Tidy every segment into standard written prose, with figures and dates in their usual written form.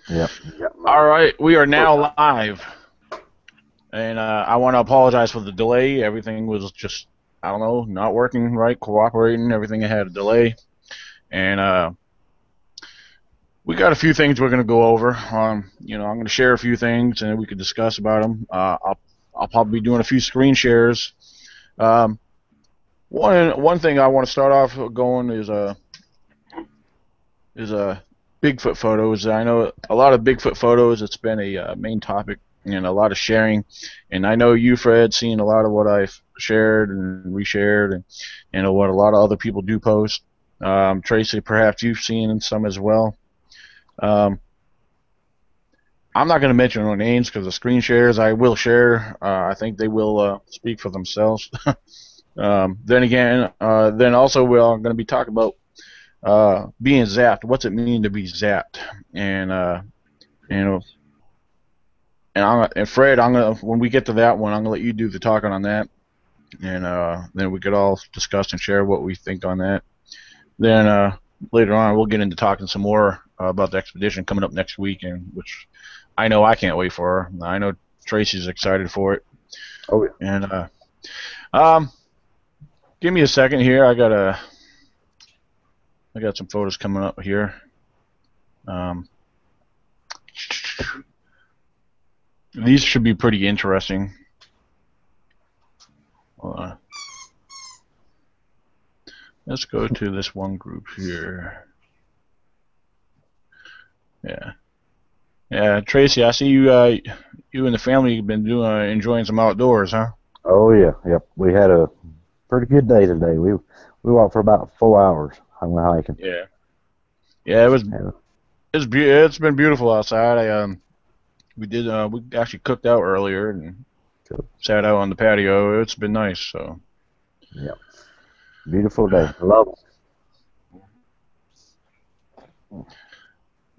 Yep. All right, we are now live, and I want to apologize for the delay. Everything was just, I don't know, not working right, cooperating. Everything had a delay, and we got a few things we're gonna go over. I'm gonna share a few things, and we could discuss about them. I'll probably be doing a few screen shares. One thing I want to start off going is Bigfoot photos. I know a lot of Bigfoot photos. It's been a main topic and a lot of sharing. And I know you, Fred, seen a lot of what I've shared and reshared, and what a lot of other people do post. Tracy, perhaps you've seen some as well. I'm not going to mention no names because the screen shares I will share. I think they will speak for themselves. Then also we're going to be talking about being zapped. What's it mean to be zapped? And and Fred, when we get to that one, I'm gonna let you do the talking on that, and then we could all discuss and share what we think on that. Then later on, we'll get into talking some more about the expedition coming up next week, and which I know I can't wait for. I know Tracy's excited for it. Oh yeah. And give me a second here. I got some photos coming up here. These should be pretty interesting. Hold on. Let's go to this one group here. Yeah, Tracy, I see you and the family have been enjoying some outdoors, huh? Oh yeah. Yep. We had a pretty good day today. We walked for about 4 hours on the hiking. Yeah. Yeah, it's been beautiful outside. We actually cooked out earlier and sat out on the patio. It's been nice. So. Yep. Beautiful day. Love it.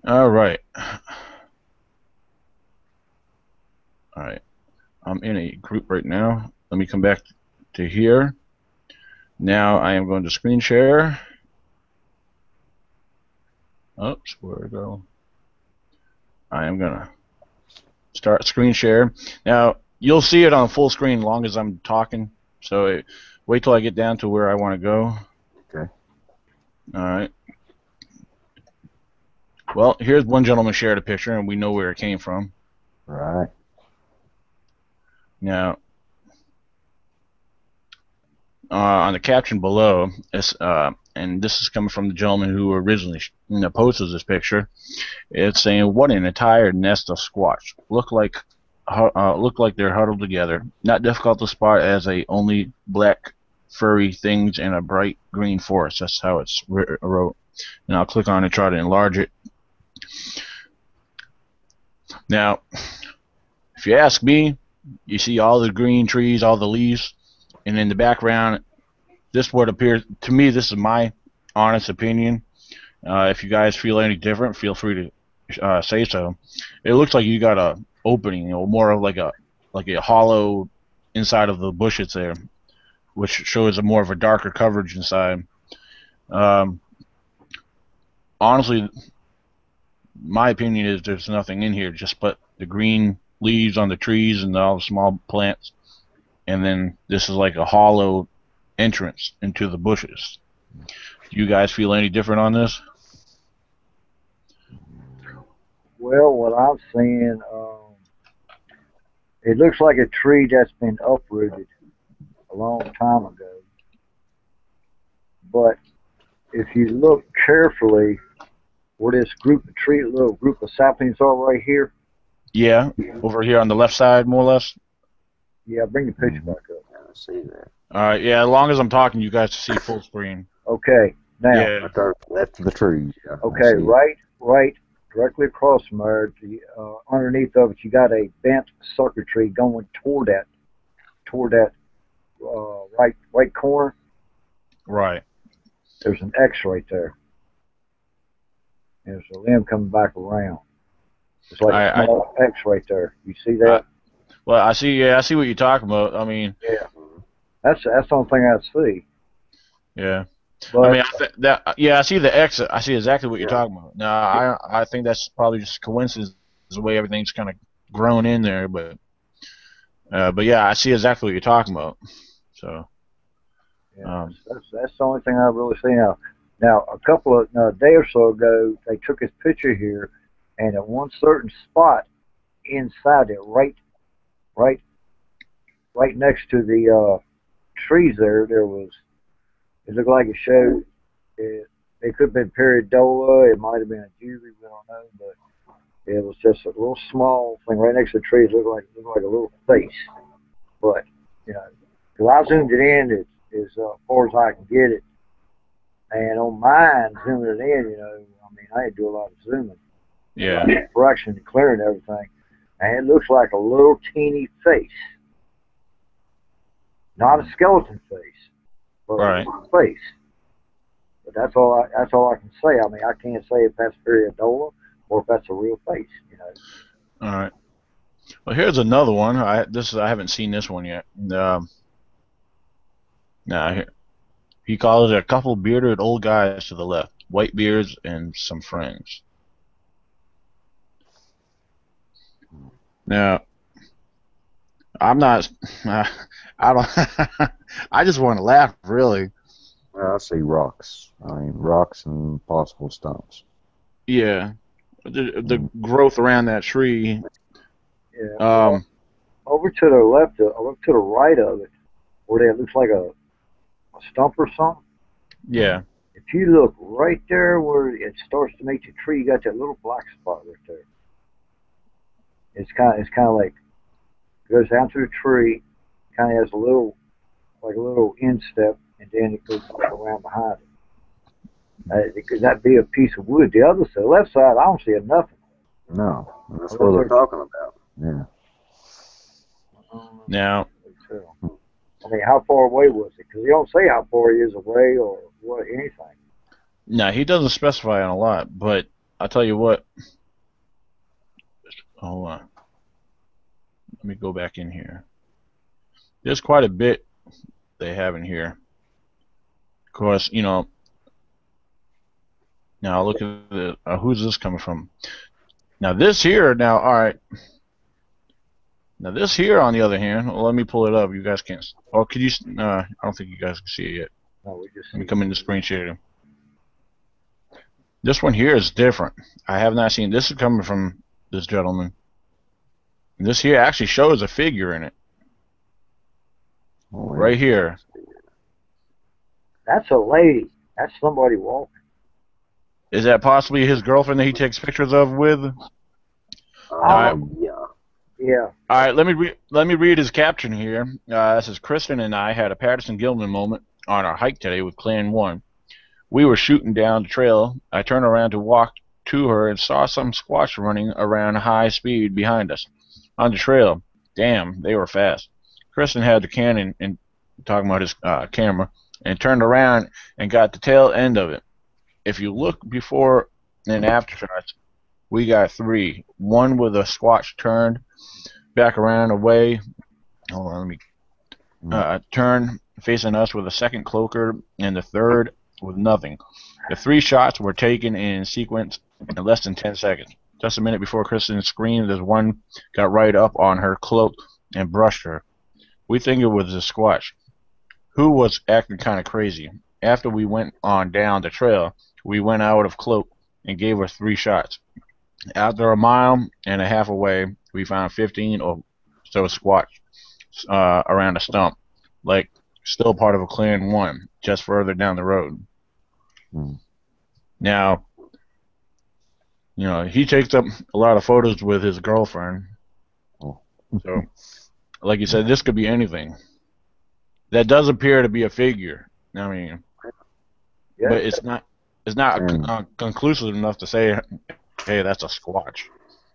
All right. All right. I'm in a group right now. Let me come back to here. Now I am going to screen share. Oops, where'd it go? I am gonna start screen share. Now you'll see it on full screen as long as I'm talking. So wait till I get down to where I want to go. Okay. All right. Well, here's one gentleman shared a picture, and we know where it came from. Right. Now, on the caption below, and this is coming from the gentleman who originally posted this picture. It's saying, "What an entire nest of squatch! Look like they're huddled together. Not difficult to spot as only black furry things in a bright green forest." That's how it's wrote. And I'll click on it, try to enlarge it. Now, if you ask me, you see all the green trees, all the leaves, and in the background, this would appear to me. This is my honest opinion. If you guys feel any different, feel free to say so. It looks like you got a opening, more of like a hollow inside of the bushes there, which shows more of a darker coverage inside. Honestly, my opinion is there's nothing in here, just but the green leaves on the trees and all the small plants, and then this is like a hollow entrance into the bushes. Do you guys feel any different on this? Well, what I'm seeing, it looks like a tree that's been uprooted a long time ago. But if you look carefully, where this little group of saplings are right here. Yeah, over here on the left side, more or less. Yeah, bring the picture back up. I see that. All right, yeah, as long as I'm talking, you guys see full screen. Okay, now. Yeah. Left of the trees. Yeah, okay, right, directly across from there, underneath of it, you got a bent circuitry going toward that right corner. Right. There's an X right there. There's a limb coming back around. It's like a small X right there. You see that? Well, I see. Yeah, I see what you're talking about. I mean. Yeah. That's the only thing I see. Yeah. But I mean, I see the X. I see exactly what you're talking about. No, I think that's probably just coincidence, the way everything's kind of grown in there. But yeah, I see exactly what you're talking about. So, yeah, that's the only thing I've really seen. Now a day or so ago, they took his picture here, and at one certain spot inside it, right, right next to the trees there was. It looked like it showed. It could have been periodola. It might have been a juvie. We don't know, but it was just a little small thing right next to the trees. Looked like a little face. But because I zoomed it in as far as I can get it, and on mine zooming it in, I mean I had to do a lot of zooming, yeah, correction, and clearing everything, and it looks like a little teeny face, not a skeleton face, but right. a face. But that's all I can say. I mean, I can't say if that's periodola or if that's a real face. All right. Well, here's another one. I haven't seen this one yet. Now he calls it a couple bearded old guys to the left, white beards and some friends. Now I'm not. I don't. I just want to laugh, really. Well, I see rocks. I mean, rocks and possible stumps. Yeah, the growth around that tree. Yeah. Over to the left, over to the right of it, where it looks like a stump or something. Yeah. If you look right there where it starts to meet the tree, you got that little black spot right there. It's kind of like it goes down to the tree, kind of has a little instep, and then it goes around behind it. Could that be a piece of wood? The other side, the left side, I don't see nothing. No, that's what they're talking about. Yeah. Now, I mean, how far away was it? Because he don't say how far he is away or what anything. no, he doesn't specify on a lot, but I'll tell you what. Hold on. Let me go back in here. There's quite a bit they have in here. Of course, now look at the who's this coming from? Now this here, all right. Now this here, on the other hand, well, let me pull it up. You guys can't. Oh, could you? I don't think you guys can see it yet. No, we just. Let me come in the screen share. This one here is different. I have not seen this is coming from this gentleman. And this here actually shows a figure in it. Oh, right here. That's a lady. That's somebody walking. Is that possibly his girlfriend that he takes pictures of with? Yeah. Yeah. All right. Let me read his caption here. This is Kristen and I had a Patterson Gilman moment on our hike today with Clan 1. We were shooting down the trail. I turned around to walk to her and saw some squash running around high speed behind us on the trail. Damn, they were fast. Kristen had the Canon and talking about his camera and turned around and got the tail end of it. If you look before and after shots, we got 3. One with a squash turned back around away. Hold on, let me turn facing us with a second cloaker, and the third with nothing. The 3 shots were taken in sequence in less than 10 seconds. Just a minute before Kristen screamed as one got right up on her cloak and brushed her. We think it was a squash, who was acting kind of crazy. After we went on down the trail, we went out of cloak and gave her 3 shots. After a mile and a half away, we found 15 or so squash around a stump, like still part of a Clan 1, just further down the road. Now, he takes up a lot of photos with his girlfriend. So, like you said, this could be anything. That does appear to be a figure. I mean, yeah, but it's not conclusive enough to say, hey, that's a squatch.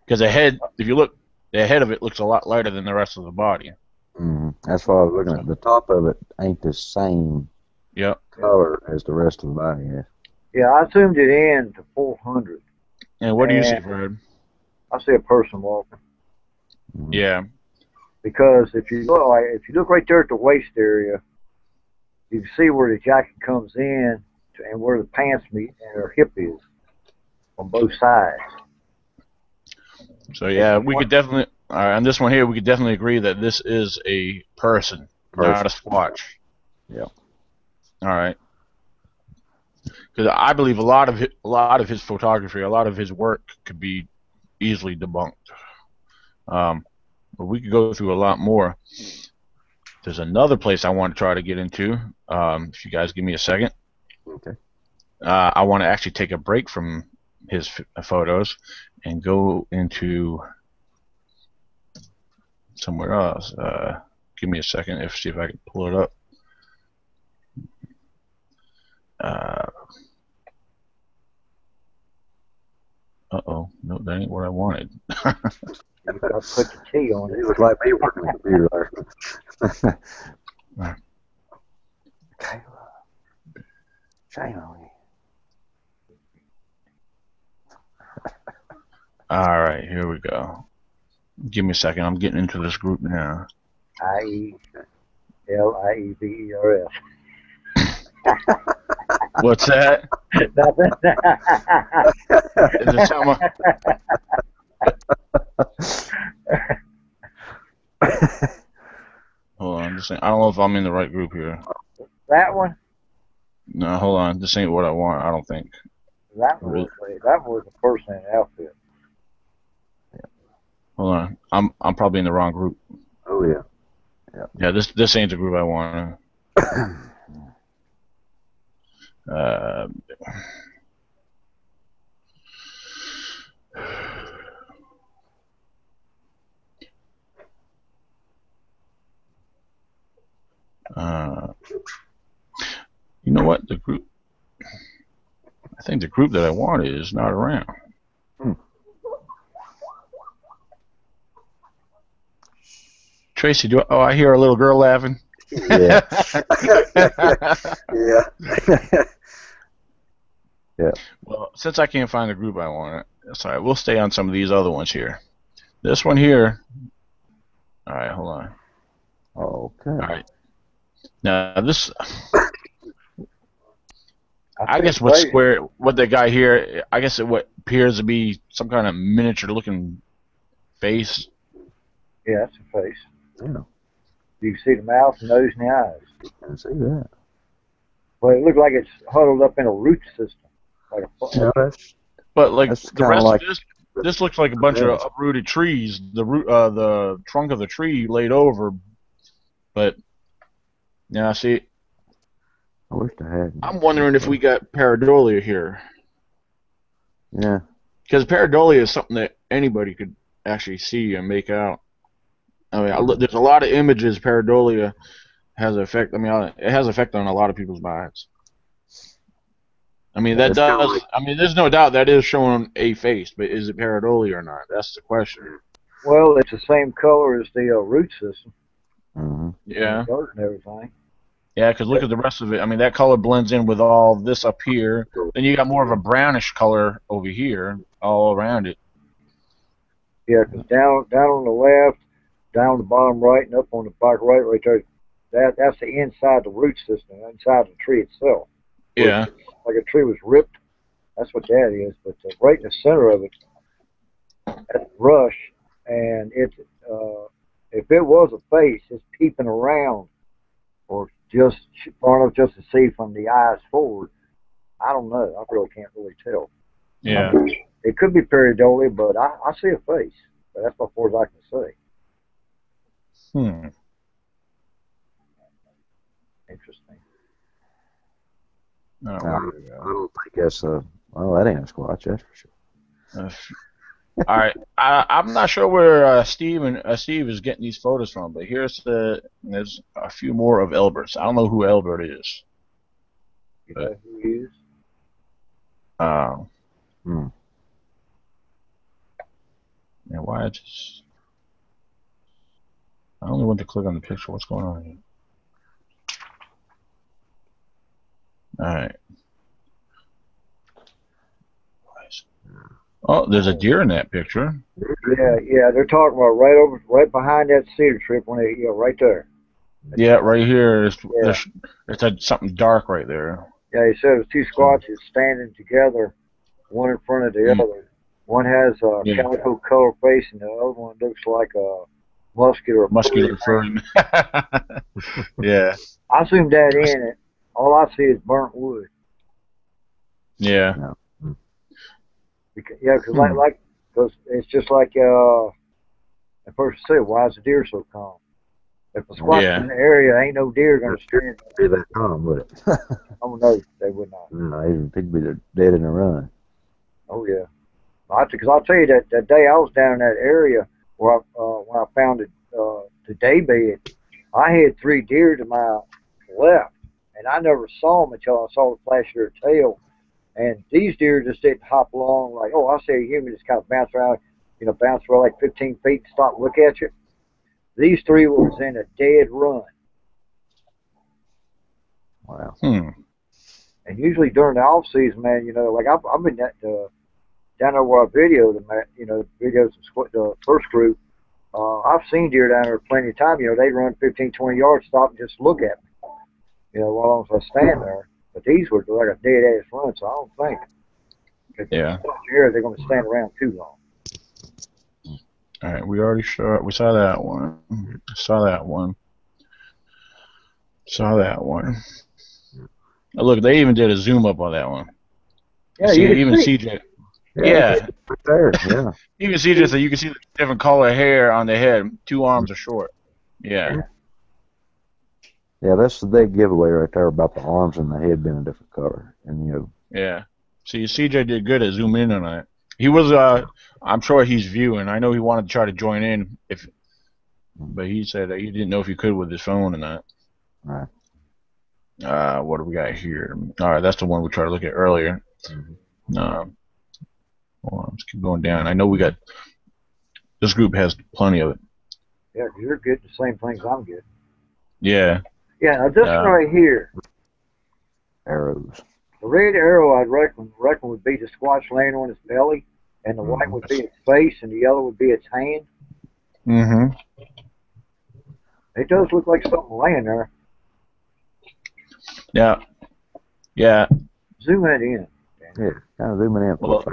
Because the head, if you look, the head of it looks a lot lighter than the rest of the body. That's what I was looking at. The top of it ain't the same color as the rest of the body. Yeah, I zoomed it in to 400. And what do you see, Fred? I see a person walking. Yeah. Because if you look right there at the waist area, you can see where the jacket comes in, and where the pants meet and her hip is on both sides. So yeah, we could definitely on this one here we could definitely agree that this is a person. Not a swatch. Yeah. All right. Because I believe a lot of his photography, a lot of his work could be easily debunked. But we could go through a lot more. There's another place I want to try to get into. If you guys give me a second. Okay. I want to actually take a break from his photos and go into somewhere else. Give me a second. See if I can pull it up. Uh-oh. No, that ain't what I wanted. You got to put the T on it. It was like me working with the computer there. Okay. Shame on you. All right, here we go. Give me a second. I'm getting into this group now. IELIEBERS. What's that? Nothing. Is it someone? Hold on. This ain't, I don't know if I'm in the right group here. That one? No, hold on. This ain't what I want. I don't think. That one was the person in the outfit. Hold on. I'm probably in the wrong group. Oh yeah. Yeah. Yeah. This ain't the group I want. You know what? The group. I think the group that I wanted is not around. Tracy, I hear a little girl laughing. Yeah. Yeah. Yeah. Well, since I can't find the group I want, that's all right. We'll stay on some of these other ones here. This one here. All right, hold on. Okay. All right. Now this. I guess what the guy here, I guess what appears to be some kind of miniature looking face. Yeah, that's a face. Yeah. You can see the mouth, nose, and the eyes. You can see that. Well, it looked like it's huddled up in a root system. But like that's the rest like, of this looks like a bunch of uprooted trees. The trunk of the tree laid over. But now see. I wish I had. I'm wondering if we got pareidolia here. Yeah. Because pareidolia is something that anybody could actually see and make out. I mean, there's a lot of images pareidolia has an effect. I mean, it has an effect on a lot of people's minds. I mean, that does. Like, I mean, there's no doubt that is showing a face, but is it pareidolia or not? That's the question. Well, it's the same color as the root system. Mm-hmm. Yeah. Dirt and everything. Yeah, because look at the rest of it. I mean, that color blends in with all this up here. Then you got more of a brownish color over here, all around it. Yeah, because down on the left, down the bottom right, and up on the back right there, that's the inside the root system, inside the tree itself. Yeah. Like a tree was ripped. That's what that is. But right in the center of it, that's brush, and it's if it was a face, it's peeping around, or just far enough just to see from the eyes forward. I don't know. I really can't really tell. Yeah. It could be pareidolia, but I see a face. But that's as far as I can see. Interesting. I don't think that's well, that ain't a squatch, that's for sure. All right, I'm not sure where Steve is getting these photos from, but there's a few more of Elbert's. I don't know who Elbert is. You know who he is? Yeah, why I only want to click on the picture. What's going on here? All right. Oh, there's a deer in that picture. Yeah, they're talking about right behind that cedar tree, right there. Yeah, right here. There's something dark right there. Yeah, he said it was two squatches standing together, one in front of the other. One has a Yeah. calico color face, and the other one looks like a muscular furry. Yeah. I zoomed that in, and all I see is burnt wood. Yeah. No. Because it's just like at first I said, why is the deer so calm? If a squat's Yeah. in the area, ain't no deer gonna stand Be there. that calm, would it? Oh no, they would not. No, they'd be dead in a run. Oh yeah, because I'll tell you that day I was down in that area where when I found the day bed, I had 3 deer to my left, and I never saw them until I saw the flash of their tail. And these deer just didn't hop along like, oh, I see a human just kind of bounce around, bounce around like 15 feet and stop and look at you. These 3 was in a dead run. Wow. And usually during the off season, man, like I've been down there where I videoed them at, videos of the first group. I've seen deer down there plenty of time. They run 15, 20 yards, stop and just look at me, while I stand there. But these were like a dead ass run, so I don't think they're going to stand around too long. All right, we saw that one. Saw that one. Oh, look, they even did a zoom up on that one. Yeah, even CJ. Yeah. Right there. Yeah. Even CJ said you can see the different color hair on the head. 2 arms are short. Yeah. Yeah, that's the big giveaway right there about the arms and the head being a different color. And Yeah. See, CJ did good at zoom in on that. He was I'm sure he's viewing. I know he wanted to try to join in but he said that he didn't know if he could with his phone or not. Right. What do we got here? All right, that's the one we tried to look at earlier. Hold on, let's keep going down. I know this group has plenty of it. Yeah, because you're getting the same things I'm getting. Yeah. Yeah, now this one right here. Arrows. The red arrow, I'd reckon would be the squatch laying on his belly, and the white would be its face, and the yellow would be its hand. Mm-hmm. It does look like something laying there. Yeah. Yeah. Zoom that in. Yeah, kind of zooming in. Well,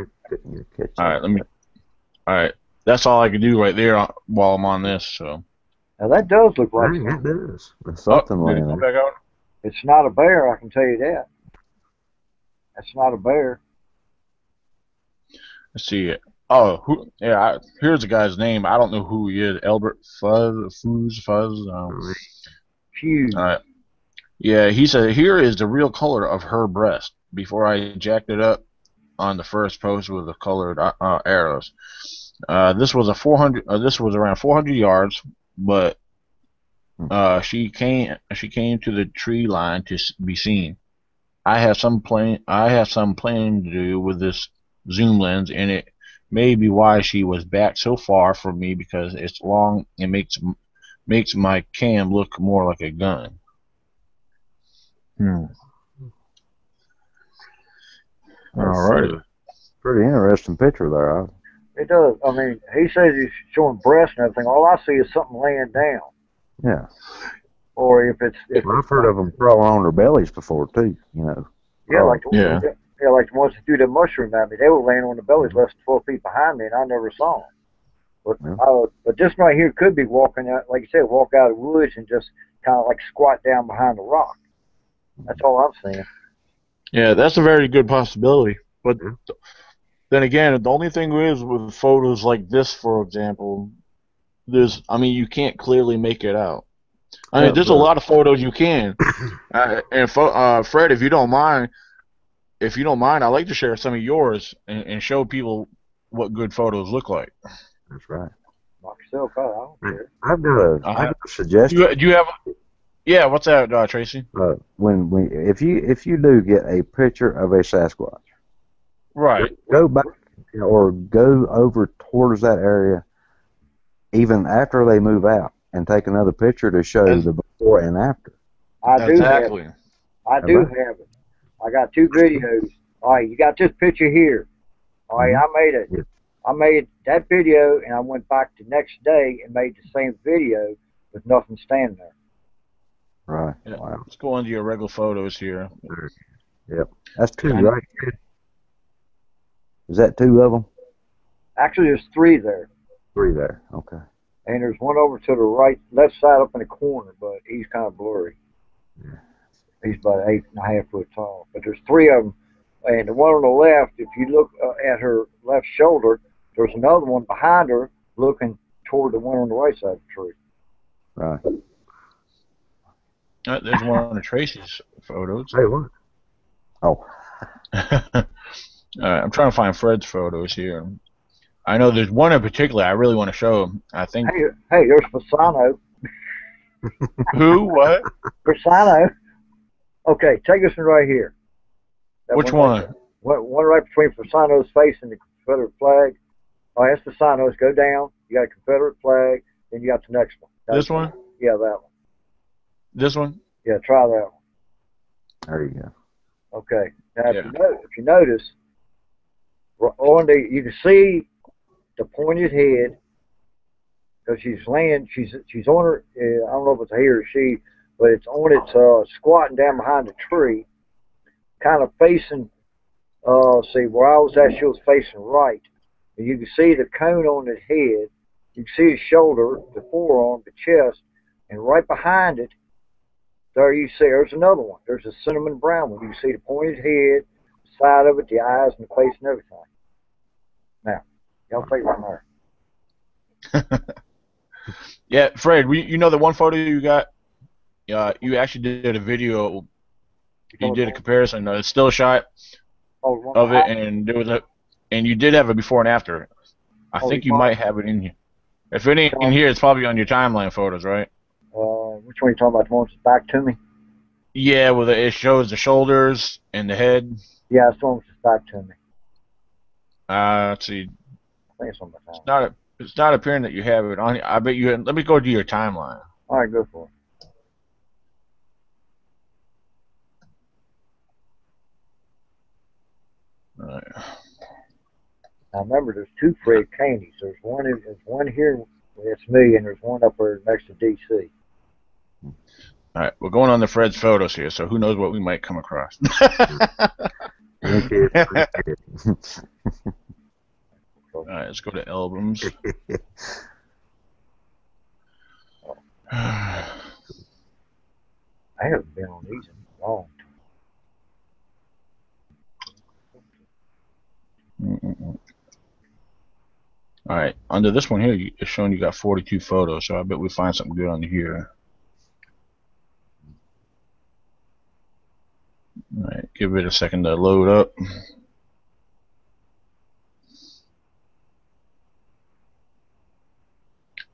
all right. That's all I can do right there while I'm on this. So. Now that does look like something. It does. There's something laying there. Back out? It's not a bear, I can tell you that. That's not a bear. Let's see it. Oh, here's the guy's name. I don't know who he is. Albert Fuzz. Hughes. All right. Yeah, he said, here is the real color of her breast before I jacked it up on the first post with the colored arrows. This was around 400 yards, but she came to the tree line to be seen. I have some planning to do with this zoom lens, and it may be why she was back so far from me, because it's long and makes my cam look more like a gun. Alrighty. Pretty interesting picture there. It does. I mean, he says he's showing breast and everything. All I see is something laying down. Yeah. Or if it's. I've heard of them crawling on their bellies before too. Yeah, like the ones that threw the mushroom at me. They were laying on the bellies less than 12 feet behind me, and I never saw them. But this right here could be walking out, like you said, walk out of the woods and just kind of like squat down behind the rock. That's all I'm saying. Yeah, that's a very good possibility. But then again, the only thing is with photos like this, for example, you can't clearly make it out. I mean, there's a lot of photos you can. Fred, if you don't mind, I'd like to share some of yours and show people what good photos look like. That's right. Knock yourself out. I don't care. I've got a suggestion. Do you have? Yeah, what's that, Tracy? If you do get a picture of a Sasquatch, right, go back or go over towards that area, even after they move out, and take another picture to show the before and after. I do have it. I got 2 videos. All right, you got this picture here. All right, I made it. Yeah. I made that video, and I went back the next day and made the same video with nothing standing there. Right. Yeah. Wow. Let's go into your regular photos here. Yep. That's two, I, right? Is that two of them? Actually, there's three there. Three there. Okay. And there's one over to the right, left side up in the corner, but he's kind of blurry. Yeah. He's about 8.5 foot tall. But there's three of them. And the one on the left, if you look at her left shoulder, there's another one behind her looking toward the one on the right side of the tree. Right. there's one of Tracy's photos. Hey, what? Oh. I'm trying to find Fred's photos here. I know there's one in particular I really want to show. I think. Hey, there's Fasano. Who? What? Fasano. Okay, take this one right here. That Which one? One right between Fasano's face and the Confederate flag. Oh, that's Fasano's. Go down. You got a Confederate flag. Then you got the next one. This one? Yeah, that one. This one? Yeah, try that one. There you go. Okay. Now, if you notice, you can see the pointed head because she's laying. She's on her. I don't know if it's a he or she, but it's on its squatting down behind the tree, kind of facing. See where I was at, she was facing right. And you can see the cone on his head. You can see his shoulder, the forearm, the chest, and right behind it, there you see there's another one. There's a cinnamon brown one. You can see the pointed head, the side of it, the eyes, and the face, and everything. Now, y'all take one there. Yeah, Fred, you know the one photo you got? You actually did a video. You did a comparison, a still shot of it, and there was and you did have a before and after. I think you might have it in here. If it ain't in here, it's probably on your timeline photos, right? Which one are you talking about? The one that's back to me? Yeah, well, it shows the shoulders and the head. Yeah, it's the one that's back to me. Let's see. I think it's on my timeline. It's not appearing that you have it on. I bet you. Let me go to your timeline. All right, go for it. All right. Now remember, there's two Fred Caneys. There's one here. It's me, and there's one up there next to DC. All right, we're going on the Fred's photos here, so who knows what we might come across. All right, let's go to albums. I haven't been on these in a long time. All right, under this one here, it's showing you got 42 photos, so I bet we find something good under here. All right, give it a second to load up.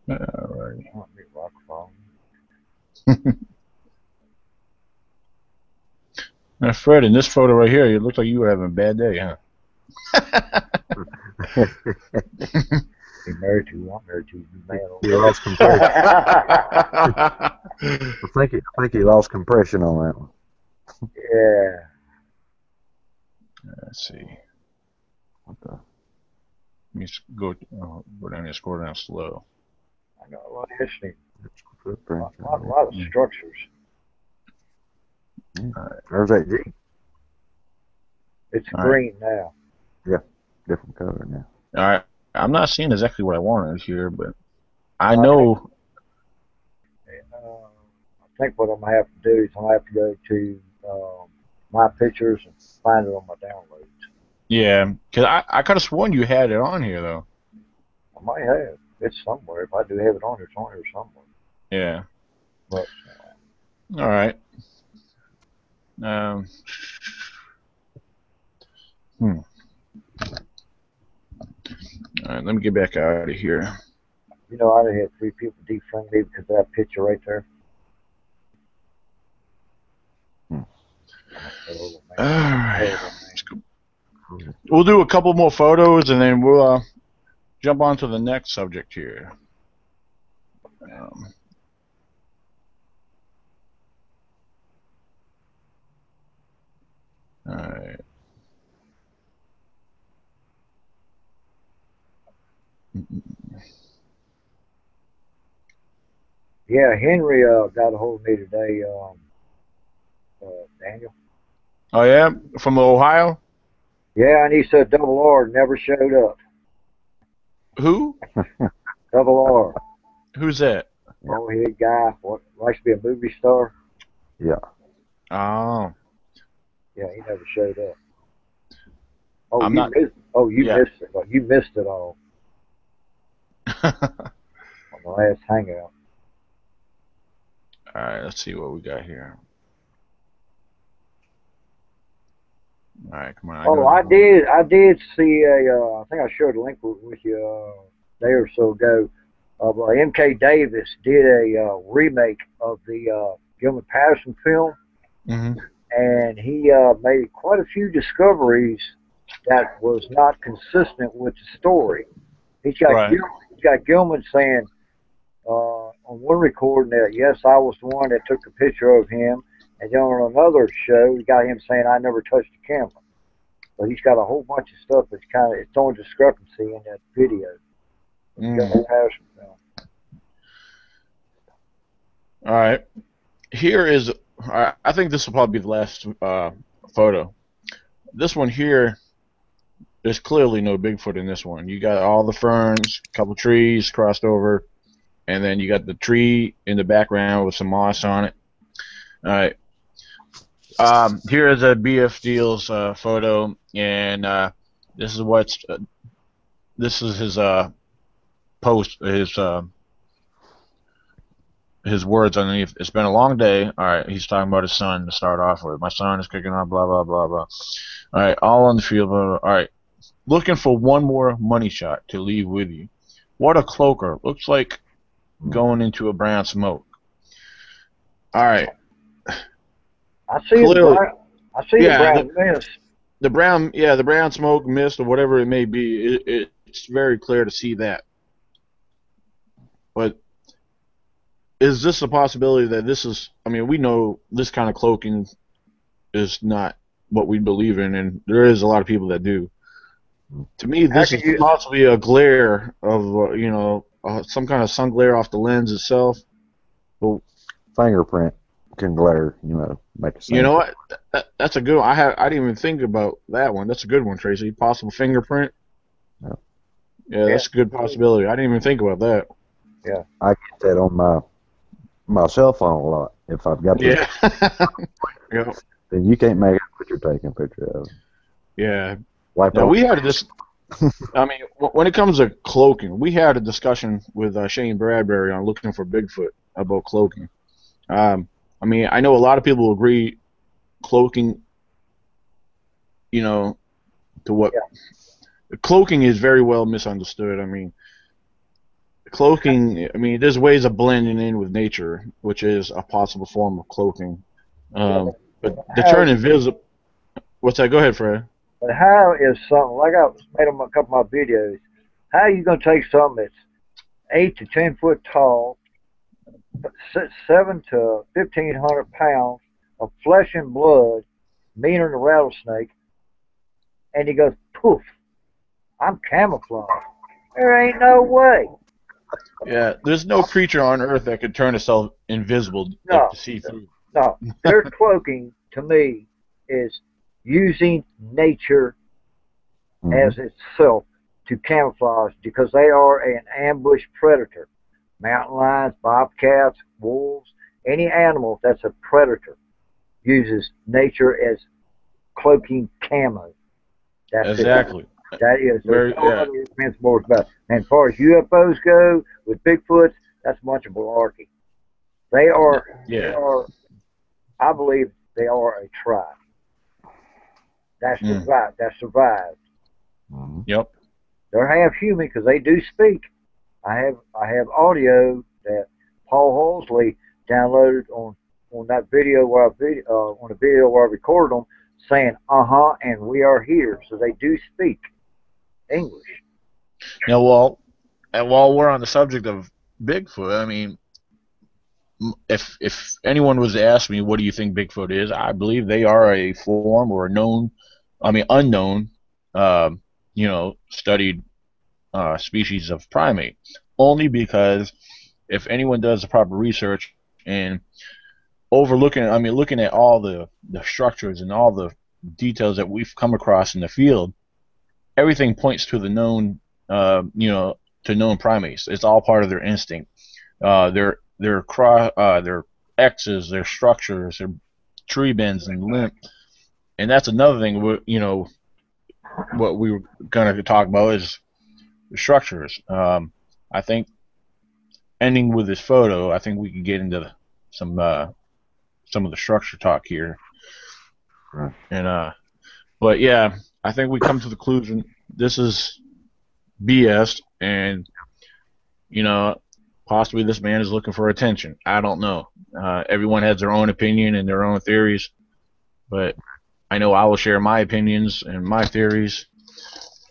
Alrighty. Now, Fred, in this photo right here, it looks like you were having a bad day, huh? You're married to, I'm married to, man. You lost compression. I think he lost compression on that one. Yeah. Let's see. What the? Let me go down here, scroll down slow. I got a lot of history. A lot of structures. Right. There's that G. It's green now. Yeah, different color now. All right. I'm not seeing exactly what I wanted here, but I know. I think what I'm going to have to do is I'm going to have to go to my pictures and find it on my downloads. Yeah, because I could have sworn you had it on here, though. I might have. It's somewhere. If I do have it on here, it's on here somewhere. Yeah. But, all right. All right, let me get back out of here. You know, I had 3 people defriend me because of that picture right there. All right. We'll do a couple more photos, and then we'll jump on to the next subject here. All right. Yeah, Henry got a hold of me today, Daniel. Oh yeah, from Ohio. Yeah, and he said Double R never showed up. Who? Double R. Who's that? Yeah. Oh, head guy. What likes to be a movie star? Yeah. Oh, Yeah, he never showed up. Oh, I'm you not. missed. Oh, you Yeah. missed it. Oh, you missed it all All on the last hangout. right, let's see what we got here. All right, come on. Oh, I did see a. I think I shared a link with you a day or so ago. Of M.K. Davis did a remake of the Gilman Patterson film, Mm-hmm. and he made quite a few discoveries that was not consistent with the story. Right. He's got Gilman saying on one recording that yes, I was the one that took a picture of him, and then on another show, he got him saying I never touched the camera. But he's got a whole bunch of stuff that's kind of it's throwing discrepancy in that video. Mm. Patterson film. All right. Here is. I think this will probably be the last photo. This one here. There's clearly no Bigfoot in this one. You got all the ferns, a couple trees crossed over, and then you got the tree in the background with some moss on it. All right. Here is a BF Deals photo, and this is what's this is his post his words underneath. It's been a long day. All right, he's talking about his son to start off with. My son is kicking on, blah blah blah blah. All right, all on the field. Blah, blah. All right, looking for one more money shot to leave with you. What a cloaker! Looks like going into a brown smoke. All right. I see Clearly, the brown mist. The brown smoke, mist, or whatever it may be. It's very clear to see that. But is this a possibility that this is? I mean, we know this kind of cloaking is not what we believe in, and there is a lot of people that do. To me, this is possibly a glare of some kind of sun glare off the lens itself. Well, fingerprint can glare, make a sound. You know what? That's a good one. I didn't even think about that one. That's a good one, Tracy. Possible fingerprint. Yeah, that's a good possibility. I didn't even think about that. Yeah, I get that on my cell phone a lot. If I've got this, yeah. Then you can't make out what you're taking a picture of. Yeah. Like now we had this. I mean, when it comes to cloaking, we had a discussion with Shane Bradbury on looking for Bigfoot about cloaking. I mean, I know a lot of people agree cloaking, to what cloaking is very well misunderstood. I mean, cloaking, there's ways of blending in with nature, which is a possible form of cloaking. But to turn invisible, what's that? Go ahead, Fred. But how is something, like I made a couple of my videos, how are you going to take something that's 8 to 10 foot tall, 7 to 1,500 pounds of flesh and blood, meaner than a rattlesnake, and he goes, poof, I'm camouflaged. There ain't no way. Yeah, there's no creature on Earth that could turn itself invisible to see through. No, their cloaking, to me, is using nature as itself to camouflage because they are an ambush predator. Mountain lions, bobcats, wolves, any animal that's a predator uses nature as cloaking camo. That's exactly. That is there's no other principles about it. And as far as UFOs go, with Bigfoot, that's a bunch of malarkey. They are, I believe they are a tribe. That survived. Yep. They're half human because they do speak. I have audio that Paul Halsley downloaded on that video where on the video where I recorded them saying and we are here, so they do speak English. Yeah, well, and while we're on the subject of Bigfoot, I mean, if anyone was to ask me what do you think Bigfoot is, I believe they are a form or unknown, studied species of primate. Only because if anyone does the proper research and looking at all the structures and all the details that we've come across in the field, everything points to the known, to known primates. It's all part of their instinct. Their X's, their structures, their tree bends and limb, and that's another thing. What we were going to talk about is the structures. I think ending with this photo, I think we can get into some of the structure talk here. Right. And but yeah, I think we come to the conclusion this is BS, and possibly this man is looking for attention. I don't know. Everyone has their own opinion and their own theories, but I know I will share my opinions and my theories.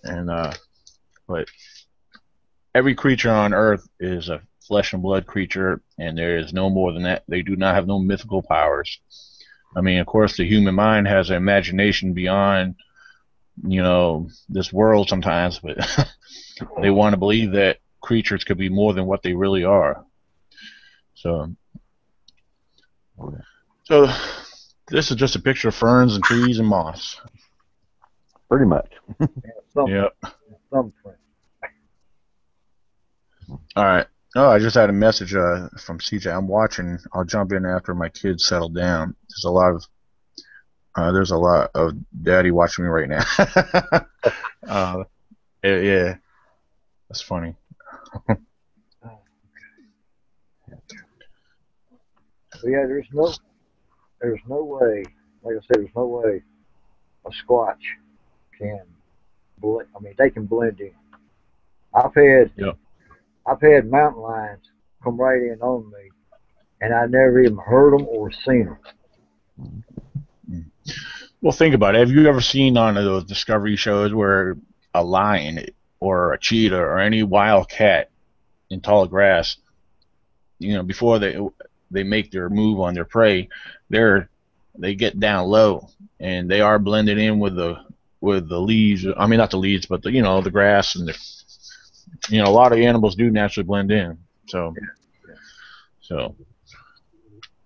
And but every creature on Earth is a flesh and blood creature, and there is no more than that. They do not have no mythical powers. I mean, of course, the human mind has an imagination beyond, this world sometimes, but they want to believe that creatures could be more than what they really are. So this is just a picture of ferns and trees and moss. Pretty much. Yep. Thumbprint. All right. Oh, I just had a message from CJ. I'm watching. I'll jump in after my kids settle down. There's a lot of daddy watching me right now. Yeah, that's funny. So yeah, there's no way. Like I said, there's no way a Squatch can blend. I mean, they can blend in. I've had mountain lions come right in on me, and I never even heard them or seen them. Well, think about it. Have you ever seen on those Discovery shows where a lion or a cheetah or any wild cat in tall grass, before they make their move on their prey, they get down low and they are blended in with the leaves. I mean, not the leaves, but the grass, and a lot of animals do naturally blend in. So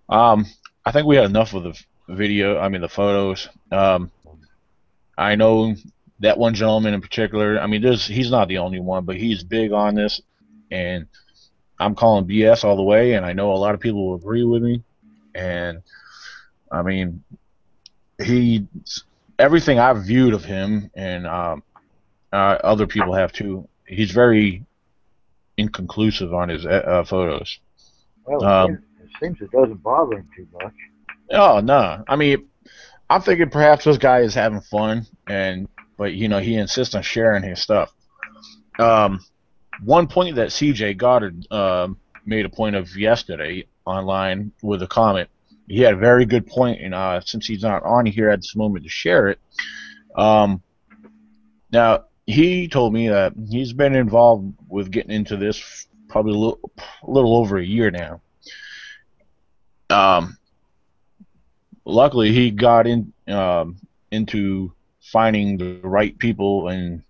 I think we had enough of the video. I mean, the photos. I know that one gentleman in particular. I mean, he's not the only one, but he's big on this, and I'm calling BS all the way. And I know a lot of people will agree with me. And I mean, everything I've viewed of him, and other people have too. He's very inconclusive on his photos. Well, it seems it doesn't bother him too much. Oh no! I mean, I'm thinking perhaps this guy is having fun, but he insists on sharing his stuff. One point that CJ Goddard made a point of yesterday online with a comment. He had a very good point, and since he's not on here at this moment to share it, now he told me that he's been involved with getting into this probably a little over a year now. Luckily, he got into finding the right people and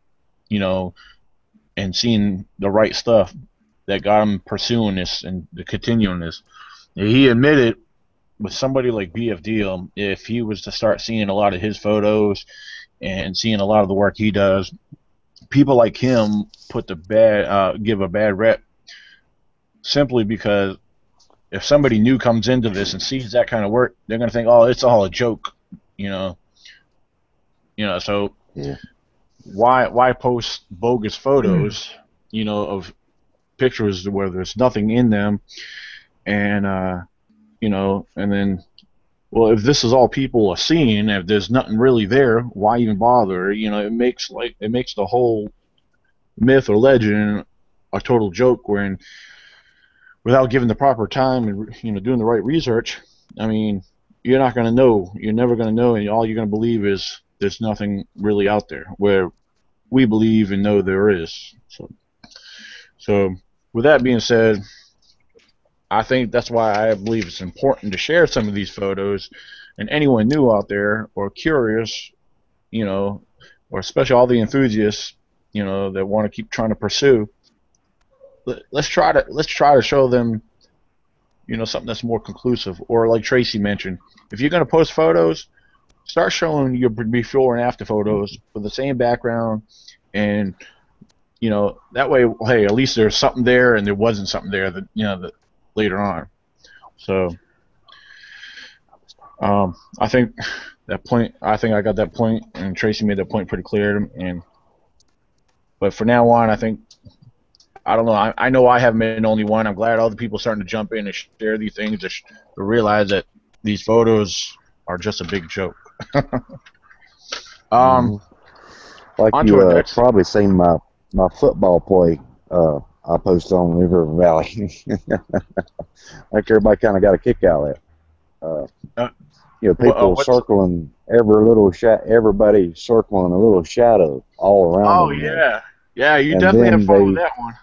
seeing the right stuff that got him pursuing this and continuing this. He admitted with somebody like BFD, if he was to start seeing a lot of his photos and seeing a lot of the work he does, people like him give a bad rep simply because if somebody new comes into this and sees that kind of work, they're going to think, oh, it's all a joke, so yeah. Why post bogus photos, of pictures where there's nothing in them, and and then, well, if this is all people are seeing, if there's nothing really there, why even bother? It makes the whole myth or legend a total joke when, without giving the proper time and doing the right research, I mean, you're not going to know. You're never going to know, and all you're going to believe is there's nothing really out there, where we believe and know there is. So with that being said, I think that's why I believe it's important to share some of these photos, and anyone new out there or curious, or especially all the enthusiasts, that want to keep trying to pursue. Let's try to show them, something that's more conclusive. Or like Tracy mentioned, if you're going to post photos, start showing your before and after photos with the same background, and that way, hey, at least there's something there, and there wasn't something there that later on. So, I think that point. I think I got that point, and Tracy made that point pretty clear. But for now on, I think I don't know. I know I haven't been the only one. I'm glad all the people starting to jump in and share these things to realize that these photos are just a big joke. Like you probably seen my football play I posted on River Valley. Like everybody kind of got a kick out of that. People circling everybody circling a little shadow all around them. Oh yeah, yeah, you definitely have fun with that one.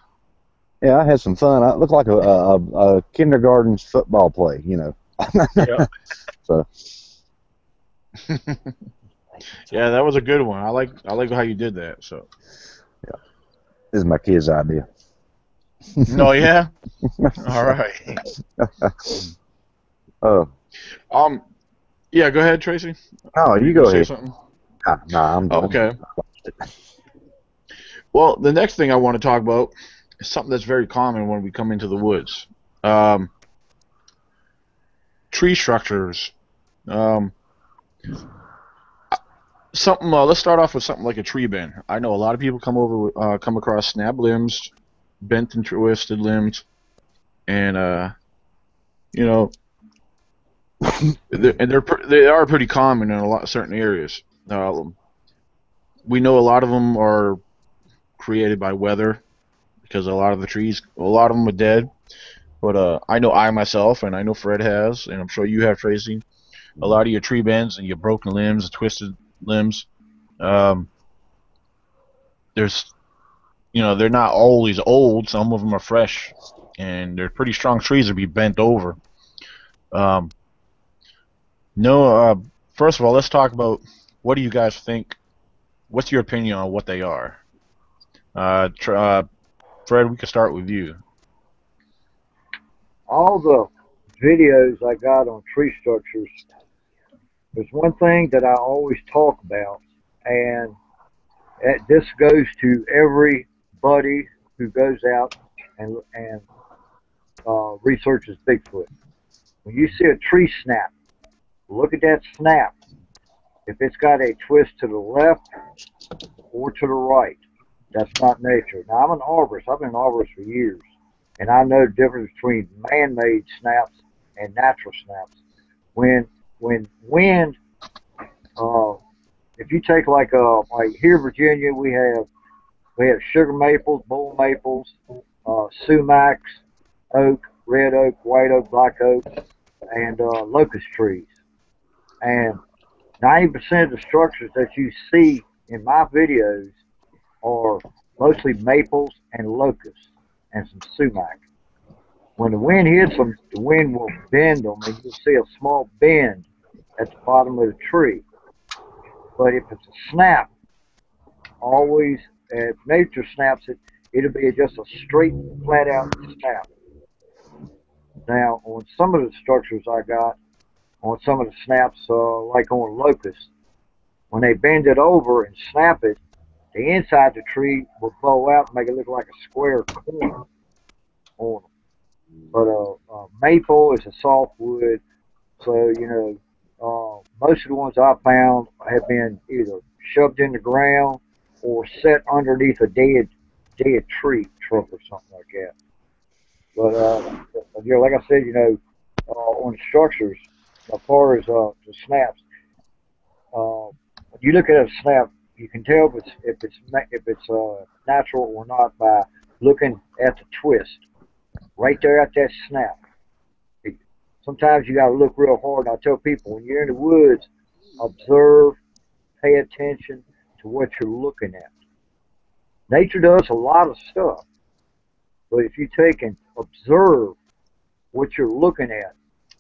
Yeah, I had some fun. It looked like a kindergarten's football play, Yep. So. Yeah, that was a good one. I like how you did that. So. Yeah, this is my kid's idea. No, yeah. All right. Yeah, go ahead, Tracy. Oh, you go ahead. Something? Nah, I'm done. Okay. Well, the next thing I want to talk about is something that's very common when we come into the woods. Tree structures. Let's start off with something like a tree bend. I know a lot of people come across snap limbs, bent and twisted limbs, and they are pretty common in a lot of certain areas. We know a lot of them are created by weather because a lot of them are dead. But I know I myself, and I know Fred has, and I'm sure you have, Tracy. A lot of your tree bends and your broken limbs, twisted limbs. They're not always old. Some of them are fresh, and they're pretty strong trees to be bent over. First of all, let's talk about what do you guys think? What's your opinion on what they are? Fred, we can start with you. All the videos I got on tree structures, there's one thing that I always talk about, and this goes to everybody who goes out and researches Bigfoot. When you see a tree snap, look at that snap. If it's got a twist to the left or to the right, that's not nature. Now, I'm an arborist. I've been an arborist for years, and I know the difference between man-made snaps and natural snaps. When wind, if you take like here in Virginia, we have sugar maples, bull maples, sumacs, oak, red oak, white oak, black oak, and locust trees. And 90% of the structures that you see in my videos are mostly maples and locusts and some sumac. When the wind hits them, the wind will bend them, and you'll see a small bend at the bottom of the tree. But if it's a snap, always, if nature snaps it, it'll be just a straight, flat-out snap. Now, on some of the structures I got, on some of the snaps, like on locust, when they bend it over and snap it, the inside of the tree will bow out and make it look like a square corner on them. But maple is a soft wood, so most of the ones I found have been either shoved in the ground or set underneath a dead tree trunk or something like that. But like I said, on structures, as far as the snaps, when you look at a snap, you can tell if it's natural or not by looking at the twist right there at that snap. Sometimes you got to look real hard. And I tell people, when you're in the woods, observe, pay attention to what you're looking at. Nature does a lot of stuff, but if you take and observe what you're looking at,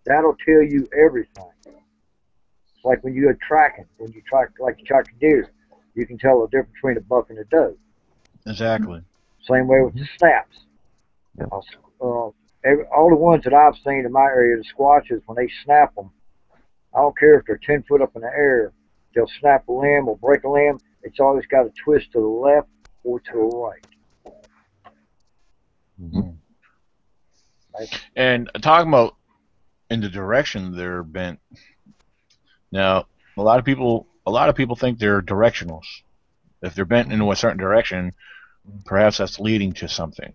that'll tell you everything. It's like when you go tracking, you track a deer, you can tell the difference between a buck and a doe. Exactly. Same way with the snaps. Yeah. All the ones that I've seen in my area, the squatches, when they snap them, I don't care if they're 10 foot up in the air. They'll snap a limb or break a limb. It's always got to twist to the left or to the right. Mm-hmm. And talking about in the direction they're bent. Now, a lot of people think they're directionals. If they're bent into a certain direction, perhaps that's leading to something.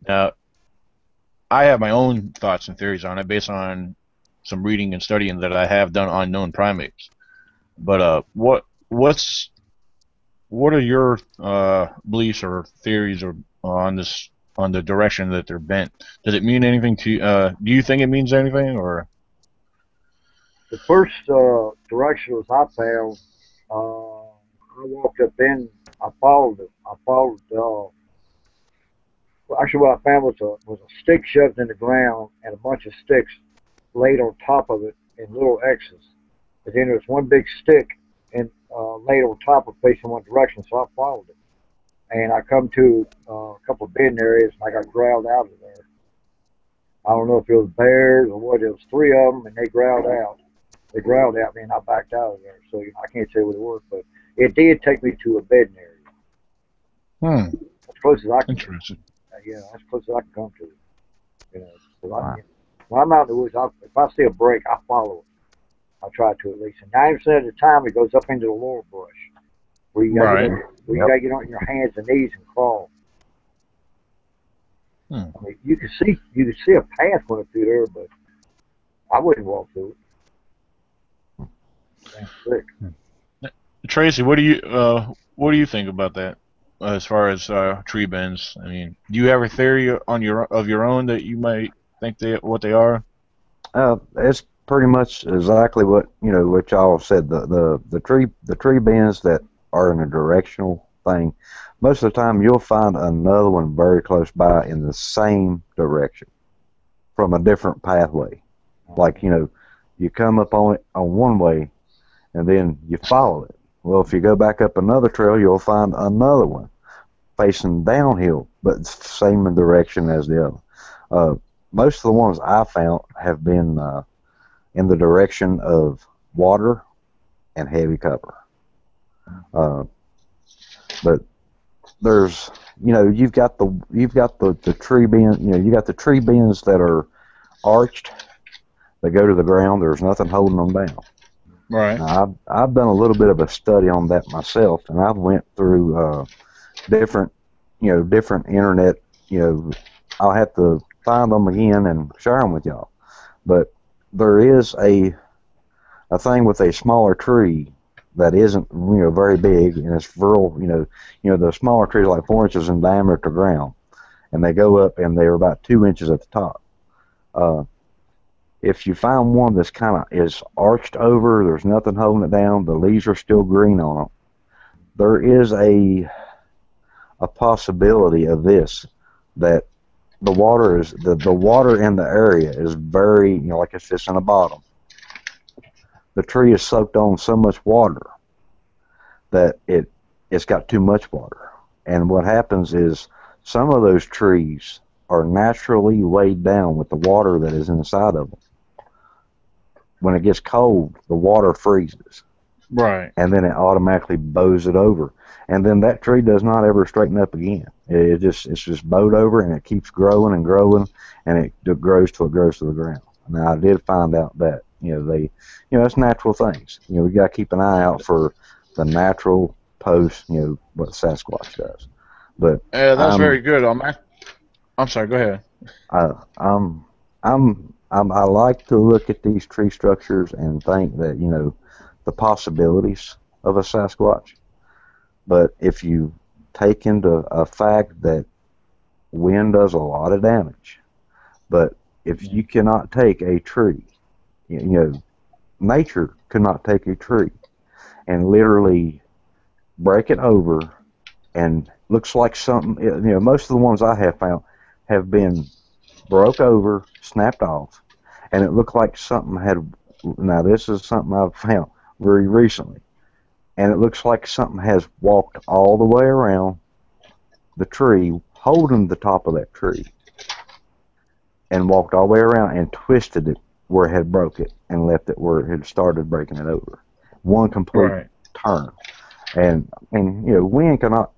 Now, I have my own thoughts and theories on it based on some reading and studying that I have done on known primates. But what are your beliefs or theories or on the direction that they're bent? Does it mean anything to do you think it means anything, or? The first directionals I found, I walked up in, I followed it. Actually, what I found was a stick shoved in the ground and a bunch of sticks laid on top of it in little X's. But then there was one big stick and laid on top of facing one direction, so I followed it. And I come to a couple of bedding areas, and I got growled out of there. I don't know if it was bears or what. It was three of them, and they growled out. They growled at me, and I backed out of there. So I can't tell you what it was, but it did take me to a bedding area. As close as I can. Interesting. Yeah, as close as I can come to it. You know, wow. When I'm out in the woods, if I see a break, I follow it. I try to at least. And 90% of the time, it goes up into the lower brush, where you got to get on your hands and knees and crawl. I mean, you can see a path going through there, but I wouldn't walk through it. That's sick. Tracy, what do you think about that? As far as tree bends, I mean, do you have a theory of your own that you might think what they are? It's pretty much exactly what y'all said. The tree bends that are in a directional thing. Most of the time, you'll find another one very close by in the same direction from a different pathway. Like you come up on it on one way, and then you follow it. Well, if you go back up another trail, you'll find another one facing downhill, but same direction as the other. Most of the ones I found have been in the direction of water and heavy cover. But there's, you've got the tree bends, you got the tree bends that are arched, that go to the ground. There's nothing holding them down. Right. Now, I've done a little bit of a study on that myself, and I've went through different internet. I'll have to find them again and share them with y'all. But there is a thing with a smaller tree that isn't very big, and it's real. The smaller trees like 4 inches in diameter to ground, and they go up and they're about 2 inches at the top. If you find one that's is arched over, there's nothing holding it down, the leaves are still green on them, there is a possibility of this, that the water in the area is very, like if it's in the bottom. The tree is soaked on so much water that it's got too much water. And what happens is some of those trees are naturally weighed down with the water that is inside of them. When it gets cold, the water freezes. Right. And then it automatically bows it over. And then that tree does not ever straighten up again. It's just bowed over, and it keeps growing and growing, and it grows till it grows to the ground. Now, I did find out that, it's natural things. We got to keep an eye out for the natural post, what Sasquatch does. But that's very good. I'm sorry. Go ahead. I like to look at these tree structures and think that the possibilities of a Sasquatch. But if you take into a fact that wind does a lot of damage, but if you cannot take a tree, nature could not take a tree and literally break it over, and looks like something, most of the ones I have found have been broke over, snapped off, and it looked like something now this is something I've found very recently, and it looks like something has walked all the way around the tree, holding the top of that tree, and walked all the way around and twisted it where it had broke it and left it where it had started breaking it over. One complete turn. And you know, wind cannot,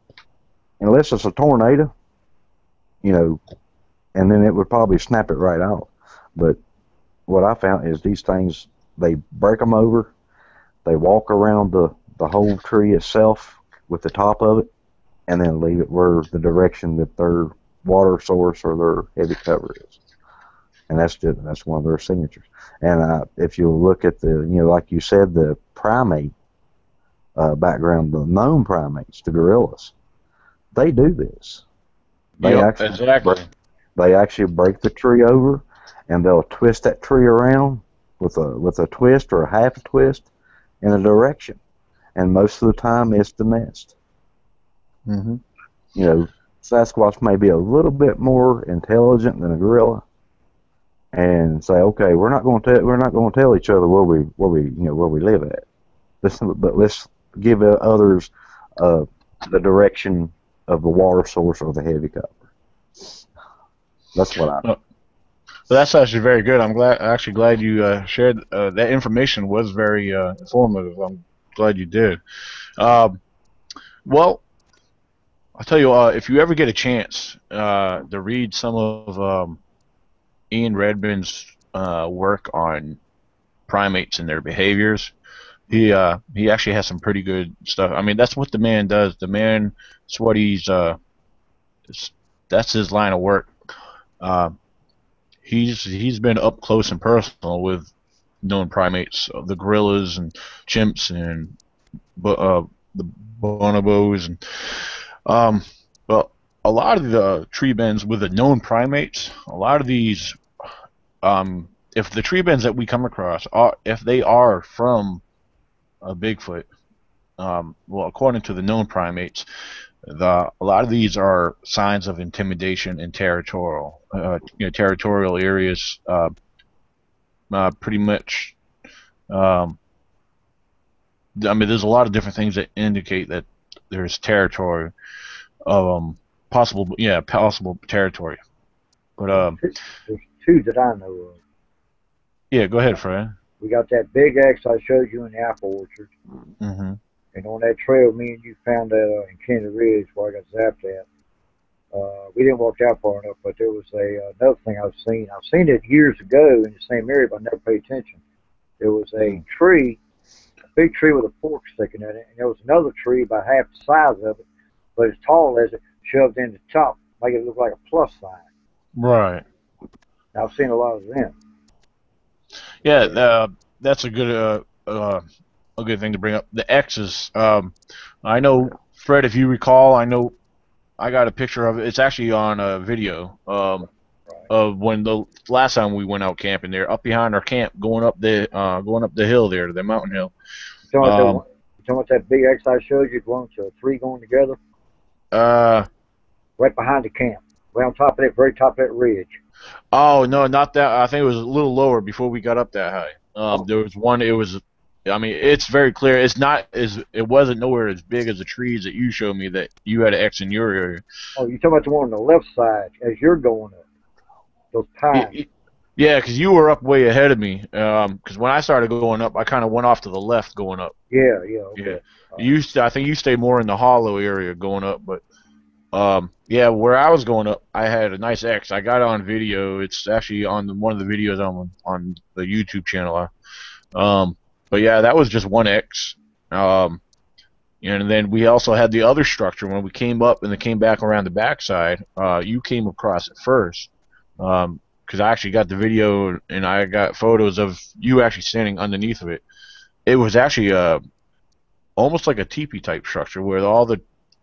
unless it's a tornado, you know, and then it would probably snap it right out. But what I found is these things, they break them over, they walk around the whole tree itself with the top of it, and then leave it where the direction that their water source or their heavy cover is. And that's one of their signatures. And if you look at the, you know, like you said, the primate background, the known primates, the gorillas, they do this. They actually break the tree over, and they'll twist that tree around with a twist or a half a twist in a direction. And most of the time, it's the nest. Mm-hmm. You know, Sasquatch may be a little bit more intelligent than a gorilla, and say, okay, we're not going to tell each other where we live at. But let's give others the direction of the water source or the heavy cover. That's what I. Well, that's actually very good. I'm glad you shared that information. Was very informative. I'm glad you did. Well, I'll tell you, if you ever get a chance to read some of Ian Redmond's work on primates and their behaviors, he actually has some pretty good stuff. I mean, that's what the man does. The man, it's what he's that's his line of work. He's been up close and personal with known primates, the gorillas and chimps and the bonobos, and well, a lot of the tree bends with the known primates, a lot of these, if the tree bends that we come across if they are from a Bigfoot, well, according to the known primates, a lot of these are signs of intimidation in territorial areas. Pretty much, I mean, there's a lot of different things that indicate that there's territory, possible territory. But there's two that I know of. Yeah, go ahead, Fred. We got that big X I showed you in the apple orchard. Mm-hmm. And on that trail, me and you found that in Candy Ridge where I got zapped at. We didn't walk out far enough, but there was another thing I've seen. I've seen it years ago in the same area, but I never paid attention. There was a tree, a big tree with a fork sticking in it, and there was another tree about half the size of it, but as tall as it, shoved in the top, making it look like a plus sign. Right. Now, I've seen a lot of them. Yeah, that's a good thing to bring up. The X's. I know, Fred, if you recall, I got a picture of it. It's actually on a video of when the last time we went out camping there, up behind our camp, going up the hill there, the mountain hill. You talking about that big X I showed you, one, two, three going together? Right behind the camp, right on top of that, very top of that ridge. Oh no, not that. I think it was a little lower before we got up that high. There was one. It was. I mean, it's very clear. It wasn't nowhere as big as the trees that you showed me that you had an X in your area. Oh, you're talking about the one on the left side as you're going up. Those pines. Yeah, because you were up way ahead of me. Because when I started going up, I kind of went off to the left going up. Yeah. Okay. Yeah. I think you stay more in the hollow area going up, but yeah, where I was going up, I had a nice X. I got it on video. It's actually on one of the videos on the YouTube channel. But yeah, that was just one X. And then we also had the other structure when we came up and then came back around the backside. You came across it first, because I actually got the video and I got photos of you actually standing underneath of it. It was actually almost like a teepee type structure where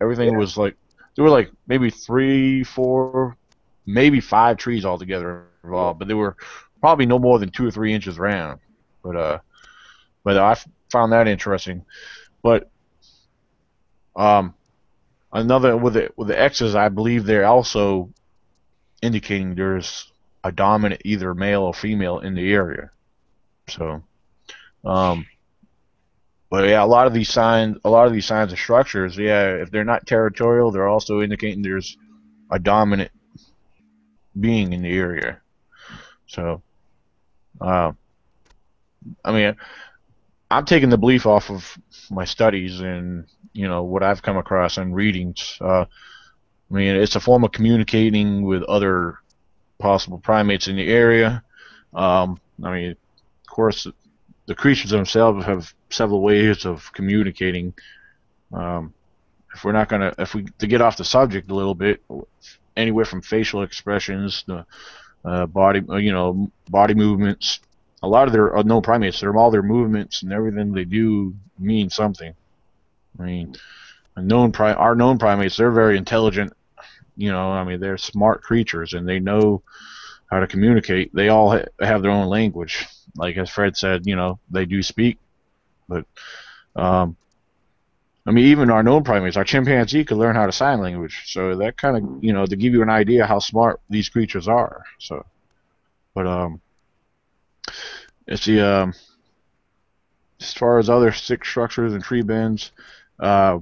everything was like, there were like maybe 3, 4, maybe 5 trees altogether involved, but they were probably no more than 2 or 3 inches round. But I found that interesting. But another with the X's, I believe they're also indicating there's a dominant either male or female in the area. So, but yeah, a lot of these signs and structures, yeah, if they're not territorial, they're also indicating there's a dominant being in the area. So, I mean, I'm taking the belief off of my studies and what I've come across in readings. I mean, it's a form of communicating with other possible primates in the area. I mean, of course, the creatures themselves have several ways of communicating. Um, if we're not gonna, if we to get off the subject a little bit, anywhere from facial expressions, the body, body movements. A lot of their known primates, all their movements and everything they do mean something. I mean, our known primates, they're very intelligent. I mean, they're smart creatures and they know how to communicate. They all have their own language. Like as Fred said, they do speak, but um, I mean, even our known primates, our chimpanzee could learn how to sign language. So that kind of, to give you an idea how smart these creatures are. So, but it's the as far as other stick structures and tree bends, uh,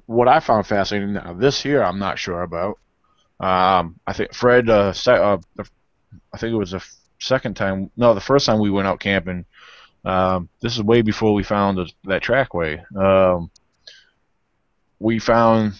what I found fascinating. Now, this here, I'm not sure about. I think Fred, I think it was the second time, no, the first time we went out camping. This is way before we found that trackway. We found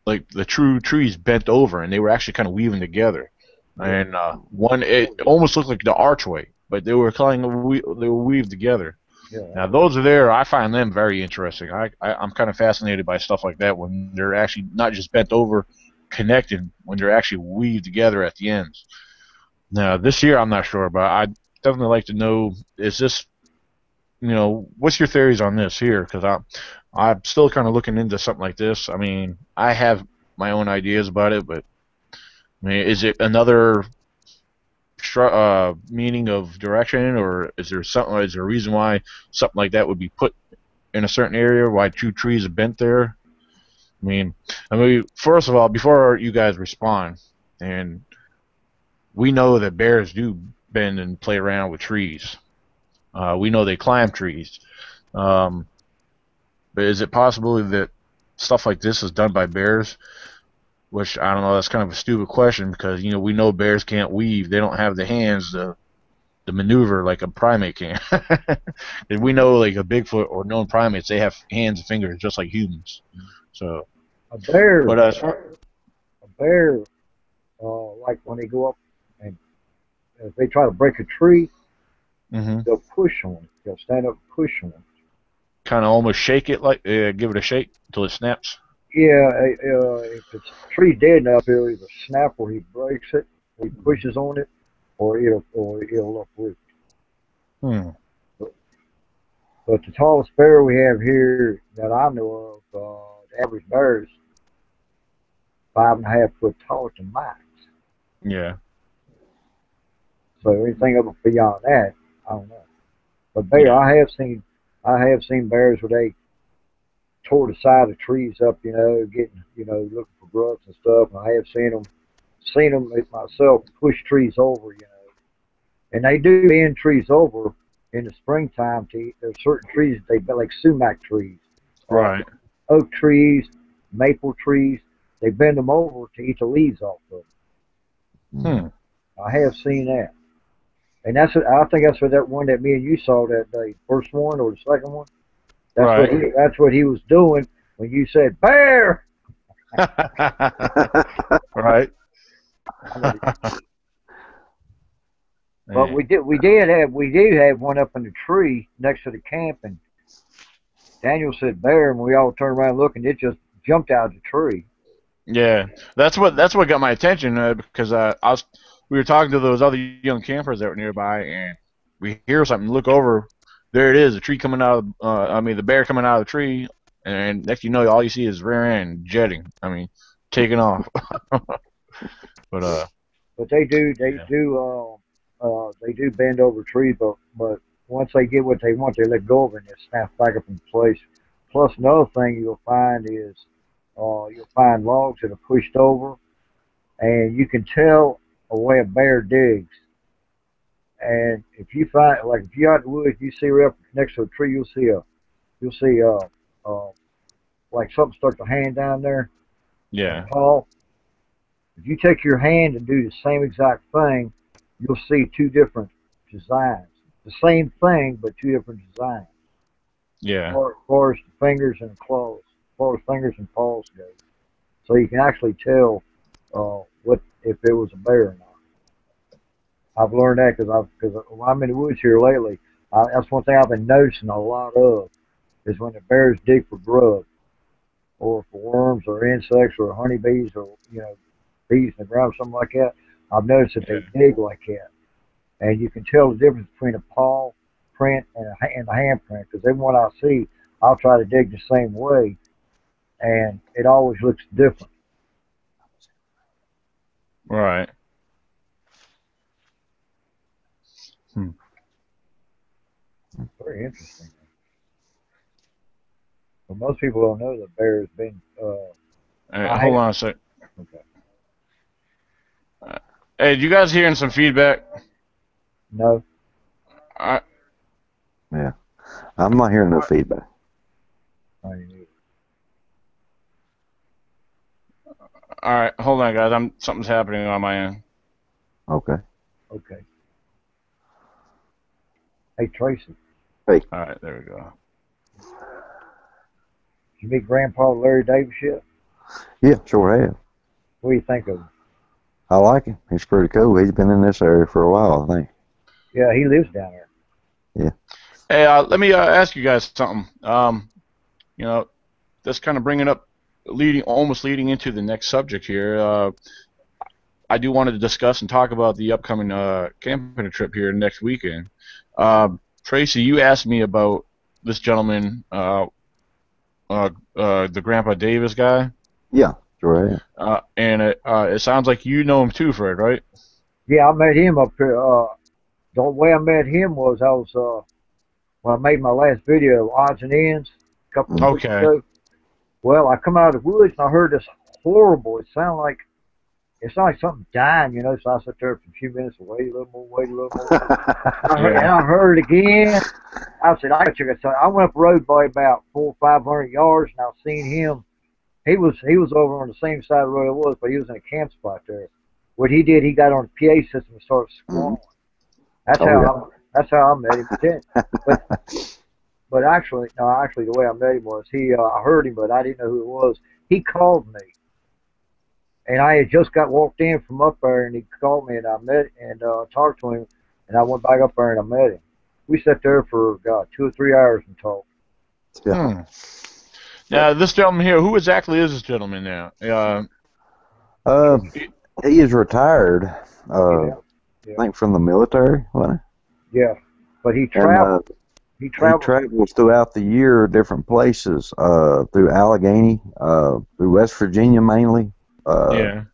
like the true trees bent over, and they were actually kind of weaving together. And one, it almost looked like the archway, but they were they were weaved together. Yeah. Now those are there. I find them very interesting. I'm kind of fascinated by stuff like that when they're actually not just bent over, connected, when they're actually weaved together at the ends. Now this year I'm not sure about. I'd definitely like to know, is this, what's your theories on this here? Because I'm still kind of looking into something like this. I mean, I have my own ideas about it, but I mean, is it another meaning of direction, or is there something? Is there a reason why something like that would be put in a certain area? Why two trees are bent there? I mean, first of all, before you guys respond, and we know that bears do bend and play around with trees. We know they climb trees. Um, but is it possible that stuff like this is done by bears? Which I don't know. That's kind of a stupid question because we know bears can't weave. They don't have the hands to maneuver like a primate can. And we know like a Bigfoot or known primates, they have hands and fingers just like humans. So a bear, but a bear, like when they go up and if they try to break a tree, they'll push on it. They'll stand up and push on it. Kind of almost shake it, like give it a shake until it snaps. Yeah, if it's a tree dead enough, it'll either snap or he breaks it, or he pushes on it, or it'll uproot. But the tallest bear we have here that I know of, the average bear is 5.5 foot taller than max. Yeah. So anything up beyond that, I don't know. But bear, yeah. I have seen bears where they tore the side of trees up, getting, looking for grubs and stuff. And I have seen them myself push trees over, and they do bend trees over in the springtime to eat. There's certain trees they like sumac trees, right? Oak trees, maple trees. They bend them over to eat the leaves off of them. I have seen that, and I think that's what that one that me and you saw that day, first one or the second one. That's what he was doing when you said bear. Right. But we do have one up in the tree next to the camp, and Daniel said bear, and we all turned around and looked, and it just jumped out of the tree. Yeah, that's what got my attention because we were talking to those other young campers that were nearby, and we hear something, look over, there it is, the tree coming out of, the bear coming out of the tree, and next you know, all you see is rear end jetting. Taking off. But they do bend over trees, but once they get what they want, they let go of it and it snaps back up in place. Plus, another thing you'll find is you'll find logs that are pushed over, and you can tell a way a bear digs. And if you find, like if you're out in the woods, you see right up next to a tree, you'll see like something stuck a hand down there. Yeah. Paul, if you take your hand and do the same exact thing, you'll see two different designs. The same thing, but two different designs. Yeah. As far as the fingers and claws, as far as fingers and paws go. So you can actually tell what if it was a bear or not. I've learned that because when I'm in the woods here lately, that's one thing I've been noticing a lot of is when the bears dig for grub or for worms or insects or honeybees or bees in the ground or something like that. I've noticed that they dig like that, and you can tell the difference between a paw print and a hand print. Because every one I see, I'll try to dig the same way, and it always looks different. Right. Very interesting. But most people don't know that bear's been. Hey, hold on a sec. Okay. Hey, you guys hearing some feedback? No. Yeah, I'm not hearing no feedback. I didn't either. All right, hold on, guys. Something's happening on my end. Okay. Okay. Hey, Tracy. Hey. All right, there we go. Did you meet Grandpa Larry Davis yet? Yeah, sure have. What do you think of him? I like him. He's pretty cool. He's been in this area for a while, I think. Yeah, he lives down there. Yeah. Hey, let me ask you guys something. That's kind of bringing up, almost leading into the next subject here. I do want to discuss and talk about the upcoming camping trip here next weekend. Tracy, you asked me about this gentleman, the Grandpa Davis guy. Yeah, sure have. And it sounds like you know him too, Fred, right? Yeah, I met him up here. The way I met him was when I made my last video of odds and ends a couple of weeks ago. Well, I come out of the woods and I heard this horrible. It sounded like something dying, So I sat there for a few minutes and wait a little more. And I heard it again. I said, I got to check it out. I went up the road by about 400 or 500 yards, and I seen him. He was over on the same side of the road I was, but he was in a camp spot there. What he did, he got on the PA system and started squalling. That's how I met him. But actually, the way I met him was I heard him, but I didn't know who it was. He called me. And I had just walked in from up there, and he called me, and I met and talked to him, and I went back up there and I met him. We sat there for 2 or 3 hours and talked. Yeah. Now, this gentleman here, who exactly is this gentleman now? He is retired. I think from the military, wasn't he? Yeah, but he traveled. He travels throughout the year, different places, through Allegheny, through West Virginia mainly. Saltport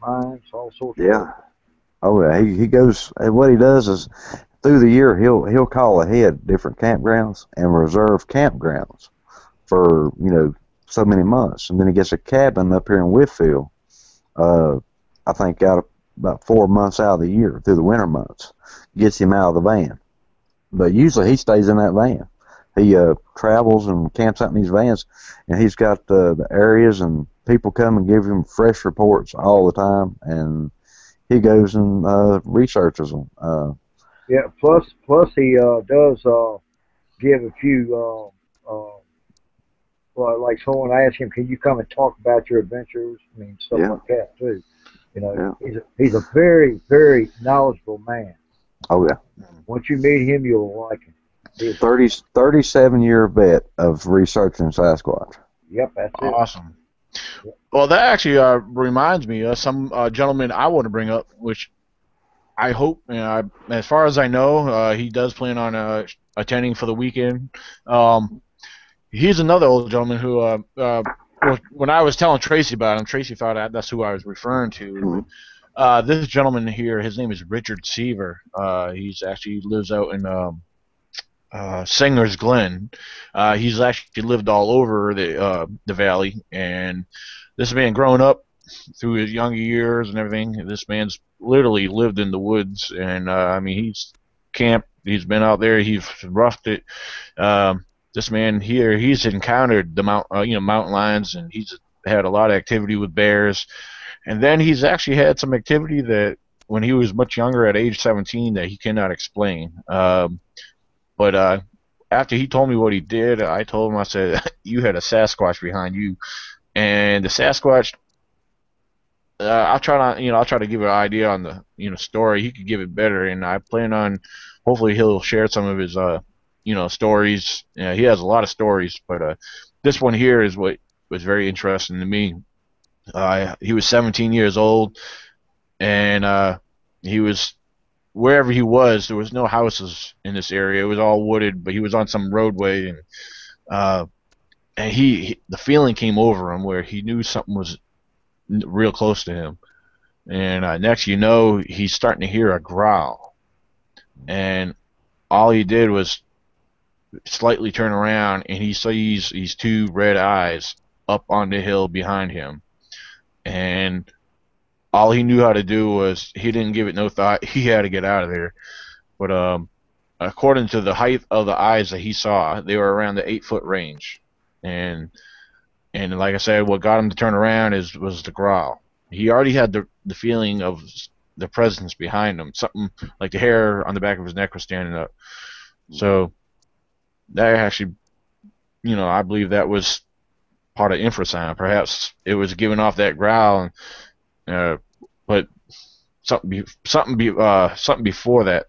Mines, all sorts. Yeah. Oh yeah. He goes. What he does is, through the year, he'll call ahead different campgrounds and reserve campgrounds for so many months, and then he gets a cabin up here in Whitfield. I think about 4 months out of the year through the winter months, gets him out of the van. But usually he stays in that van. He travels and camps out in these vans, and he's got the areas, and people come and give him fresh reports all the time, and he goes and researches them. Plus he does give a few, like someone asked him, can you come and talk about your adventures? I mean, stuff like that, too. He's a very, very knowledgeable man. Oh, yeah. Once you meet him, you'll like him. 37-year vet of researching Sasquatch. Yep, that's it. Awesome. Yep. Well, that actually reminds me of some gentleman I want to bring up, which I hope, as far as I know, he does plan on attending for the weekend. He's another old gentleman who, when I was telling Tracy about him, Tracy thought that's who I was referring to. Mm-hmm. This gentleman here, his name is Richard E.C.B.R.O. He lives out in Singer's Glen. He's actually lived all over the valley, and this man growing up through his younger years and everything, this man's literally lived in the woods, and he's camped, he's been out there, he's roughed it. This man here, he's encountered the mountain lions, and he's had a lot of activity with bears, and then he's actually had some activity that when he was much younger, at age 17, that he cannot explain. But after he told me what he did, I told him, I said, you had a Sasquatch behind you, and the Sasquatch. I'll try to give an idea on the story. He could give it better, and I plan on hopefully he'll share some of his stories. He has a lot of stories, but this one here is what was very interesting to me. He was 17 years old, and he was wherever he was. There was no houses in this area. It was all wooded, but he was on some roadway, uh, and the feeling came over him where he knew something was real close to him. And next, he's starting to hear a growl, and all he did was slightly turn around, and he sees these two red eyes up on the hill behind him. And all he knew how to do was, he didn't give it no thought. He had to get out of there. But according to the height of the eyes that he saw, they were around the 8-foot range. And like I said, what got him to turn around was the growl. He already had the feeling of the presence behind him. Something like the hair on the back of his neck was standing up. So that actually, I believe that was part of infrasound. Perhaps it was giving off that growl, but something before that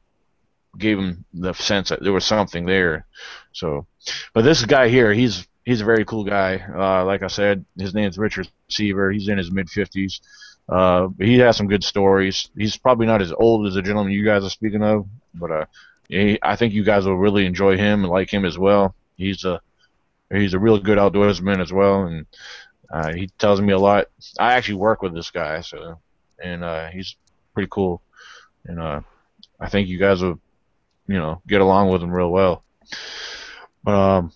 gave him the sense that there was something there. So, but this guy here, he's a very cool guy. Like I said, his name's Richard Seaver. He's in his mid-50s. He has some good stories. He's probably not as old as the gentleman you guys are speaking of, but I think you guys will really enjoy him and like him as well. He's a real good outdoorsman as well, and he tells me a lot. I actually work with this guy, and he's pretty cool, and I think you guys will, get along with him real well. But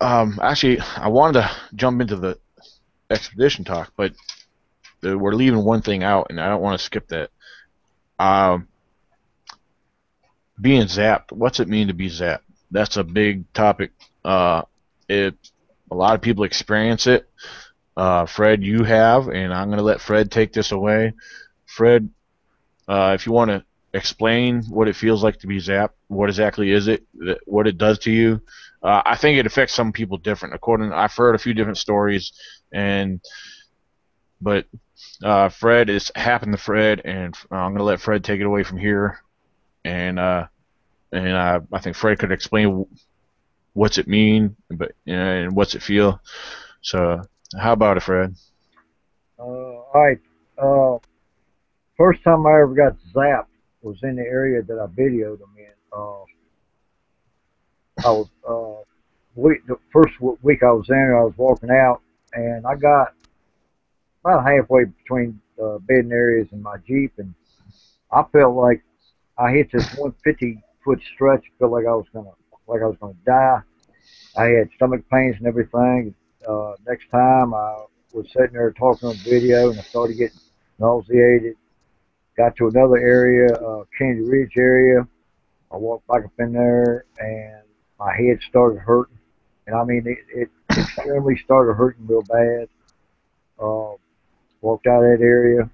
actually, I wanted to jump into the expedition talk, but we're leaving one thing out, and I don't want to skip that. Being zapped, what's it mean to be zapped? That's a big topic. A lot of people experience it. Fred, you have, and I'm going to let Fred take this away. Fred, if you want to explain what it feels like to be zapped, what exactly is it, what it does to you. I think it affects some people different. I've heard a few different stories, but Fred, it's happened to Fred, and I'm going to let Fred take it away from here. And I think Fred could explain what's it mean, and what's it feel. So, how about it, Fred? All right. First time I ever got zapped was in the area that I videoed them in. I was the first week I was there, I was walking out, and I got about halfway between bedding areas in my Jeep, and I felt like I hit this 150-foot stretch. Felt like I was gonna die. I had stomach pains and everything. Next time I was sitting there talking on video, and I started getting nauseated. Got to another area, Kennedy Ridge area. I walked back up in there, and my head started hurting. And I mean, it extremely started hurting real bad. Walked out of that area,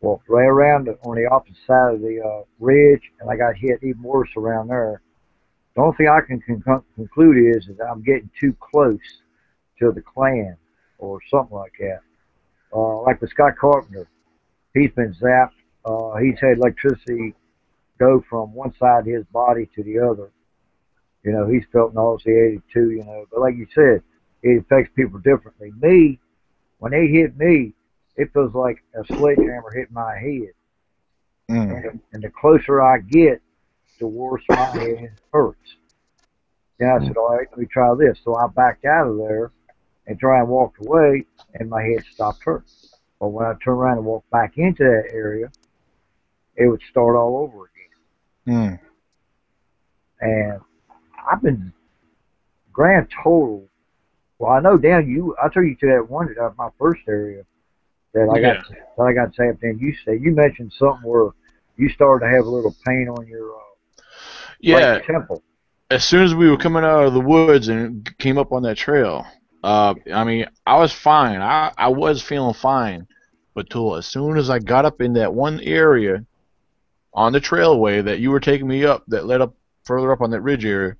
walked right around on the opposite side of the ridge, and I got hit even worse around there. The only thing I can conclude is that I'm getting too close to the clan or something like that. Like with Scott Carpenter, he's been zapped. He's had electricity go from one side of his body to the other. He's felt nauseated too, But like you said, it affects people differently. Me, when they hit me, it feels like a sledgehammer hit my head. And the closer I get, the worse my head hurts. Then I said, all right, let me try this. So I backed out of there and tried and walked away, and my head stopped hurting. But when I turned around and walked back into that area, it would start all over again. And I've been grand total. Well, I know, Dan, I took you to that one, my first area that I got zapped in. You mentioned something where you started to have a little pain on your right temple. As soon as we were coming out of the woods and came up on that trail, I mean, I was fine. I was feeling fine, but till as soon as I got up in that one area on the trailway that you were taking me up, that led up further up on that ridge area,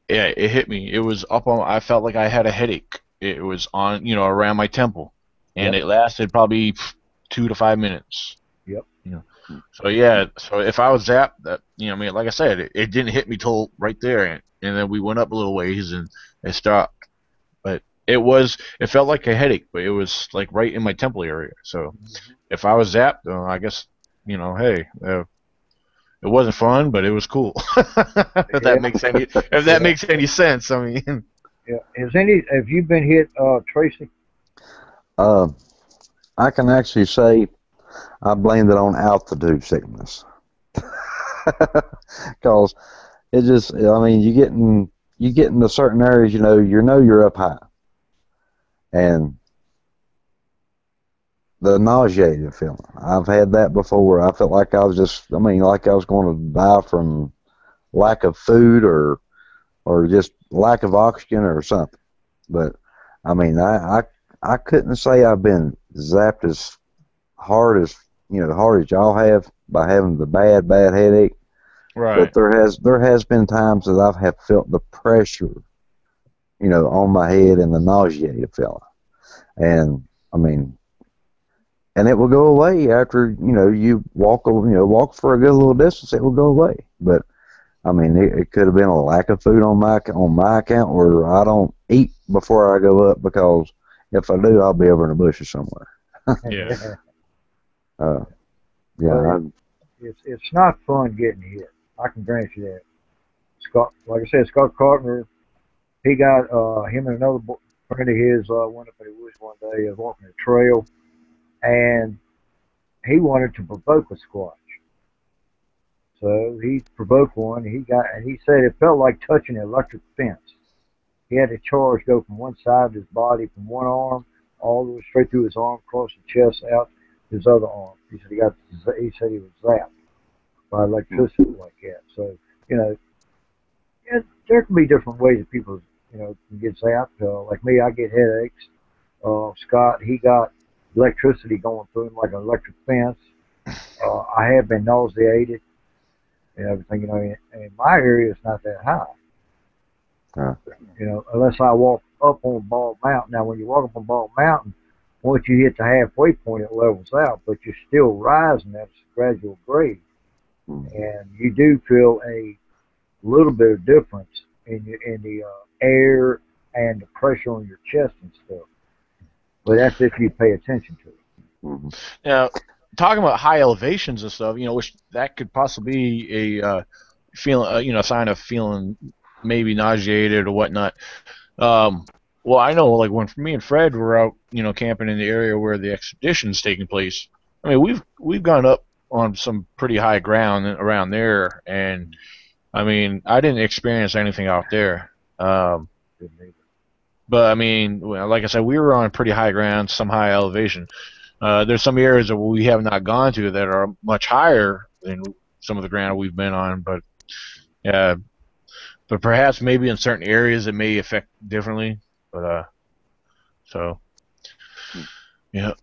yeah, it hit me. It was up on. I felt like I had a headache. It was on, around my temple, and Yep. it lasted probably 2 to 5 minutes. Yep. So yeah, so if I was zapped, that I mean, like I said, it didn't hit me till right there, and then we went up a little ways and it stopped. But it felt like a headache, but it was like right in my temple area. So if I was zapped, I guess hey, it wasn't fun, but it was cool. If that makes any sense, I mean. Yeah. Have you been hit, Tracy? I can actually say I blamed it on altitude sickness. Because it just, I mean, you get into certain areas, you're up high, and the nauseated feeling. I've had that before. I felt like I was like I was going to die from lack of food or just lack of oxygen or something. But I mean, I couldn't say I've been zapped as hard as hard as y'all have by having the bad headache. Right. But there has been times that I have felt the pressure, on my head and the nauseated feeling, and I mean, and it will go away after you walk for a good little distance. It will go away. But I mean, it could have been a lack of food on my account, or I don't eat before I go up, because if I do, I'll be over in the bushes somewhere. Yeah. Yeah. Well, it's not fun getting hit. I can grant you that. Scott, like I said, Scott Carter, he got him and another friend of his went up in the woods one day, walking a trail, and he wanted to provoke a squatch. So he provoked one. And he said it felt like touching an electric fence. He had the charge go from one side of his body, from one arm all the way straight through his arm, across the chest, out his other arm. He said he was zapped by electricity like that. So there can be different ways that people can get zapped. Like me, I get headaches. Scott, he got electricity going through him like an electric fence. I have been nauseated and everything. In my area, it's not that high. Unless I walk up on Bald Mountain. Now, when you walk up on Bald Mountain, once you hit the halfway point, it levels out, but you're still rising. That's gradual grade, and you do feel a little bit of difference in the air and the pressure on your chest and stuff. But that's if you pay attention to it. Now, talking about high elevations and stuff, which that could possibly be a feeling, a sign of feeling maybe nauseated or whatnot. Well, I know, like when me and Fred were out, camping in the area where the expedition's taking place. I mean, we've gone up on some pretty high ground around there, and I mean, I didn't experience anything out there. But I mean, like I said, we were on pretty high ground, some high elevation. There's some areas that we have not gone to that are much higher than some of the ground we've been on, but yeah. But perhaps maybe in certain areas it may affect differently. But so yeah.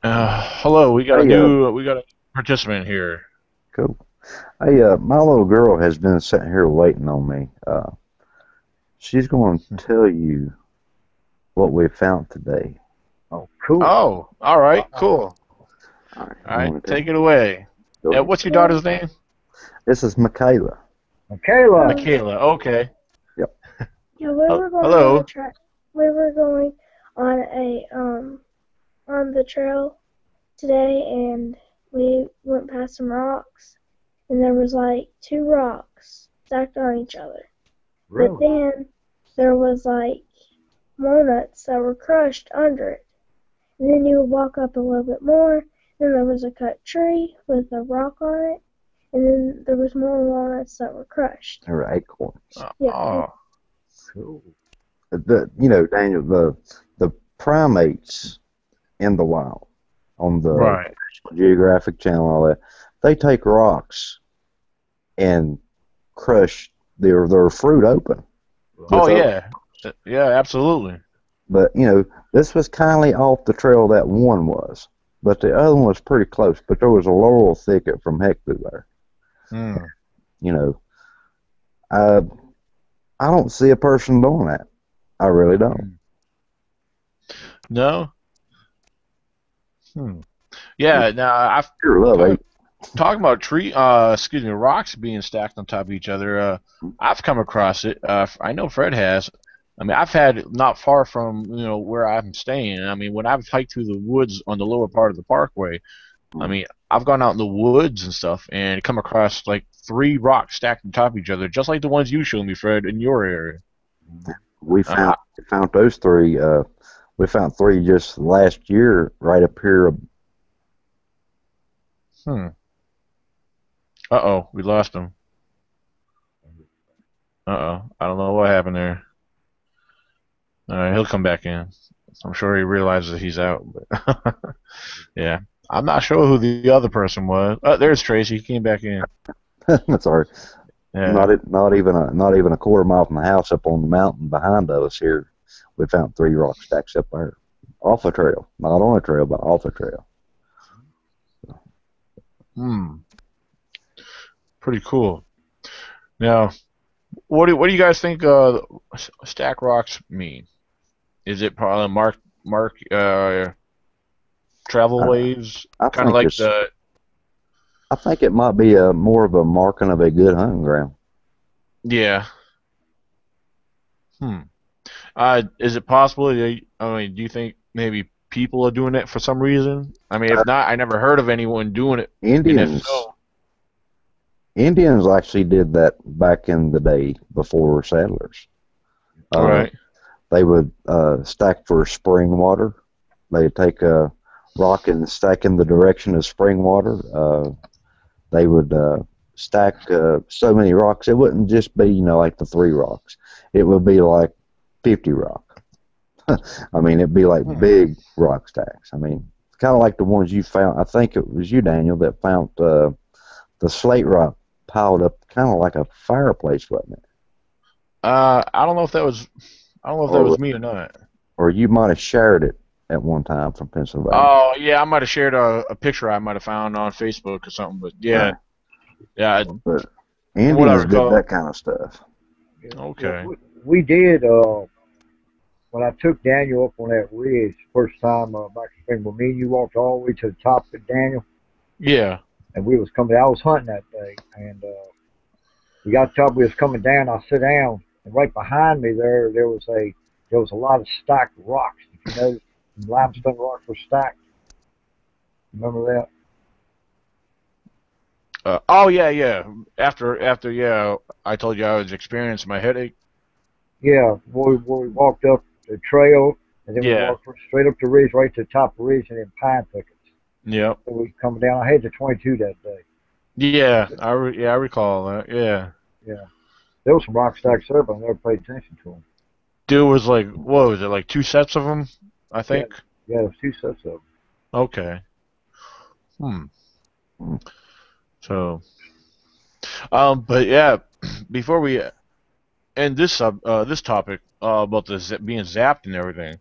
Hello, we got a new participant here. Cool. Hey, my little girl has been sitting here waiting on me. She's going to tell you what we found today. Oh, cool. Oh, all right, cool. All right, take it away. What's your daughter's name? This is Michaela. Michaela, okay. Yep. Yeah, we were going hello. We were going on the trail today, and we went past some rocks, and there was like 2 rocks stacked on each other. Really? But then there was like walnuts that were crushed under it. And then you would walk up a little bit more, and there was a cut tree with a rock on it. And then there was more walnuts that were crushed. They were acorns. Yeah. Oh, Cool. Daniel, the primates in the wild on the right. National Geographic Channel and all that, they take rocks and crush their fruit open. Oh yeah, yeah, absolutely. But, you know, this was kindly off the trail that one was. But the other one was pretty close. But there was a laurel thicket from heck through there. Hmm. You know, I don't see a person doing that. I really don't. No? Hmm. Yeah, now I've Pure love, eh? talking about rocks being stacked on top of each other. I've come across it. I know Fred has. I mean, I've had it not far from where I'm staying. I mean, when I've hiked through the woods on the lower part of the parkway, I mean, I've gone out in the woods and stuff and come across like 3 rocks stacked on top of each other, just like the ones you showed me, Fred, in your area. We found those 3. We found 3 just last year right up here. Uh-oh, we lost him. Uh-oh, I don't know what happened there. All right, he'll come back in. I'm sure he realizes he's out. But yeah, I'm not sure who the other person was. Oh, there's Tracy. He came back in. That's all right. Yeah. Not even a quarter mile from the house, up on the mountain behind us here. We found 3 rock stacks up there, off a trail, not on a trail, but off a trail. Pretty cool. Now, what do you guys think stack rocks mean? Is it probably mark travel ways? Kind of like the. I think it might be more of a marking of a good hunting ground. Yeah. Is it possible? I mean, do you think maybe people are doing it for some reason? I mean, if not, I never heard of anyone doing it. Indians actually did that back in the day before settlers. Right. They would stack for spring water. They'd take a rock and stack in the direction of spring water. They would stack so many rocks. It wouldn't just be, like the 3 rocks. It would be like 50 rock. I mean, it'd be like big rock stacks. I mean, kind of like the ones you found. I think it was you, Daniel, that found the slate rock piled up, kind of like a fireplace, wasn't it? I don't know if that was me or not. Or you might have shared it at one time from Pennsylvania. Oh yeah, I might have shared a picture I might have found on Facebook or something. But yeah, yeah. But Indians did that kind of stuff. Okay. We did. When I took Daniel up on that ridge first time back in spring, when me and you walked all the way to the top of Daniel. Yeah. And we was coming. I was hunting that day, and we got to the top. We was coming down. I sit down, and right behind me there was a lot of stacked rocks. Did you know limestone rocks were stacked? Remember that? Oh yeah. After yeah, I told you I was experiencing my headache. Yeah, we walked up the trail, and then we walked straight up the ridge, right to the top of the ridge, and then pine thickets. Yep. So we coming down. I had the 22 that day. Yeah, I recall that. Yeah. Yeah. There was some rock stacks there, but I never paid attention to them. Dude was like, what was it, like 2 sets of them, I think? Yeah, there was 2 sets of them. Okay. So, but yeah, before we end this topic about the being zapped and everything,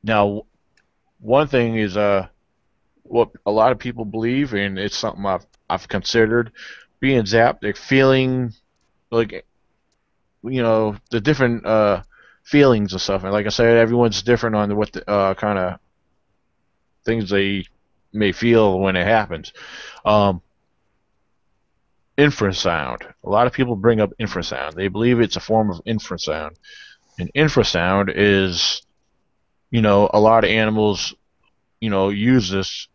now one thing is what a lot of people believe, and it's something I've considered, being zapped, like feeling like the different feelings and stuff. And like I said, everyone's different on what the kind of things they may feel when it happens. Infrasound. A lot of people bring up infrasound. They believe it's a form of infrasound. And infrasound is, a lot of animals, use this,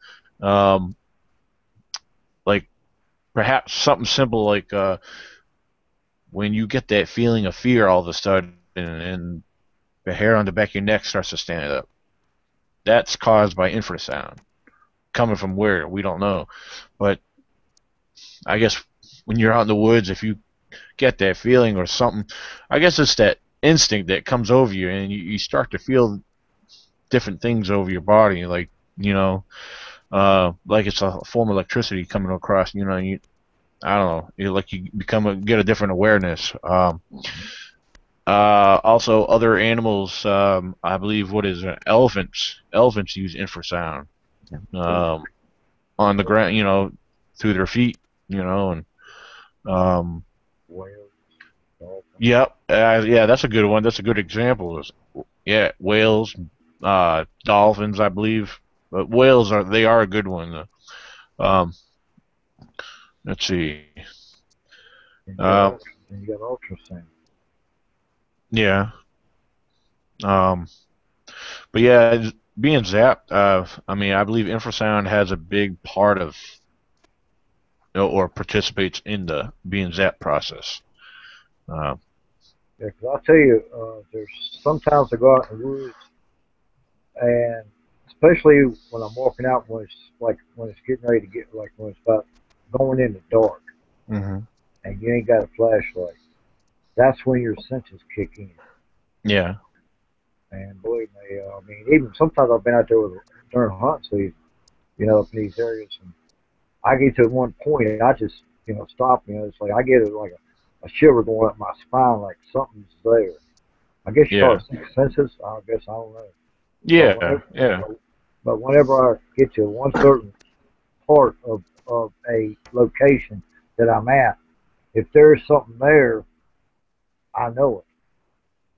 like perhaps something simple like when you get that feeling of fear all of a sudden and the hair on the back of your neck starts to stand up. That's caused by infrasound. Coming from where, we don't know. But I guess when you're out in the woods, if you get that feeling or something, I guess it's that instinct that comes over you, and you start to feel different things over your body, like, like it's a form of electricity coming across, I don't know, like you get a different awareness. Also, other animals. I believe what is it? Elephants. Elephants use infrasound. Um, on the ground, through their feet, and um, Whales, dolphins. yep, yeah, that's a good one. That's a good example. Yeah, whales, dolphins, I believe, but whales are a good one. Um, let's see. And Um, you got ultrasound. yeah. Um, but yeah, being zapped. I mean, I believe infrasound has a big part of, or participates in the being zapped process. Uh, Yeah, 'cause I'll tell you, there's sometimes I go out in the woods, and especially when I'm walking out, when it's getting ready to get like when it's about going in the dark, hmm and you ain't got a flashlight. That's when your senses kick in. Yeah. And believe me, I mean, even sometimes I've been out there during hunt season, up in these areas, and I get to one point and I just, stop. It's like I get a shiver going up my spine, like something's there. I guess you call Yeah. it sixth senses. I guess I don't know. But Yeah. whenever, Yeah. but whenever I get to one certain part of a location that I'm at, if there's something there, I know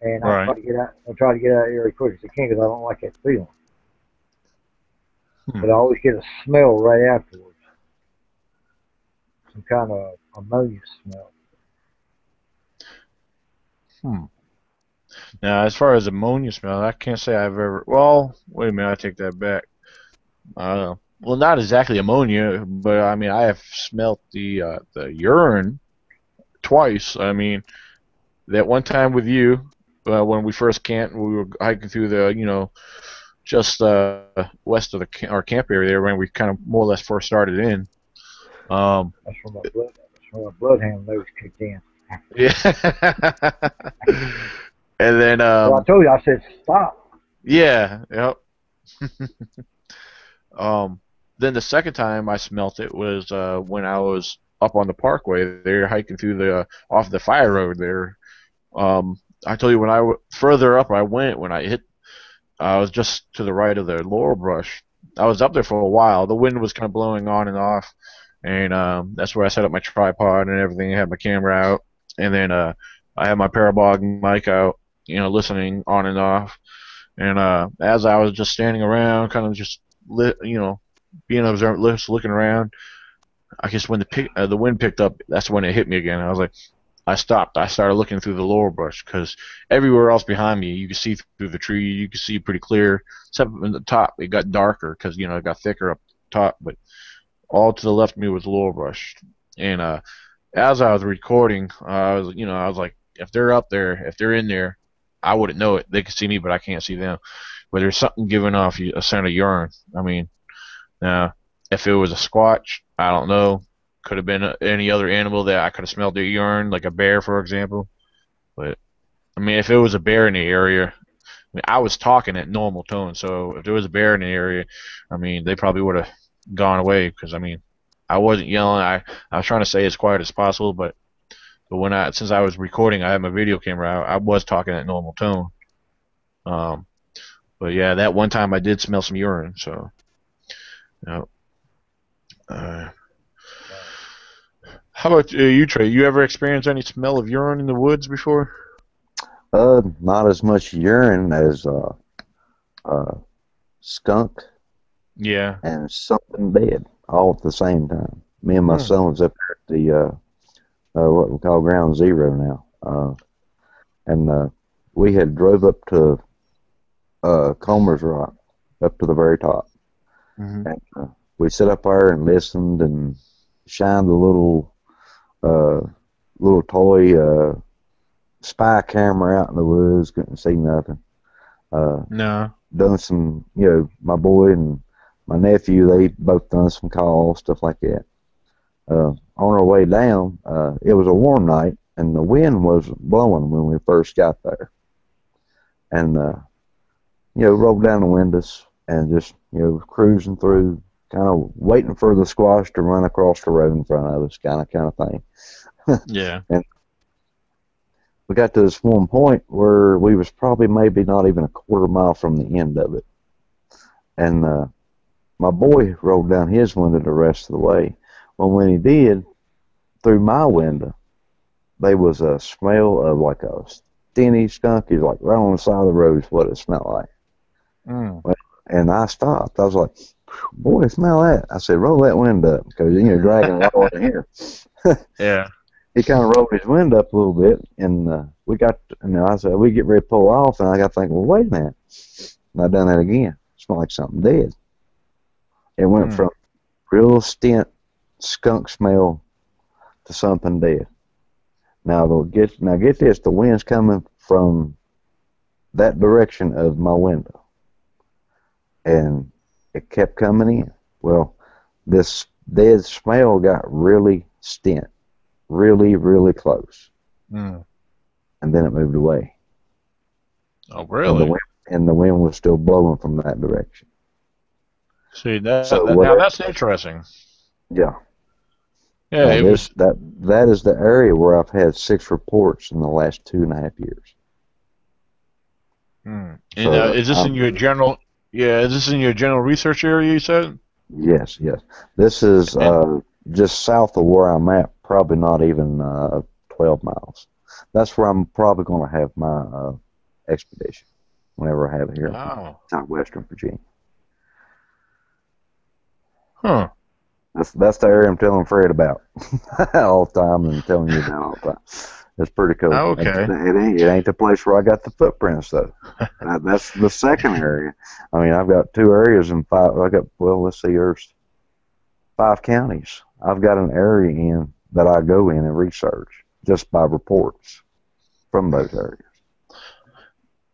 it, and I Right. try to get out. I try to get out of there as quick as I can because I don't like that feeling. Hmm. But I always get a smell right afterwards, some kind of ammonia smell. Hmm. Now, as far as ammonia smell, I can't say I've ever. Well, wait a minute, I take that back. Well, not exactly ammonia, but I mean, I have smelt the urine twice. I mean, that one time with you, when we first camped, we were hiking through the, just west of our camp area there when we kind of more or less first started in. Um, That's when my blood. That's when my bloodhound nose kicked in. yeah. And then, Well, I told you. I said stop. yeah, yep. Um, then the second time I smelt it was when I was up on the parkway there hiking through the off the fire road there. I told you when further up I went when I was just to the right of the laurel brush. I was up there for a while. The wind was kind of blowing on and off, and that's where I set up my tripod and everything. I had my camera out, and then I had my parabolic mic out, listening on and off. And as I was just standing around, kind of just being observant, just looking around, I guess when the wind picked up, that's when it hit me again. I was like, I stopped. I started looking through the lower brush because everywhere else behind me, you could see through the tree. You could see pretty clear. Except in the top, it got darker because it got thicker up top. But all to the left of me was lower brush. And as I was recording, I was like, if they're up there, if they're in there, I wouldn't know it. They could see me, but I can't see them. But there's something giving off a scent of urine. I mean, now if it was a squatch, I don't know. Could have been any other animal that I could have smelled their urine, like a bear, for example. But I mean, if it was a bear in the area, I mean, I was talking at normal tone, so if there was a bear in the area, I mean, they probably would have gone away because I mean, I wasn't yelling. I was trying to stay as quiet as possible, but since I was recording, I had my video camera out. I was talking at normal tone. Um, but yeah, that one time I did smell some urine. So, you know, uh, how about you, Trey? You ever experienced any smell of urine in the woods before? Not as much urine as skunk Yeah. and something dead all at the same time. Me and my Hmm. son was up there at the what we call Ground Zero now, and we had drove up to Comer's Rock, up to the very top, Mm-hmm. and we sat up there and listened and shined the uh, little toy spy camera out in the woods. Couldn't see nothing. No. Done some, my boy and my nephew, they both done some calls, stuff like that. On our way down, it was a warm night, and the wind was blowing when we first got there. And, rolled down the windows and just, cruising through, kind of waiting for the squash to run across the road in front of us, kind of thing. Yeah. And we got to this one point where we was probably maybe not even a quarter mile from the end of it. And my boy rolled down his window the rest of the way. Well, when he did, through my window, there was a smell of like a stinky skunk. He's like right on the side of the road is what it smelled like. Mm. Well, and I stopped. I was like, boy, smell that. I said, roll that window up because you're dragging a lot in here. Yeah. He kind of rolled his window up a little bit, and we got, I said, we get ready to pull off, and I got thinking, well, wait a minute. And I done that again. It smelled like something dead. It went from real stint, skunk smell to something dead. Now get this, the wind's coming from that direction of my window. And it kept coming in. Well, this dead smell got really stint. Really, really close. Mm. And then it moved away. Oh, really? And the wind was still blowing from that direction. See, now that's interesting. Yeah. Yeah, it was. That is the area where I've had 6 reports in the last 2.5 years. Mm. So, and is this in your general? Yeah, is this in your general research area? You said. Yes. This is just south of where I'm at. Probably not even 12 miles. That's where I'm probably going to have my expedition whenever I have it here in southwestern Virginia. Huh. That's the area I'm telling Fred about all the time and telling you about all the time. It's pretty cool. Oh, okay. It ain't the place where I got the footprints though. That's the second area. I mean, I've got 2 areas and 5. Let's see, there's 5 counties. I've got an area in that I go in and research just by reports from those areas.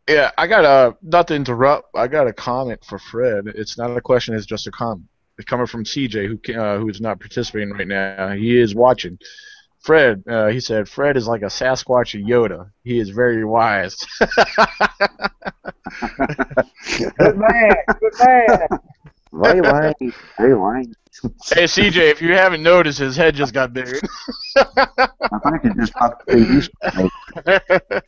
Yeah, I got not to interrupt. I got a comment for Fred. It's not a question. It's just a comment. It's coming from CJ, who is not participating right now. He is watching. Fred, he said, Fred is like a Sasquatch and Yoda. He is very wise. Good man. Good man. Lane. Hey, CJ, if you haven't noticed, his head just got bigger. I think it just popped the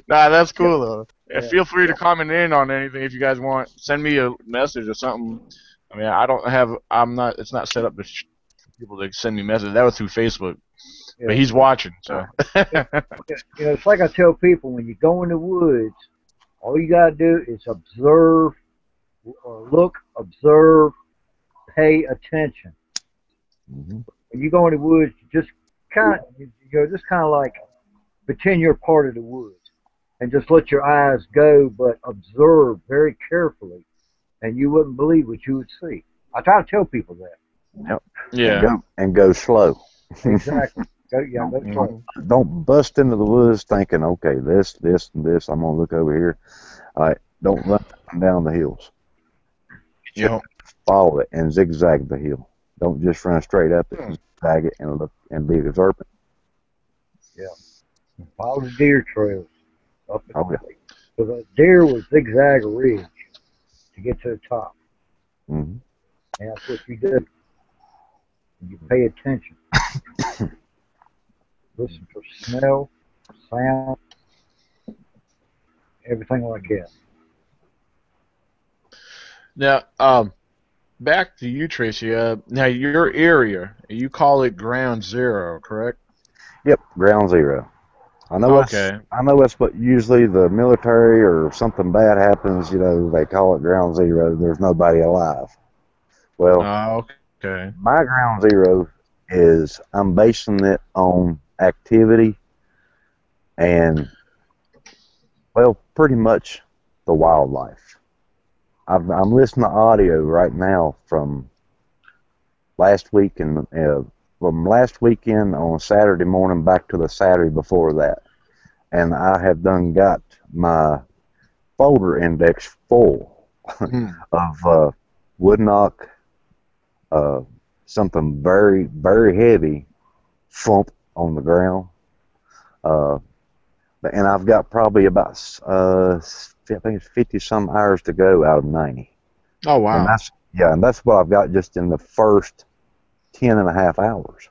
Nah, that's cool, though. Yeah, feel free to comment in on anything if you guys want. Send me a message or something. I mean, it's not set up for people to send me messages. That was through Facebook. Yeah. But he's watching, so. It's like I tell people, when you go in the woods, all you got to do is observe, or look, observe, pay attention. Mm-hmm. When you go in the woods, you just kind of like pretend you're part of the woods and just let your eyes go, but observe very carefully, and you wouldn't believe what you would see. I try to tell people that. Yep. Yeah. And go slow. Exactly. Go slow. Don't bust into the woods thinking, okay, this, and this. I'm gonna look over here. All right. Don't run down the hills. Yep. Follow it and zigzag the hill. Don't just run straight up it and zigzag it and look and be observant. Yeah. Follow the deer trails up the valley. So the deer will zigzag a ridge to get to the top. Mm-hmm. And that's what you do. You pay attention. Listen for smell, sound, everything like that. Now, back to you, Tracy. Now, your area, you call it Ground Zero, correct? Yep, Ground Zero. I know. Okay. I know that's what usually the military or something bad happens. They call it Ground Zero. There's nobody alive. Well, okay. My Ground Zero is I'm basing it on activity and, pretty much the wildlife. I'm listening to audio right now from last week and from last weekend on Saturday morning back to the Saturday before that, and I have got my folder index full of wood knock, something very, very heavy thump on the ground, and I've got probably about I think it's 50 some hours to go out of 90. Oh wow! And that's what I've got just in the first 10.5 hours.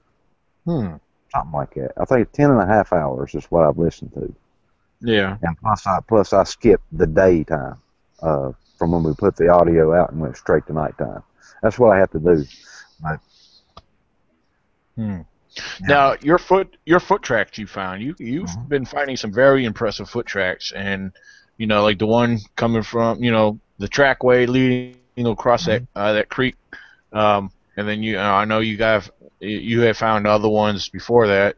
something like that. I think 10.5 hours is what I've listened to. Yeah. And plus I skipped the daytime from when we put the audio out and went straight to nighttime. That's what I have to do. But, yeah. Now your foot tracks you found, you've been finding some very impressive foot tracks, and like the one coming from the trackway leading across that creek, and then I know you have found other ones before that.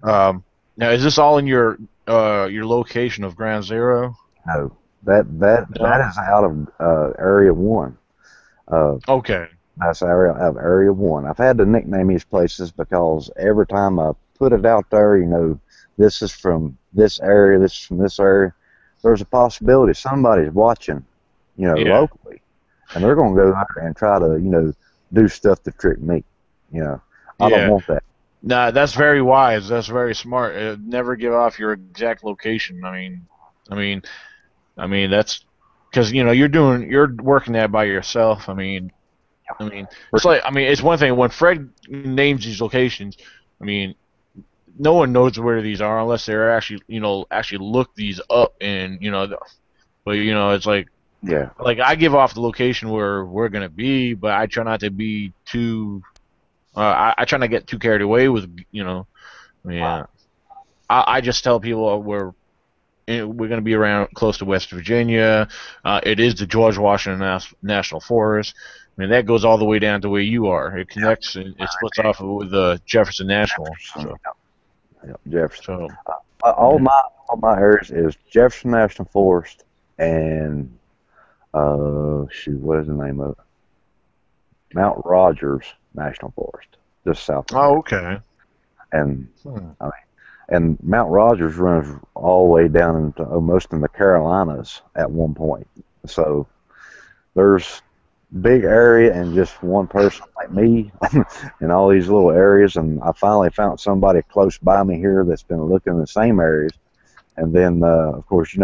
Now is this all in your location of Ground Zero? No, that is out of Area 1. Okay. That's Area 1. I've had to nickname these places because every time I put it out there, this is from this area, this is from this area. There's a possibility somebody's watching, locally, and they're going to go there and try to, do stuff to trick me. I don't want that. Nah, that's very wise. That's very smart. Never give off your exact location. I mean, that's because you're working that by yourself. It's like it's one thing when Fred names these locations. No one knows where these are unless they're actually look these up and but it's like I give off the location where we're gonna be, but I try not to be too. I try not to get too carried away with I just tell people we're going to be around close to West Virginia. It is the George Washington National Forest. That goes all the way down to where you are. It connects and it splits off with the Jefferson National. Jefferson. So, all my areas is Jefferson National Forest and what is the name of it? Mount Rogers National Forest, just south of Oh, okay. And and Mount Rogers runs all the way down into almost in the Carolinas at one point. So there's big area and just one person like me in all these little areas, and I finally found somebody close by me here that's been looking in the same areas. And then of course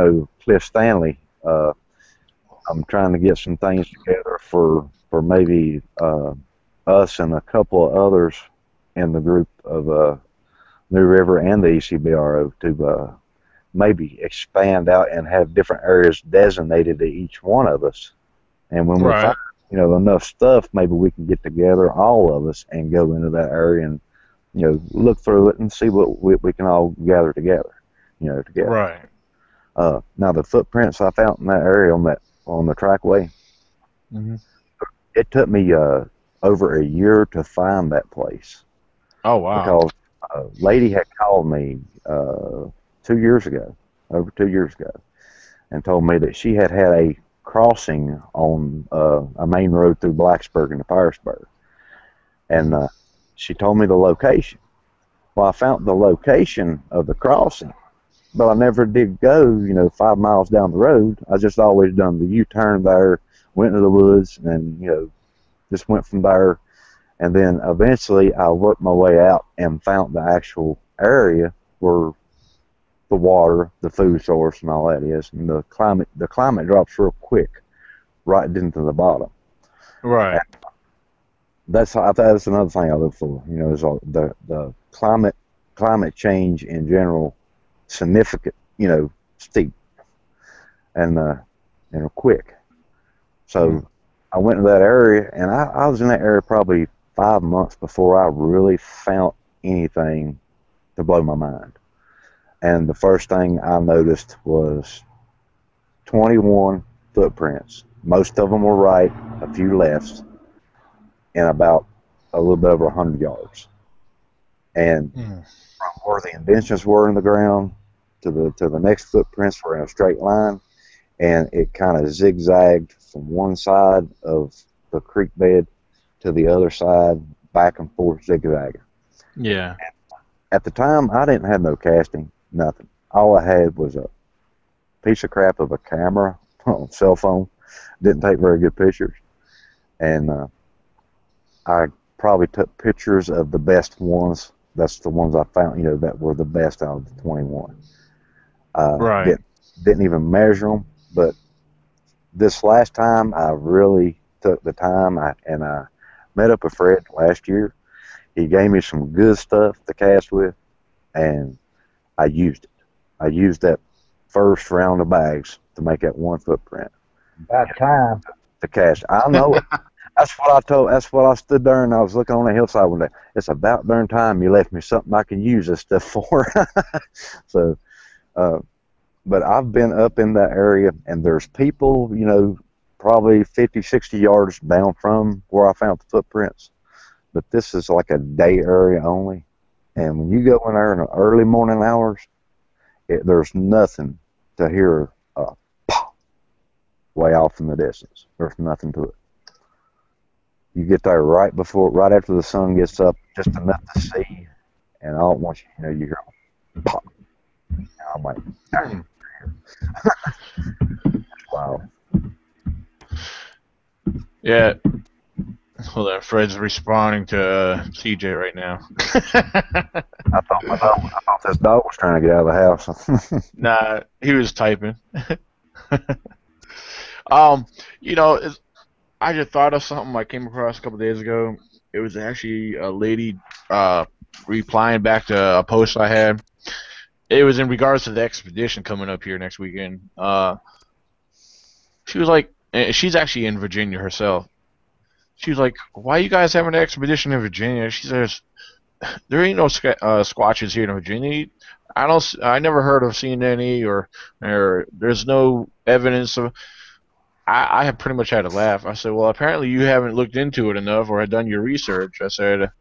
Cliff Stanley, I'm trying to get some things together for maybe us and a couple of others in the group of New River and the E.C.B.R.O. to maybe expand out and have different areas designated to each one of us. And when we find enough stuff, maybe we can get together, all of us, and go into that area and look through it and see what we can all gather together. Together. Right. Now the footprints I found in that area on the trackway, it took me over a year to find that place. Oh wow! Because a lady had called me 2 years ago, over 2 years ago, and told me that she had a crossing on a main road through Blacksburg into Pearisburg, and she told me the location. Well, I found the location of the crossing, but I never did go, 5 miles down the road. I just always done the U-turn there, went into the woods, and just went from there. And then eventually I worked my way out and found the actual area where the water, the food source, and all that is. And the climate drops real quick right into the bottom. Right. And that's another thing I look for. Is the climate change in general significant. Steep and quick. So I went to that area, and I was in that area probably 5 months before I really found anything to blow my mind. And the first thing I noticed was 21 footprints. Most of them were right, a few lefts, and about a little bit over 100 yards. And from where the indentions were in the ground to the next footprints were in a straight line, and it kind of zigzagged from one side of the creek bed to the other side, back and forth, zigzagging. Yeah. At the time, I didn't have no casting, nothing. All I had was a piece of crap of a camera on cell phone. Didn't take very good pictures. And I probably took pictures of the best ones. That's the ones I found, that were the best out of the 21. Right. Didn't even measure them, but this last time I really took the time, and I met up with Fred last year. He gave me some good stuff to cast with, and I used it. I used that first round of bags to make that one footprint. About time. To cast. I know it. That's what I told. That's what I stood there and I was looking on the hillside one day. It's about darn time you left me something I can use this stuff for. So, but I've been up in that area, and there's people, you know, probably 50, 60 yards down from where I found the footprints. But this is like a day area only. And when you go in there in the early morning hours, there's nothing to hear pop way off in the distance. There's nothing to it. You get there right after the sun gets up, just enough to see, and I don't want you to know you hear pop. And I'm like, dang. Wow. Yeah. Hold on, Fred's responding to CJ right now. I thought this dog was trying to get out of the house. Nah, he was typing. You know, I just thought of something I came across a couple days ago. It was actually a lady replying back to a post I had. It was in regards to the expedition coming up here next weekend. She was like, and she's actually in Virginia herself. She was like, "Why you guys having an expedition in Virginia?" She says, "There ain't no squatches here in Virginia. I never heard of seeing any, or there's no evidence of." I have pretty much had to laugh. I said, "Well, apparently you haven't looked into it enough, or had done your research." I said,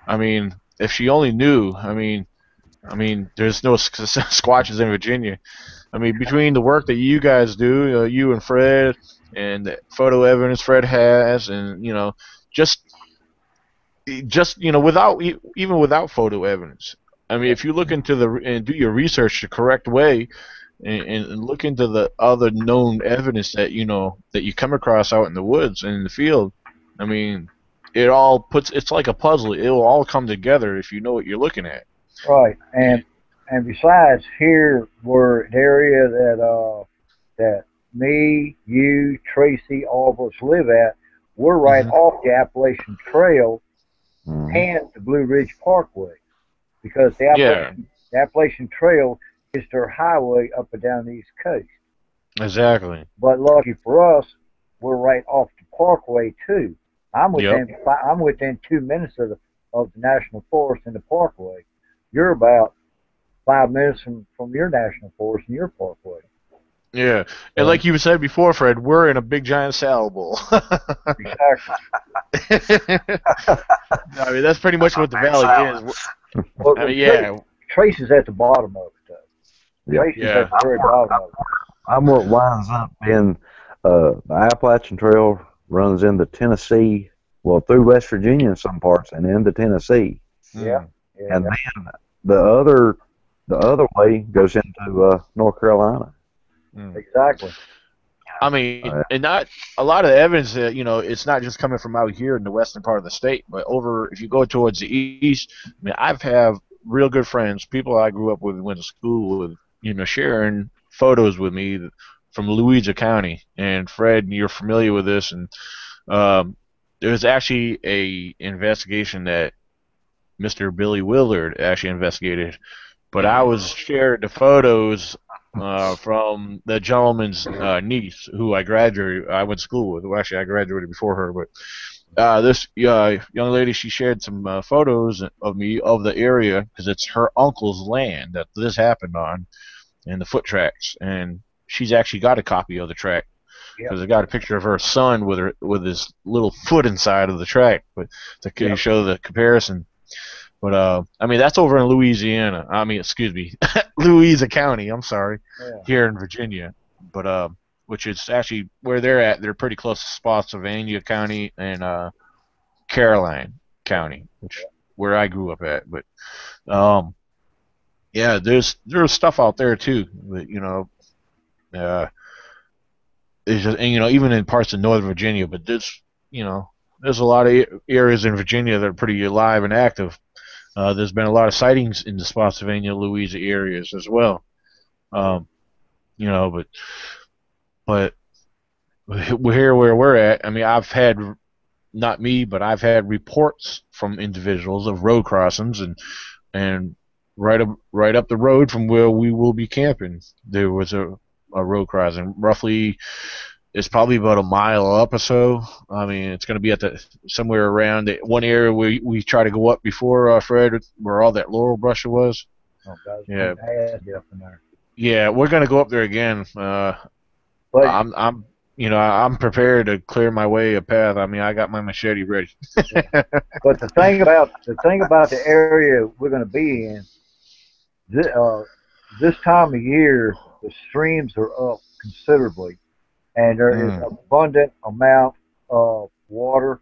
"I mean, if she only knew, I mean, there's no squatches in Virginia. I mean, between the work that you guys do, you and Fred, and the photo evidence Fred has, and just without even without photo evidence. I mean, if you look into and do your research the correct way, and look into the other known evidence that that you come across out in the woods and in the field, I mean, it's like a puzzle. It will all come together if you know what you're looking at." Right, and besides, here were an area that me, you, Tracy, all of us live at. We're right off the Appalachian Trail and the Blue Ridge Parkway, because the Appalachian Trail is their highway up and down the East Coast. Exactly. But lucky for us, we're right off the Parkway too. I'm within 2 minutes of the National Forest and the Parkway. You're about 5 minutes from your National Forest and your Parkway. Yeah, and like you said before, Fred, we're in a big giant salad bowl. Exactly. I mean, that's pretty much what the valley is. Well, I mean, Trace is at the bottom of it, though. Trace is at the very bottom of it. I'm where it winds up in the Appalachian Trail runs into Tennessee, well, through West Virginia in some parts, and into Tennessee. Yeah. And then the other way goes into North Carolina. Exactly. I mean, and not a lot of the evidence that it's not just coming from out here in the western part of the state, but over if you go towards the east. I mean, I've have real good friends, people I grew up with, went to school with, sharing photos with me from Louisa County. And Fred, you're familiar with this, and there's actually a investigation that Mr. Billy Willard actually investigated, but I was shared the photos from the gentleman's niece, who I went to school with. Well, actually, I graduated before her, but this young lady, she shared some photos of me of the area, because it's her uncle's land that this happened on, and the foot tracks, and she's actually got a copy of the track, because I got a picture of her son with his little foot inside of the track, but to show the comparison. But I mean, that's over in Louisiana. I mean, excuse me, Louisa County. I'm sorry, here in Virginia. But which is actually where they're at. They're pretty close to Spotsylvania County and Caroline County, where I grew up at. But yeah, there's stuff out there too. But, it's just, and, even in parts of Northern Virginia. But there's a lot of areas in Virginia that are pretty alive and active. There's been a lot of sightings in the Spotsylvania, Louisa areas as well. But here where we're at, I mean, I've had not me, but I've had reports from individuals of road crossings, and right up the road from where we will be camping, there was a road crossing. Roughly, it's probably about a mile up or so. I mean, it's going to be at somewhere around the one area where we try to go up before, Fred, where all that laurel brush was. Oh, God, Yeah. up in there. Yeah, we're going to go up there again. But I'm prepared to clear my way a path. I mean, I got my machete ready. But the thing about the area we're going to be in, this time of year, the streams are up considerably, and there is abundant amount of water,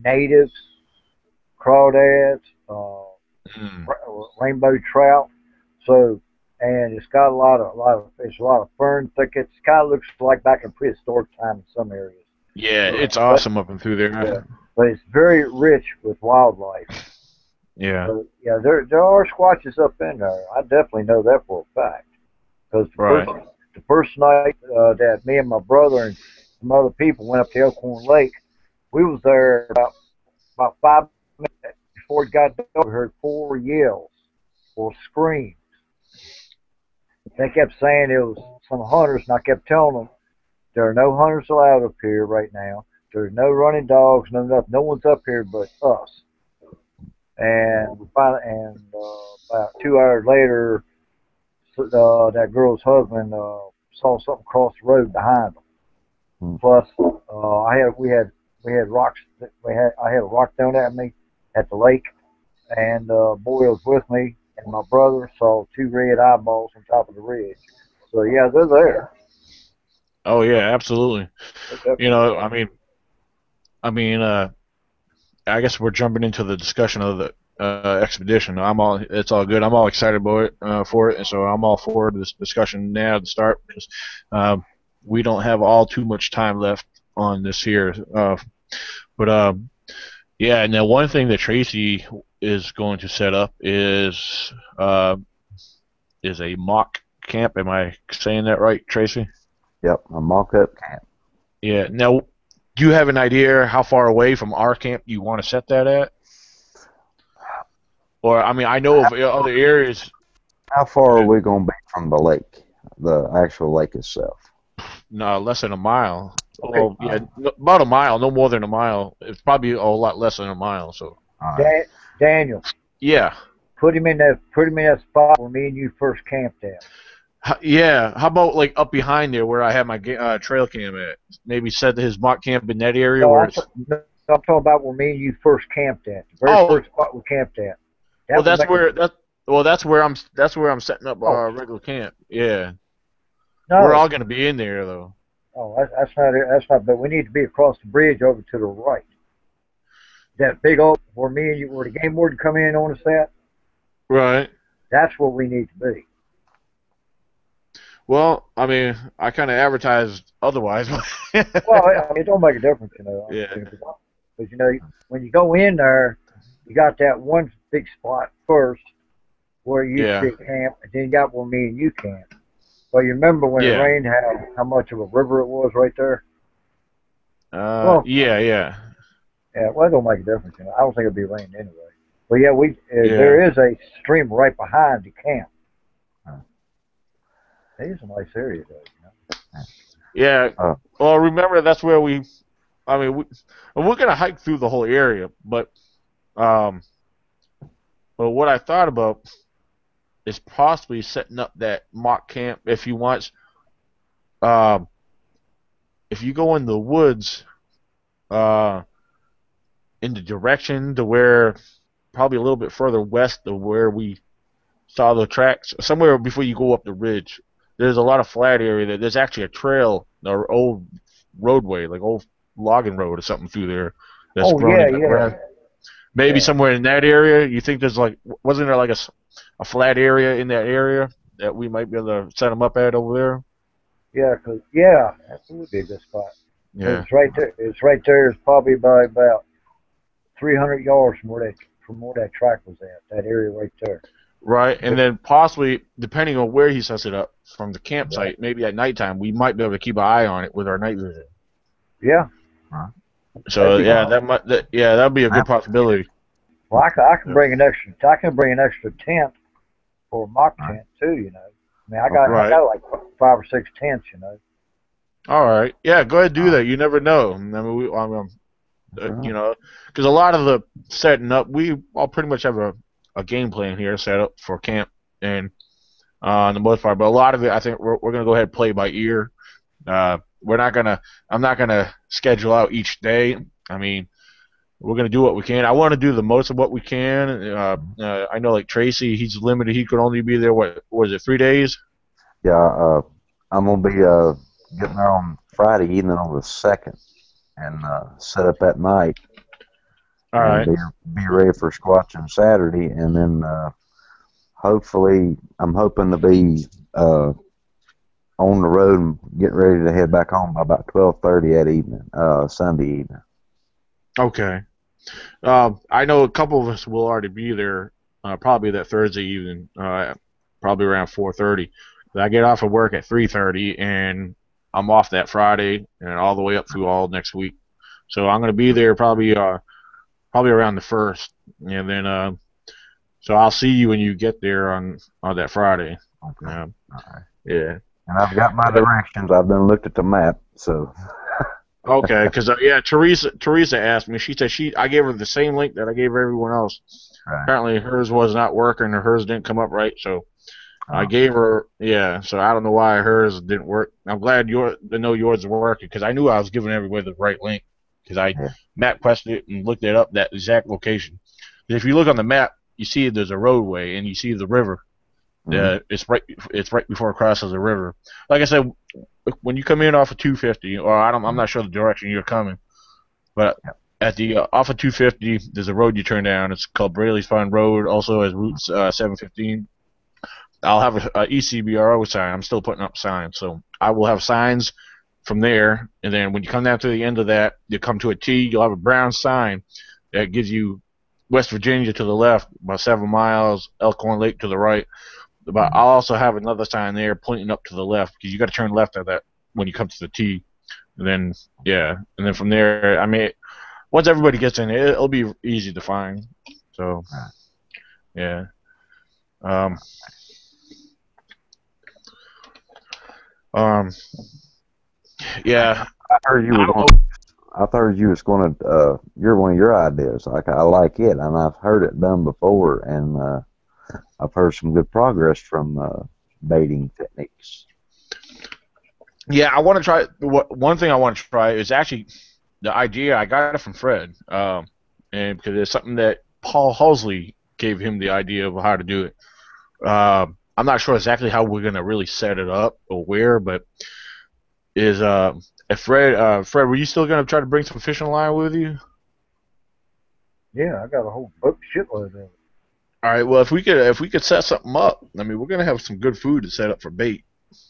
natives, crawdads, rainbow trout. So, and it's got a lot of fern thickets. It kind of looks like back in prehistoric time in some areas. Yeah, it's awesome up and through there. Yeah, but it's very rich with wildlife. Yeah. So, yeah, there are squatches up in there. I definitely know that for a fact. Because the first night that me and my brother and some other people went up to Elkhorn Lake, we was there about 5 minutes before it got dark. We heard 4 yells or screams. They kept saying it was some hunters, and I kept telling them there are no hunters allowed up here right now. There's no running dogs, no nothing. No one's up here but us. And we finally, about 2 hours later, that girl's husband saw something cross the road behind them. Plus, I had rocks. I had a rock thrown at me at the lake, and boy was with me, and my brother saw 2 red eyeballs on top of the ridge. So yeah, they're there. Oh yeah, absolutely. You know, I mean, I guess we're jumping into the discussion of the expedition. It's all good. I'm all excited about it for it, and so I'm all for this discussion now to start because we don't have all too much time left on this here. But yeah. Now, one thing that Tracy is going to set up is a mock camp. Am I saying that right, Tracy? Yep, a mock-up camp. Yeah. Now, do you have an idea how far away from our camp you want to set that at? Or, I mean, I know of other areas. How far are we going to be from the lake, the actual lake itself? No, less than a mile. Okay. Well, yeah, about a mile, no more than a mile. It's probably a lot less than a mile. So. Daniel. Yeah. Put him in that spot where me and you first camped at. Yeah. How about like up behind there where I have my trail cam at? Maybe set his mock camp in that area where it's. I'm talking about where me and you first camped at. The very first spot we camped at. That's where I'm setting up our regular camp. Yeah. No. We're all gonna be in there though. Oh, that's not. But we need to be across the bridge over to the right. That big oak where the game warden come in on us at. Right. That's where we need to be. Well, I mean, I kind of advertised otherwise. Well, it don't make a difference, you know. Yeah. Because, you know, when you go in there, you got that one big spot first where you camp, and then you got where me and you camp. Well, you remember when it rained, how much of a river it was right there? Yeah. Yeah, well, it don't make a difference, you know. I don't think it'll be raining anyway. But yeah, there is a stream right behind the camp. It is a nice area, though, you know. Yeah. Well, remember that's where we're gonna hike through the whole area, but what I thought about is possibly setting up that mock camp if you want. If you go in the woods, in the direction to where probably a little bit further west of where we saw the tracks, somewhere before you go up the ridge, there's a lot of flat area. There's actually a trail, or old roadway, like old logging road or something through there. That's grown in the ground. Maybe somewhere in that area. You think there's wasn't there like a flat area in that area that we might be able to set them up at over there? Yeah, that would be a good spot. Yeah. It's right there. It's probably by about 300 yards from where that track was at. That area right there. Right, and then possibly, depending on where he sets it up from the campsite, maybe at nighttime, we might be able to keep an eye on it with our night vision. Yeah. So yeah, that'd be a good possibility. Well, I can bring an extra. I can bring an extra tent for a mock tent too. You know, I mean, I got like 5 or 6 tents. You know. All right. Yeah, go ahead and do that. You never know. I mean, you know, because a lot of the setting up, we all pretty much have a game plan here set up for camp, and on the most part. But a lot of it, I think we're gonna go ahead and play by ear. We're not gonna. I'm not gonna schedule out each day. I mean, we're gonna do what we can. I want to do the most of what we can. I know, like Tracy, he's limited. He could only be there. What was it? 3 days? Yeah. I'm gonna be getting there on Friday evening on the 2nd, and set up that night. All right. Be ready for squatching Saturday, and then hopefully I'm hoping to be on the road and getting ready to head back home by about 12:30 that evening, Sunday evening. Okay. I know a couple of us will already be there, probably that Thursday evening, probably around 4:30. I get off of work at 3:30, and I'm off that Friday and all the way up through all next week. So I'm going to be there probably around the 1st, and then so I'll see you when you get there on that Friday. Okay. All right. Yeah. And I've got my directions. I've done looked at the map, so. Okay, because Teresa asked me. She said I gave her the same link that I gave everyone else. Right. Apparently hers was not working, or hers didn't come up right. So I gave her, so I don't know why hers didn't work. I'm glad to know yours is working, because I knew I was giving everybody the right link, because I map quested it and looked it up, that exact location. If you look on the map, you see there's a roadway and you see the river. It's right before it crosses the river. Like I said, when you come in off of 250, or I'm not sure the direction you're coming, but at the off of 250, there's a road you turn down. It's called Braley's Farm Road, also as Route 715. I'll have a ECBRO sign. I'm still putting up signs, so I will have signs from there. And then when you come down to the end of that, you come to a T. You'll have a brown sign that gives you West Virginia to the left, about 7 miles, Elkhorn Lake to the right. But I'll also have another sign there pointing up to the left, because you got to turn left at that when you come to the T. And then and then from there, I mean, once everybody gets in, it'll be easy to find. So yeah. Yeah. I heard you were going. I thought you was going to. You're one of your ideas. I like it, and I've heard it done before, and I've heard some good progress from baiting techniques. Yeah, I want to try. One thing I want to try is actually the idea. I got it from Fred, and because it's something that Paul Hulsey gave him the idea of how to do it. I'm not sure exactly how we're gonna really set it up or where, but Fred, were you still gonna try to bring some fishing line with you? Yeah, I got a whole shitload of it. All right. Well, if we could set something up, I mean, we're gonna have some good food to set up for bait.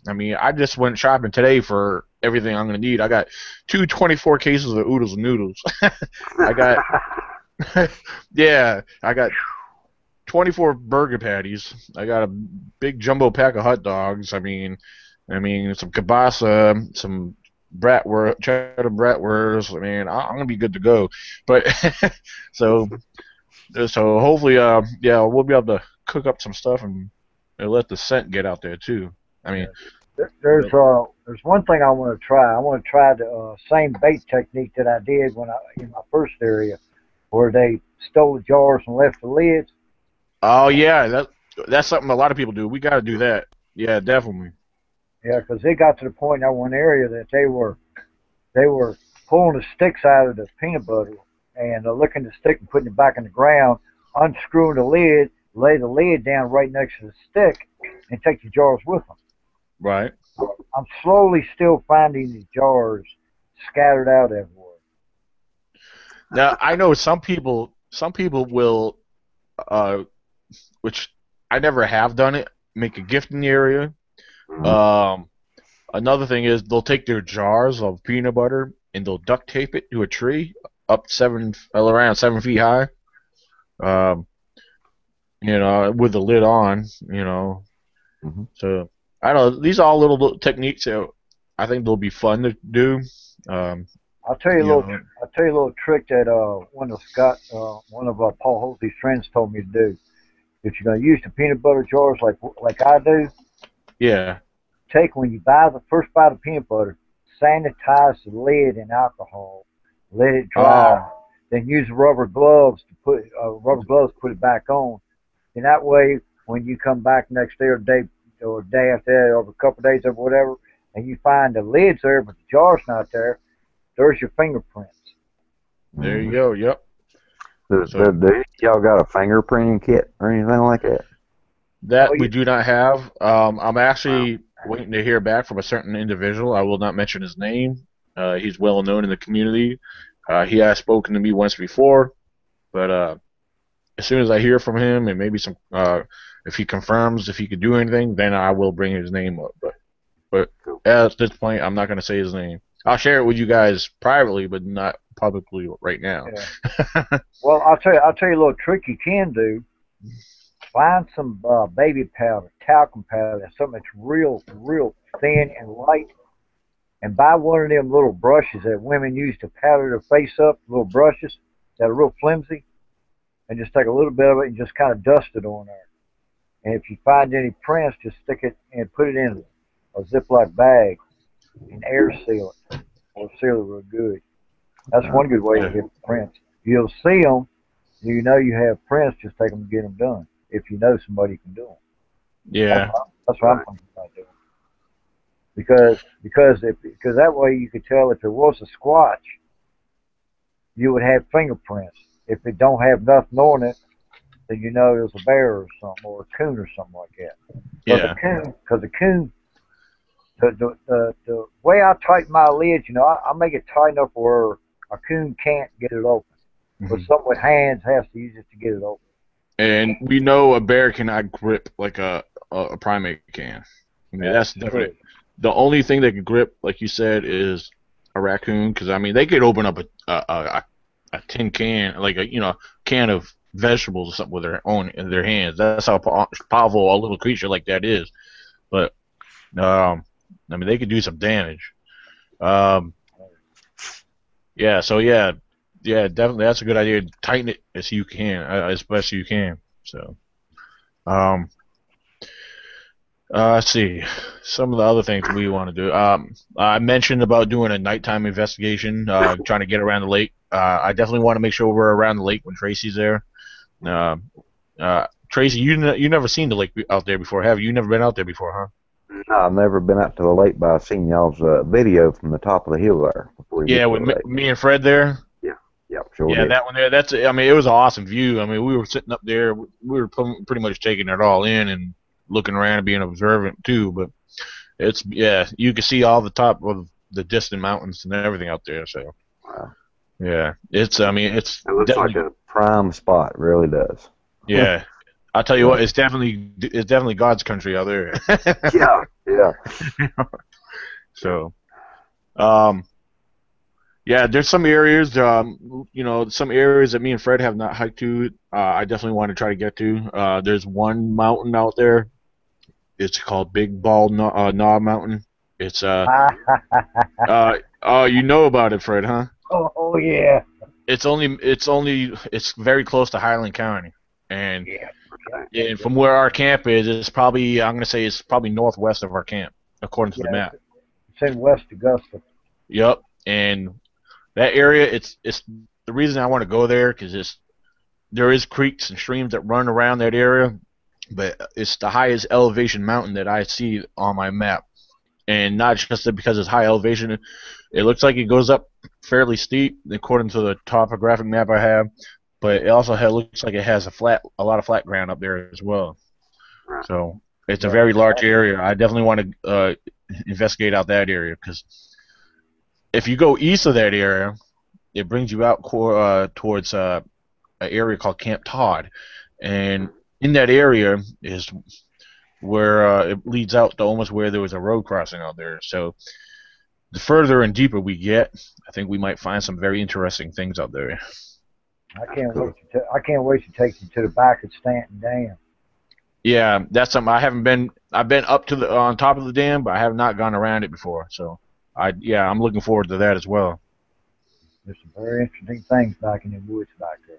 I mean, I just went shopping today for everything I'm gonna need. I got 24 cases of oodles and noodles. I got I got 24 burger patties. I got a big jumbo pack of hot dogs. I mean, some kielbasa, some cheddar bratwurst. I mean, I'm gonna be good to go. But so hopefully, we'll be able to cook up some stuff and let the scent get out there too. I mean, there's one thing I want to try. I want to try the same bait technique that I did when in my first area, where they stole the jars and left the lids. Oh yeah, that's something a lot of people do. We got to do that. Yeah, definitely. Yeah, because it got to the point in that one area that they were pulling the sticks out of the peanut butter and licking the stick and putting it back in the ground, unscrewing the lid, lay the lid down right next to the stick, and take the jars with them. Right. I'm slowly still finding these jars scattered out everywhere. Now I know some people will, which I never have done it, make a gifting area. Another thing is they'll take their jars of peanut butter and they'll duct tape it to a tree around 7 feet high. With the lid on, So I don't know. These are all little techniques that I think they'll be fun to do. I I'll tell you a You little. know, I'll tell you a little trick that one of Paul Holtzy's friends told me to do. If you're gonna use the peanut butter jars like I do, yeah. take when you buy the first bite of peanut butter, sanitize the lid in alcohol, let it dry, Oh, then use rubber gloves to put it back on. And that way, when you come back next day or day after that, or a couple of days or whatever, and you find the lid's there but the jar's not there, there's your fingerprints. there you go. Yep. So Do y'all got a fingerprinting kit or anything like that? that Oh, we yeah. do not have. I'm actually waiting to hear back from a certain individual. I will not mention his name. He's well known in the community. He has spoken to me once before, but as soon as I hear from him and maybe if he confirms if he could do anything, then I will bring his name up. But at this point, I'm not going to say his name. I'll share it with you guys privately, but not publicly right now. Yeah. Well, I'll tell you a little trick you can do. Find some baby powder, talcum powder, something that's real thin and light, and buy one of them little brushes that women use to powder their face up, little brushes that are real flimsy, and just take a little bit of it and just kind of dust it on there. And if you find any prints, just stick it and put it in a Ziploc bag and air seal it, or seal it real good. That's one good way to Yeah. get prints. You'll see them, you know you have prints, just take them and get them done. If you know somebody can do them. Yeah. That's what I'm thinking about doing. Because that way you could tell if it was a squatch, you would have fingerprints. If it don't have nothing on it, then you know it was a bear or something, or a coon or something like that. Yeah. Because the coon, the way I tighten my lids, I make it tight enough where a coon can't get it open. But Mhm. someone with hands has to use it to get it open. And we know a bear cannot grip like a primate can. I mean, that's definitely the only thing that can grip, like you said, is a raccoon. Because I mean, they could open up a tin can, like a can of vegetables or something with their own in their hands. That's how powerful a little creature like that is. But I mean, they could do some damage. Um, yeah. So yeah, definitely that's a good idea. Tighten it as you can, as best you can. So. Um, let's see. Some of the other things we want to do. I mentioned about doing a nighttime investigation, trying to get around the lake. I definitely want to make sure we're around the lake when Tracy's there. Uh, Tracy, you never seen the lake out there before, have you? You never been out there before, huh? No, I've never been out to the lake, but I've seen y'all's video from the top of the hill there before you Yeah, get to with the lake. me and Fred there. Yeah, sure Yeah, did. that one there. I mean, it was an awesome view. I mean, we were sitting up there. We were pretty much taking it all in and looking around and being observant too. But you can see all the top of the distant mountains and everything out there. So Wow. yeah, I mean, it's It looks like a prime spot, really does. Yeah, I'll tell you what, it's definitely God's country out there. Yeah. So, yeah, there's some areas, some areas that me and Fred have not hiked to. I definitely want to try to get to. There's one mountain out there. It's called Big Ball Knob Mountain. It's you know about it, Fred, huh? Oh yeah. It's very close to Highland County, and Yeah. and from where our camp is, I'm gonna say it's probably northwest of our camp, according to the Yeah. map. It's in West Augusta. Yep, and that area, it's the reason I want to go there because there is creeks and streams that run around that area, but it's the highest elevation mountain that I see on my map, and not just because it's high elevation. It looks like it goes up fairly steep according to the topographic map I have, but it also looks like it has a lot of flat ground up there as well. Right. So it's a very large area. I definitely want to investigate out that area because if you go east of that area, it brings you out towards an area called Camp Todd, and in that area is where it leads out to almost where there was a road crossing out there. So the further and deeper we get, I think we might find some very interesting things out there. I can't wait to take you to the back of Stanton Dam. Yeah, that's something I haven't been. I've been up to on top of the dam, but I have not gone around it before. So I'm looking forward to that as well. There's some very interesting things back in the woods back there.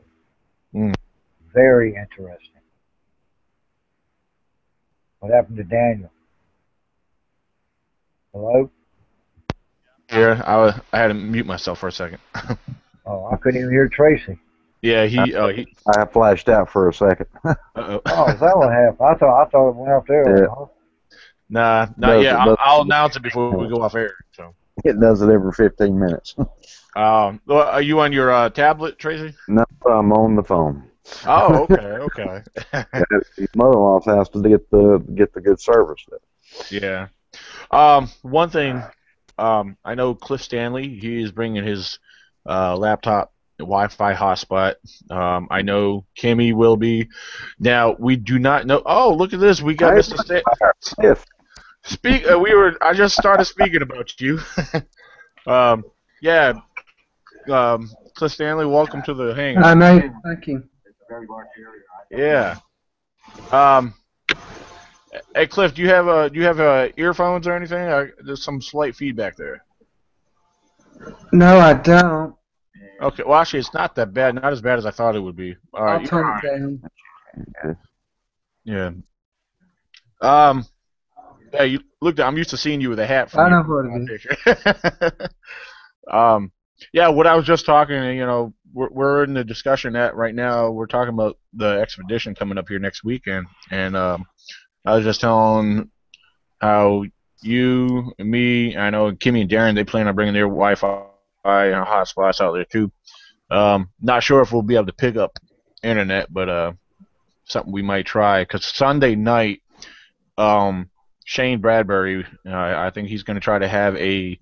Mm. Very interesting. What happened to Daniel? Hello? Yeah, I had to mute myself for a second. Oh, I couldn't even hear Tracy. Yeah, I flashed out for a second. Uh-oh. Oh, is that what happened? I thought it went off there. Yeah. Huh? Nah, not yet. I'll announce it before we go off air. So. It does it every 15 minutes. Are you on your tablet, Tracy? No, I'm on the phone. Oh, okay. His mother-in-law's house to get the good service. Yeah. One thing, I know Cliff Stanley. He is bringing his laptop Wi-Fi hotspot. I know Kimmy will be. Now we do not know. Oh, look at this. We got Mr. Yes. I just started speaking about you. Yeah. Cliff Stanley, welcome to the hangout. Hi, mate. Thank you. Yeah. Hey, Cliff, do you have earphones or anything? There's some slight feedback there. No, I don't. Okay. Well, actually, it's not that bad. Not as bad as I thought it would be. All right. I'll turn it down. Yeah. Yeah. Look, I'm used to seeing you with a hat. I know what it is. Yeah. What I was just talking, we're in the discussion that right now we're talking about the expedition coming up here next weekend, and I was just telling how you and me, I know Kimmy and Darren, they plan on bringing their Wi-Fi and hotspots out there too. Not sure if we'll be able to pick up internet, but something we might try. Because Sunday night, Shane Bradbury, I think he's going to try to have a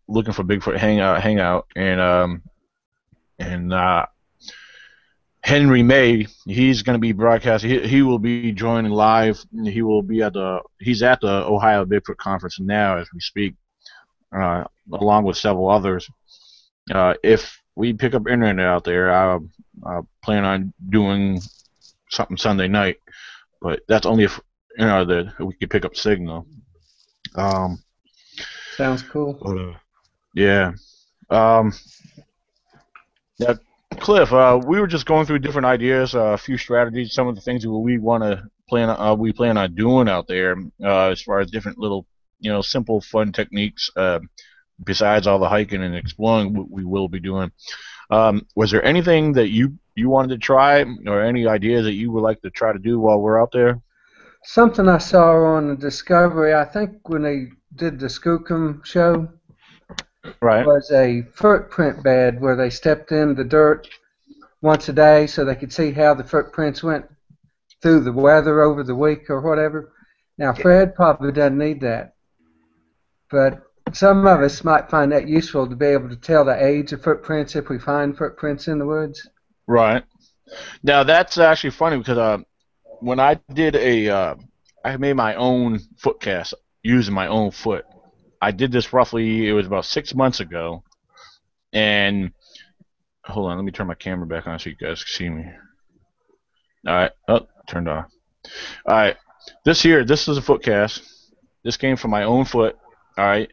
looking for Bigfoot hangout, and Henry May, he's going to be broadcasting. He will be joining live. He will be he's at the Ohio Bigfoot Conference now as we speak, along with several others. If we pick up internet out there, I plan on doing something Sunday night, but that's only if that we can pick up signal. Sounds cool. But, yeah. Yeah. Cliff, we were just going through different ideas, a few strategies, some of the things that we plan on doing out there, as far as different little, simple, fun techniques. Besides all the hiking and exploring we will be doing, was there anything that you wanted to try, or any ideas that you would like to try to do while we're out there? Something I saw on the Discovery, I think when they did the Skookum show, right, was a footprint bed where they stepped in the dirt once a day so they could see how the footprints went through the weather over the week or whatever. Now, Fred probably doesn't need that, but some of us might find that useful to be able to tell the age of footprints if we find footprints in the woods. Right. Now, that's actually funny because when I did I made my own foot cast using my own foot. I did this roughly, it was about 6 months ago, and hold on, let me turn my camera back on so you guys can see me. All right, turned off. All right, this is a foot cast. This came from my own foot. All right,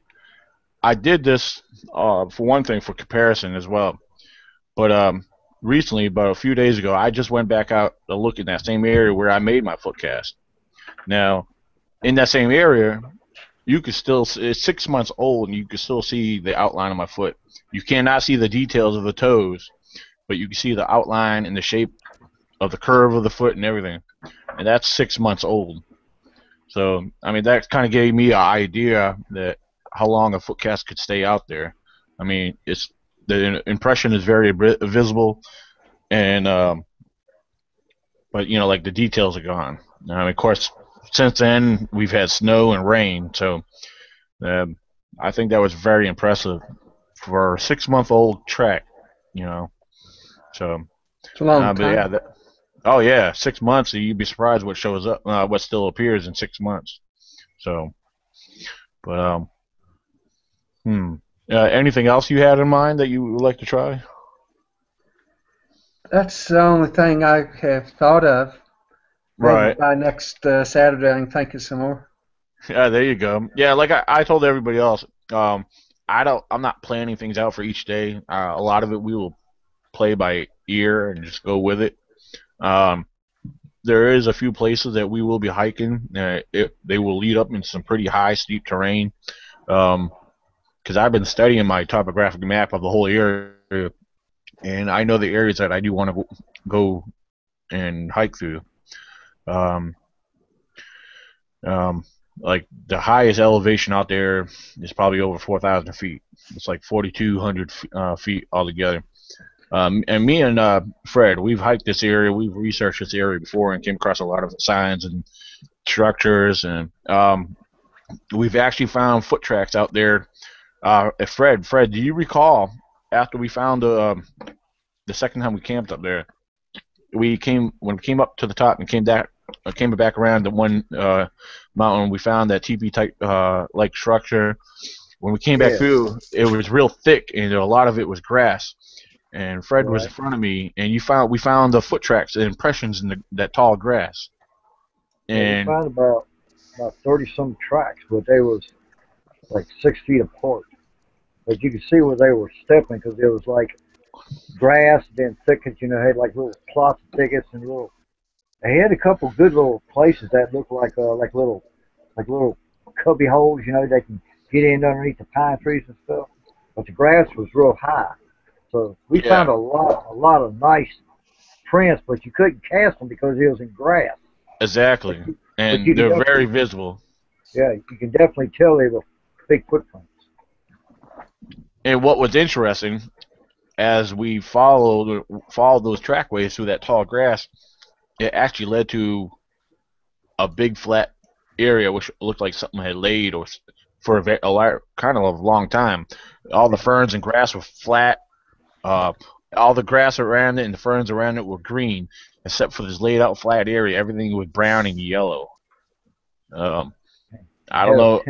I did this for one thing for comparison as well, but recently, about a few days ago, I just went back out to look in that same area where I made my foot cast. Now, in that same area, you could still, it's 6 months old, and you can still see the outline of my foot. You cannot see the details of the toes, but you can see the outline and the shape of the curve of the foot and everything. And that's 6 months old. So, I mean, that kind of gave me an idea that how long a foot cast could stay out there. I mean, the impression is very visible, and but like the details are gone. I mean, of course, since then we've had snow and rain, so I think that was very impressive for a 6-month-old track. So it's a long time. But yeah, yeah, 6 months. You'd be surprised what shows up, what still appears in 6 months. So, but anything else you had in mind that you would like to try? That's the only thing I have thought of. Maybe right. By next Saturday, I can think of some more. Yeah, there you go. Yeah, like I told everybody else, I'm not planning things out for each day. A lot of it we will play by ear and just go with it. Um, there is a few places that we will be hiking. They will lead up in some pretty high, steep terrain. Because I've been studying my topographic map of the whole area, and I know the areas that I do want to go and hike through. Um, like the highest elevation out there is probably over 4,000 feet. It's like 4,200 feet altogether. And me and Fred, we've hiked this area, we've researched this area before, and came across a lot of signs and structures, and we've actually found foot tracks out there. Fred, do you recall after we found the second time we camped up there? When we came up to the top and came back around the one mountain, we found that teepee type like structure. When we came back through, it was real thick, and a lot of it was grass. And Fred was in front of me, and we found the foot tracks, the impressions in that tall grass. And we found about 30-some tracks, but they was like 6 feet apart. But you could see where they were stepping because it was like grass, then thickets, had like little plots of thickets and little. They had a couple good little places that looked like little cubby holes, they can get in underneath the pine trees and stuff. But the grass was real high. So we found a lot of nice prints, but you couldn't cast them because it was in grass. Exactly, and they're very visible. Yeah, you can definitely tell they were big footprints. And what was interesting, as we followed those trackways through that tall grass, it actually led to a big flat area which looked like something had laid for a kind of a long time. All the ferns and grass were flat. All the grass around it and the ferns around it were green, except for this laid out flat area. Everything was brown and yellow. I don't know.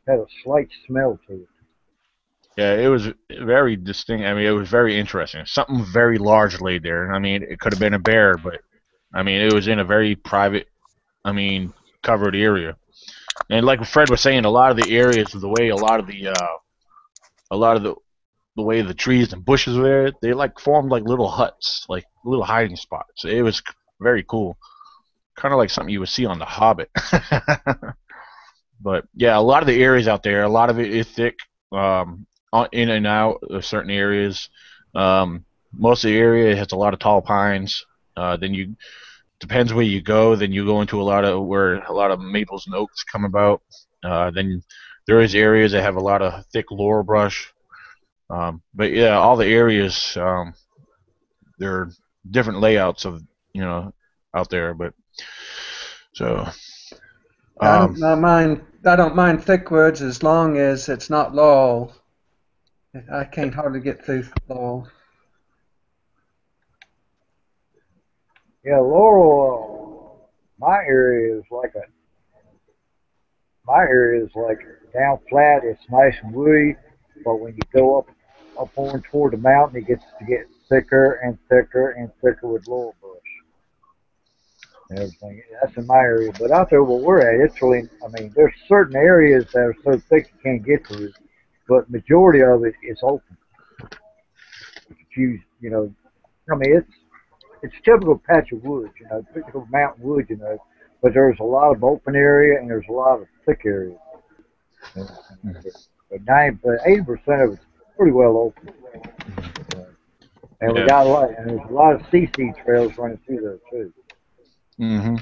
Had a slight smell to it. Yeah, it was very distinct. I mean, it was very interesting. Something very large laid there. I mean, it could have been a bear, but I mean, it was in a very private, covered area. And like Fred was saying, a lot of the areas, the way a lot of the way the trees and bushes were there, they like formed like little huts, like little hiding spots. It was very cool, kind of like something you would see on The Hobbit. But yeah, a lot of the areas out there, a lot of it is thick, in and out of certain areas. Most of the area has a lot of tall pines. Then depends where you go. Then you go into where a lot of maples and oaks come about. Then there is areas that have a lot of thick laurel brush. But yeah, all the areas, there are different layouts of out there. But so I don't mind thick woods as long as it's not laurel. I can't hardly get through laurel. Yeah, laurel. My area is like down flat. It's nice and woody, but when you go up on toward the mountain, it gets to get thicker and thicker and thicker with laurel brush and everything. That's in my area. But out there where we're at, it's really, there's certain areas that are so thick you can't get through, but majority of it is open. It's typical patch of woods, typical mountain woods, but there's a lot of open area and there's a lot of thick areas. But 80% of it's pretty well open. And we got there's a lot of CC trails running through there too. Mm-hmm.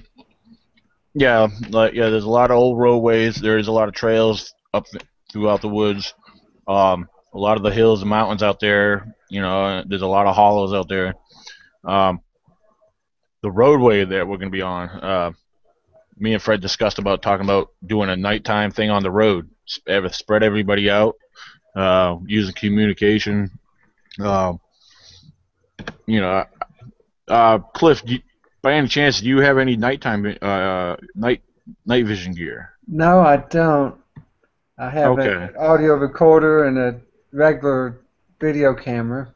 Yeah, there's a lot of old roadways. There is a lot of trails up throughout the woods. A lot of the hills and mountains out there. There's a lot of hollows out there. The roadway that we're going to be on, me and Fred discussed talking about doing a nighttime thing on the road. Spread everybody out, using communication. Cliff, by any chance, do you have any nighttime night vision gear? No, I don't. I have an audio recorder and a regular video camera.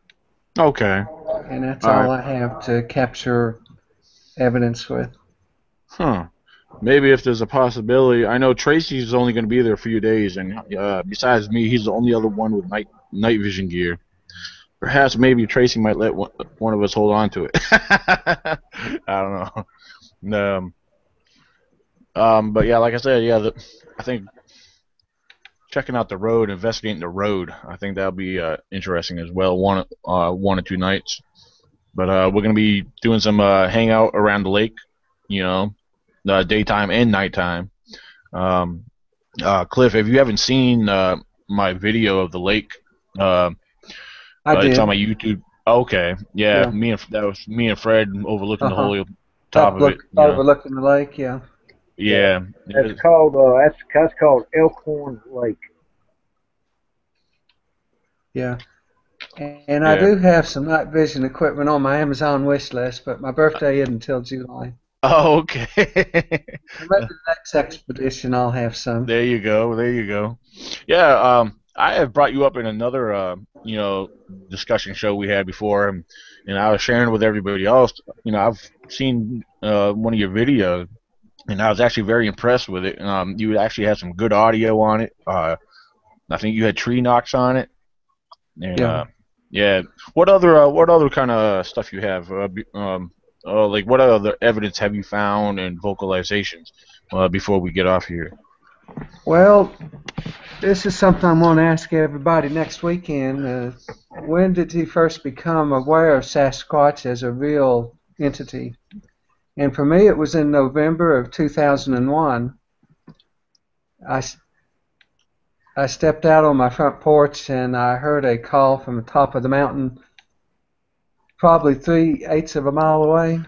Okay. And that's all I have to capture evidence with. Huh. maybe if there's a possibility. I know Tracy's only going to be there a few days, and besides me, he's the only other one with night vision gear. Perhaps maybe Tracy might let one of us hold on to it. I don't know. But yeah, like I said, yeah, I think checking out the road, investigating the road, I think that'll be interesting as well. One or two nights. But we're gonna be doing some hangout around the lake, daytime and nighttime. Cliff, if you haven't seen my video of the lake, I did. It's on my YouTube. Okay, yeah. That was me and Fred overlooking the whole top of it. Overlooking the lake, yeah. Yeah. That's called that's called Elkhorn Lake. Yeah. And I do have some night vision equipment on my Amazon wish list, but my birthday isn't until July. Oh, okay. Maybe the next expedition I'll have some. There you go. Yeah, I have brought you up in another, discussion show we had before, and I was sharing with everybody else. I've seen one of your videos, and I was actually very impressed with it. You actually had some good audio on it. I think you had tree knocks on it. And, yeah. What other kind of stuff you have? Like what other evidence have you found in vocalizations before we get off here? Well, this is something I'm going to ask everybody next weekend. When did he first become aware of Sasquatch as a real entity? And for me, it was in November of 2001. I stepped out on my front porch and I heard a call from the top of the mountain, probably 3/8 of a mile away.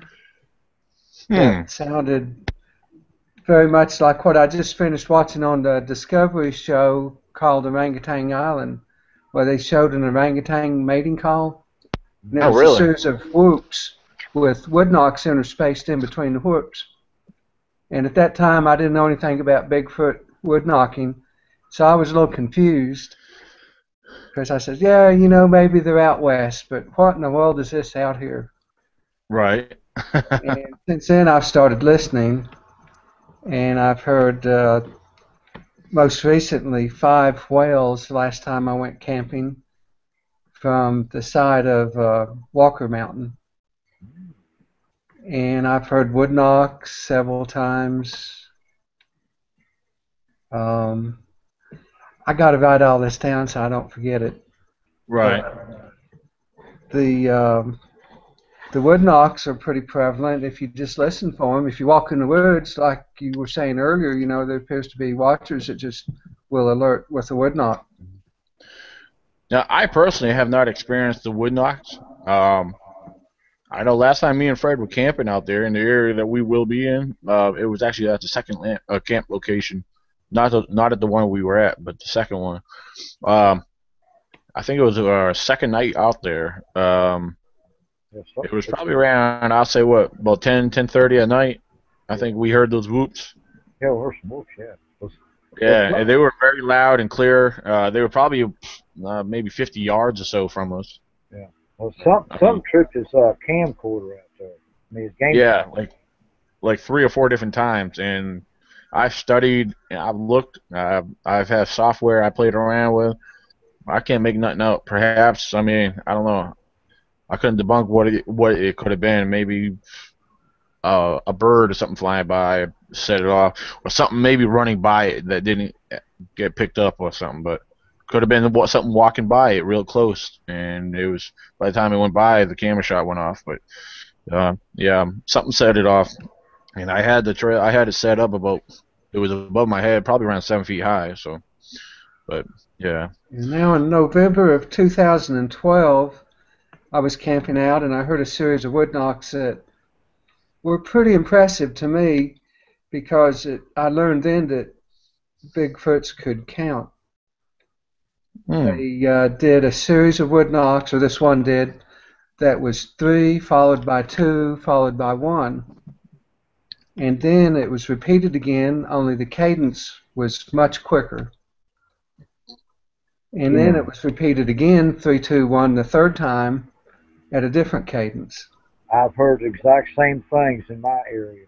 It sounded very much like what I just finished watching on the Discovery show called Orangutan Island, where they showed an orangutan mating call. And there was a series of whoops with wood knocks interspaced in between the whoops. And at that time, I didn't know anything about Bigfoot wood knocking, so I was a little confused. Because I said, yeah, maybe they're out west, but what in the world is this out here? Right. And since then, I've started listening, and I've heard most recently 5 whales last time I went camping from the side of Walker Mountain. And I've heard wood knocks several times. I got to write all this down so I don't forget it. Right. The wood knocks are pretty prevalent if you just listen for them. If you walk in the woods, like you were saying earlier, there appears to be watchers that just will alert with a wood knock. Now, I personally have not experienced the wood knocks. I know last time me and Fred were camping out there in the area that we will be in, it was actually at the second camp location. Not at the one we were at, but the second one. I think it was our second night out there. It was probably around, I'll say about 10:30 at night. I think we heard those whoops. Yeah, we heard some whoops, yeah. Yeah, and they were very loud and clear. They were probably maybe 50 yards or so from us. Yeah. Well, some tripped his camcorder out there. I mean, his game. Yeah, like 3 or 4 different times, and I've studied, I've looked, I've had software I played around with. I can't make nothing out. Perhaps, I don't know. I couldn't debunk what it could have been. Maybe a bird or something flying by set it off, or something maybe running by it that didn't get picked up or something. But could have been something walking by it real close, and it was by the time it went by, the camera shot went off. But yeah, something set it off, and I had it set up it was above my head, probably around 7 feet high. So, but yeah. And now in November of 2012. I was camping out and I heard a series of wood knocks that were pretty impressive to me because I learned then that Bigfoots could count. They did a series of wood knocks, or this one did, that was 3 followed by 2 followed by 1. And then it was repeated again, only the cadence was much quicker. And then it was repeated again, 3, 2, 1, the third time, at a different cadence. I've heard the exact same things in my area.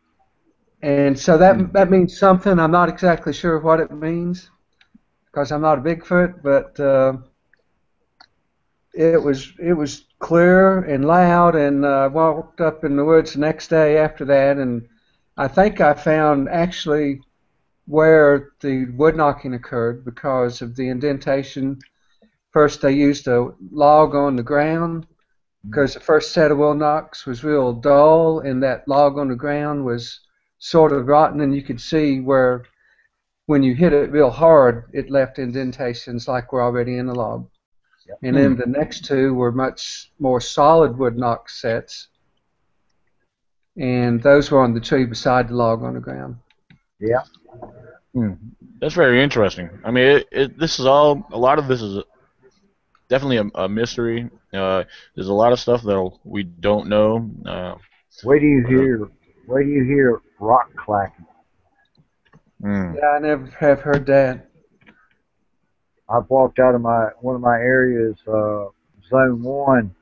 And so that means something. I'm not exactly sure what it means because I'm not a Bigfoot, but it was clear and loud, and walked up in the woods the next day after that, and I think I found actually where the wood knocking occurred because of the indentation. First, they used a log on the ground because the first set of wood knocks was real dull, and that log on the ground was sort of rotten, and you could see where when you hit it real hard, it left indentations like we're already in the log. Yep. And then the next two were much more solid wood knock sets, and those were on the tree beside the log on the ground. Yeah. That's very interesting. I mean, this is all. A lot of this is definitely a mystery. There's a lot of stuff that we don't know. Where do you hear rock clacking? Yeah, I never have heard that. I've walked out of one of my areas, zone 1,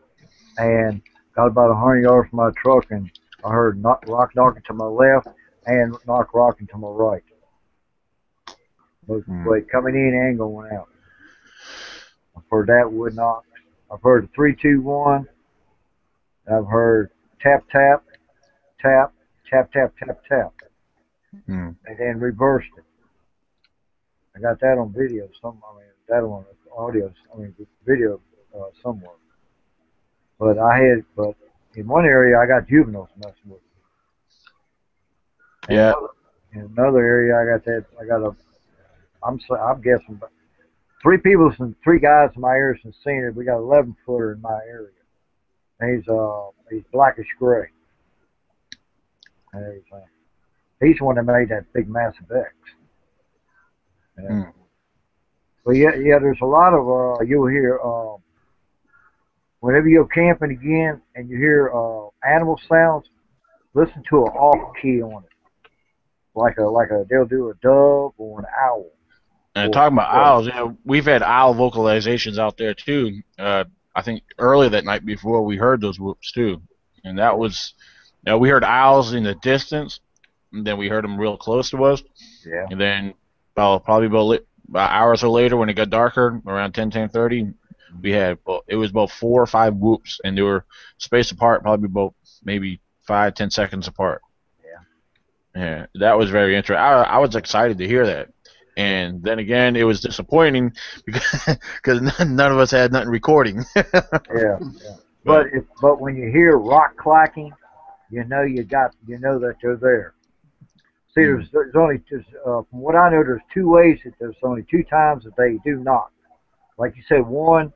and got about 100 yards from my truck, and I heard rock knocking to my left and rock rocking to my right. Both ways, coming in and going out. I've heard that wood knocks. I've heard 3, 2, 1. I've heard tap, tap, tap, tap, tap, tap, tap, and then reversed it. I got that on video. That on audio. Video somewhere. But in one area I got juveniles messing with me. Yeah. In another area I'm guessing 3 guys in my area have seen it. We got 11-footer in my area. And he's blackish gray. And he's the one that made that big massive X. But yeah, there's a lot of you'll hear whenever you're camping again and you hear animal sounds, listen to an off key on it, like they'll do a dove or an owl. And talking about owls, we've had owl vocalizations out there too. I think early that night before we heard those whoops too, and that was, we heard owls in the distance, and then we heard them real close to us. Yeah. And then, probably about an hour or so later, when it got darker, around 10:30, we had it was about 4 or 5 whoops, and they were spaced apart, probably about maybe 5-10 seconds apart. Yeah, that was very interesting. I was excited to hear that. And then again, it was disappointing because none of us had nothing recording. Yeah. But when you hear rock clacking, you know that they're there. See, there's only from what I know, there's 2 ways that there's only 2 times that they do knock. Like you said, one,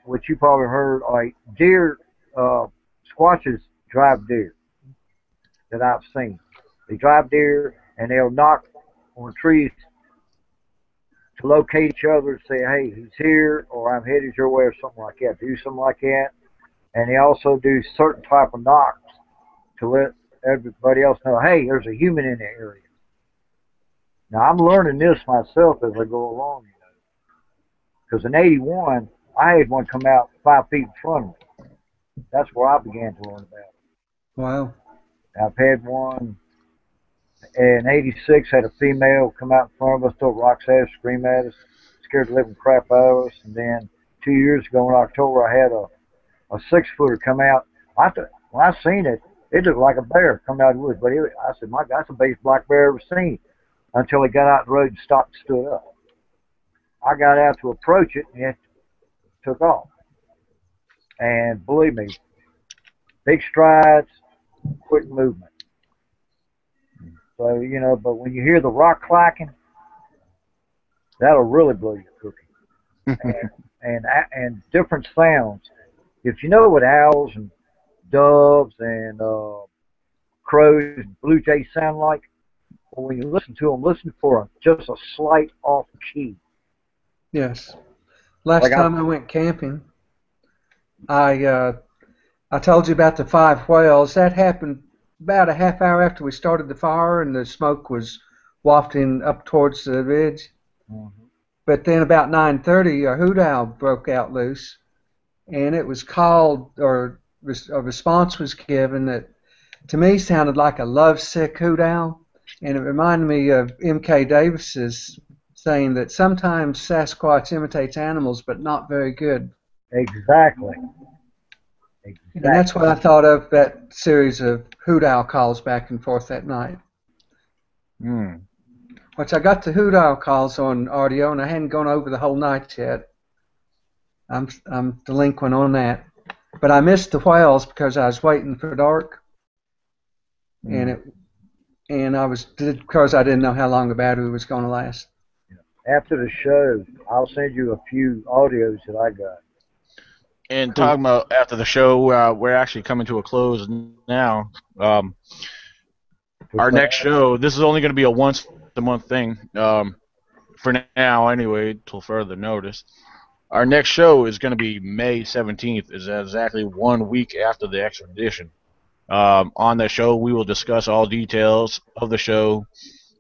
which you probably heard, like deer, squatches drive deer that I've seen. They drive deer and they'll knock on trees to locate each other, say, hey, he's here, or I'm headed your way, or something like that. Do something like that. And they also do certain type of knocks to let everybody else know, hey, there's a human in the area. Now, I'm learning this myself as I go along, because in 81, I had one come out 5 feet in front of me. That's where I began to learn about it. Wow. I've had one in 86, had a female come out in front of us, throw rocks at us, scream at us, scared the living crap out of us. And then 2 years ago in October, I had a 6-footer come out. When I seen it, it looked like a bear come out of the woods. But I said, my God, that's the biggest black bear I've ever seen. Until he got out the road and stopped and stood up. I got out to approach it, and it took off. And believe me, big strides, quick movement. So, but when you hear the rock clacking, that'll really blow your cookie. and different sounds. If you know what owls and doves and crows and blue jays sound like, well, when you listen to them, listen for just a slight off key. Yes. Last time I went camping, I told you about the 5 whales. That happened about a half hour after we started the fire, and the smoke was wafting up towards the ridge. Mm-hmm. But then about 9:30, a hoot owl broke out loose, and it was called, or a response was given that to me sounded like a lovesick hoot owl, and it reminded me of M.K. Davis's saying that sometimes Sasquatch imitates animals, but not very good. Exactly. And that's what I thought of that series of hoot owl calls back and forth that night. Which I got the hoot owl calls on audio, and I hadn't gone over the whole night yet. I'm delinquent on that. But I missed the whales because I was waiting for dark, and I was because I didn't know how long the battery was going to last. After the show, I'll send you a few audios that I got. And talking about after the show, we're actually coming to a close now. Our next show, this is only going to be a once-a-month thing, for now anyway, till further notice. Our next show is going to be May 17th, is exactly 1 week after the expedition. On that show, we will discuss all details of the show,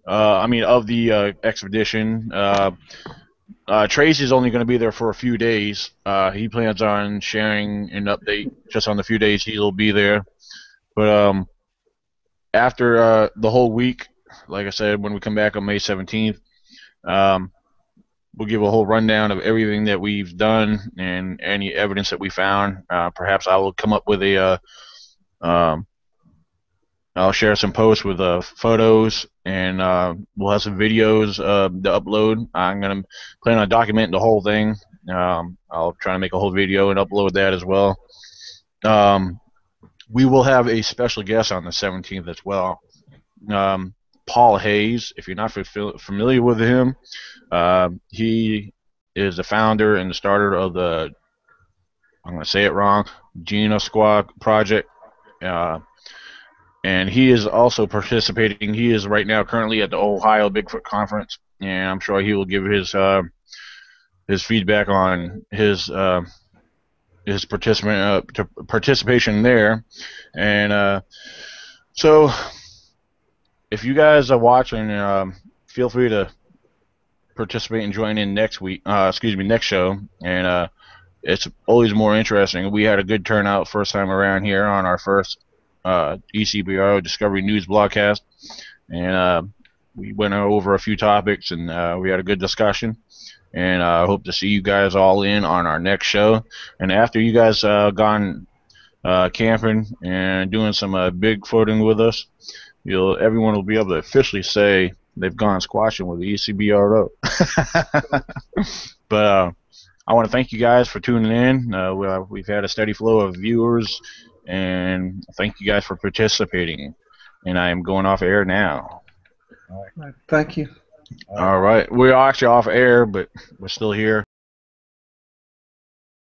of the expedition. Tracy's only going to be there for a few days. He plans on sharing an update just on the few days he'll be there. But after the whole week, like I said, when we come back on May 17th, we'll give a whole rundown of everything that we've done and any evidence that we found. Perhaps I will come up with I'll share some posts with photos, and we'll have some videos to upload. I'm going to plan on documenting the whole thing. I'll try to make a whole video and upload that as well. We will have a special guest on the 17th as well. Paul Hayes, if you're not familiar with him, he is the founder and the starter of the, I'm going to say it wrong, Gina Squad Project. And he is also participating. He is right now currently at the Ohio Bigfoot Conference, and I'm sure he will give his feedback on his participation there. And so if you guys are watching, feel free to participate and join in next show. And it's always more interesting. We had a good turnout first time around here on our first E.C.B.R.O. Discovery News broadcast, and we went over a few topics, and we had a good discussion, and I hope to see you guys all in on our next show. And after you guys gone camping and doing some Bigfooting with us, everyone will be able to officially say they've gone squatching with the E.C.B.R.O. But I want to thank you guys for tuning in. We've had a steady flow of viewers, and thank you guys for participating. And I am going off air now. All right. Thank you. All right. We're actually off air, but we're still here.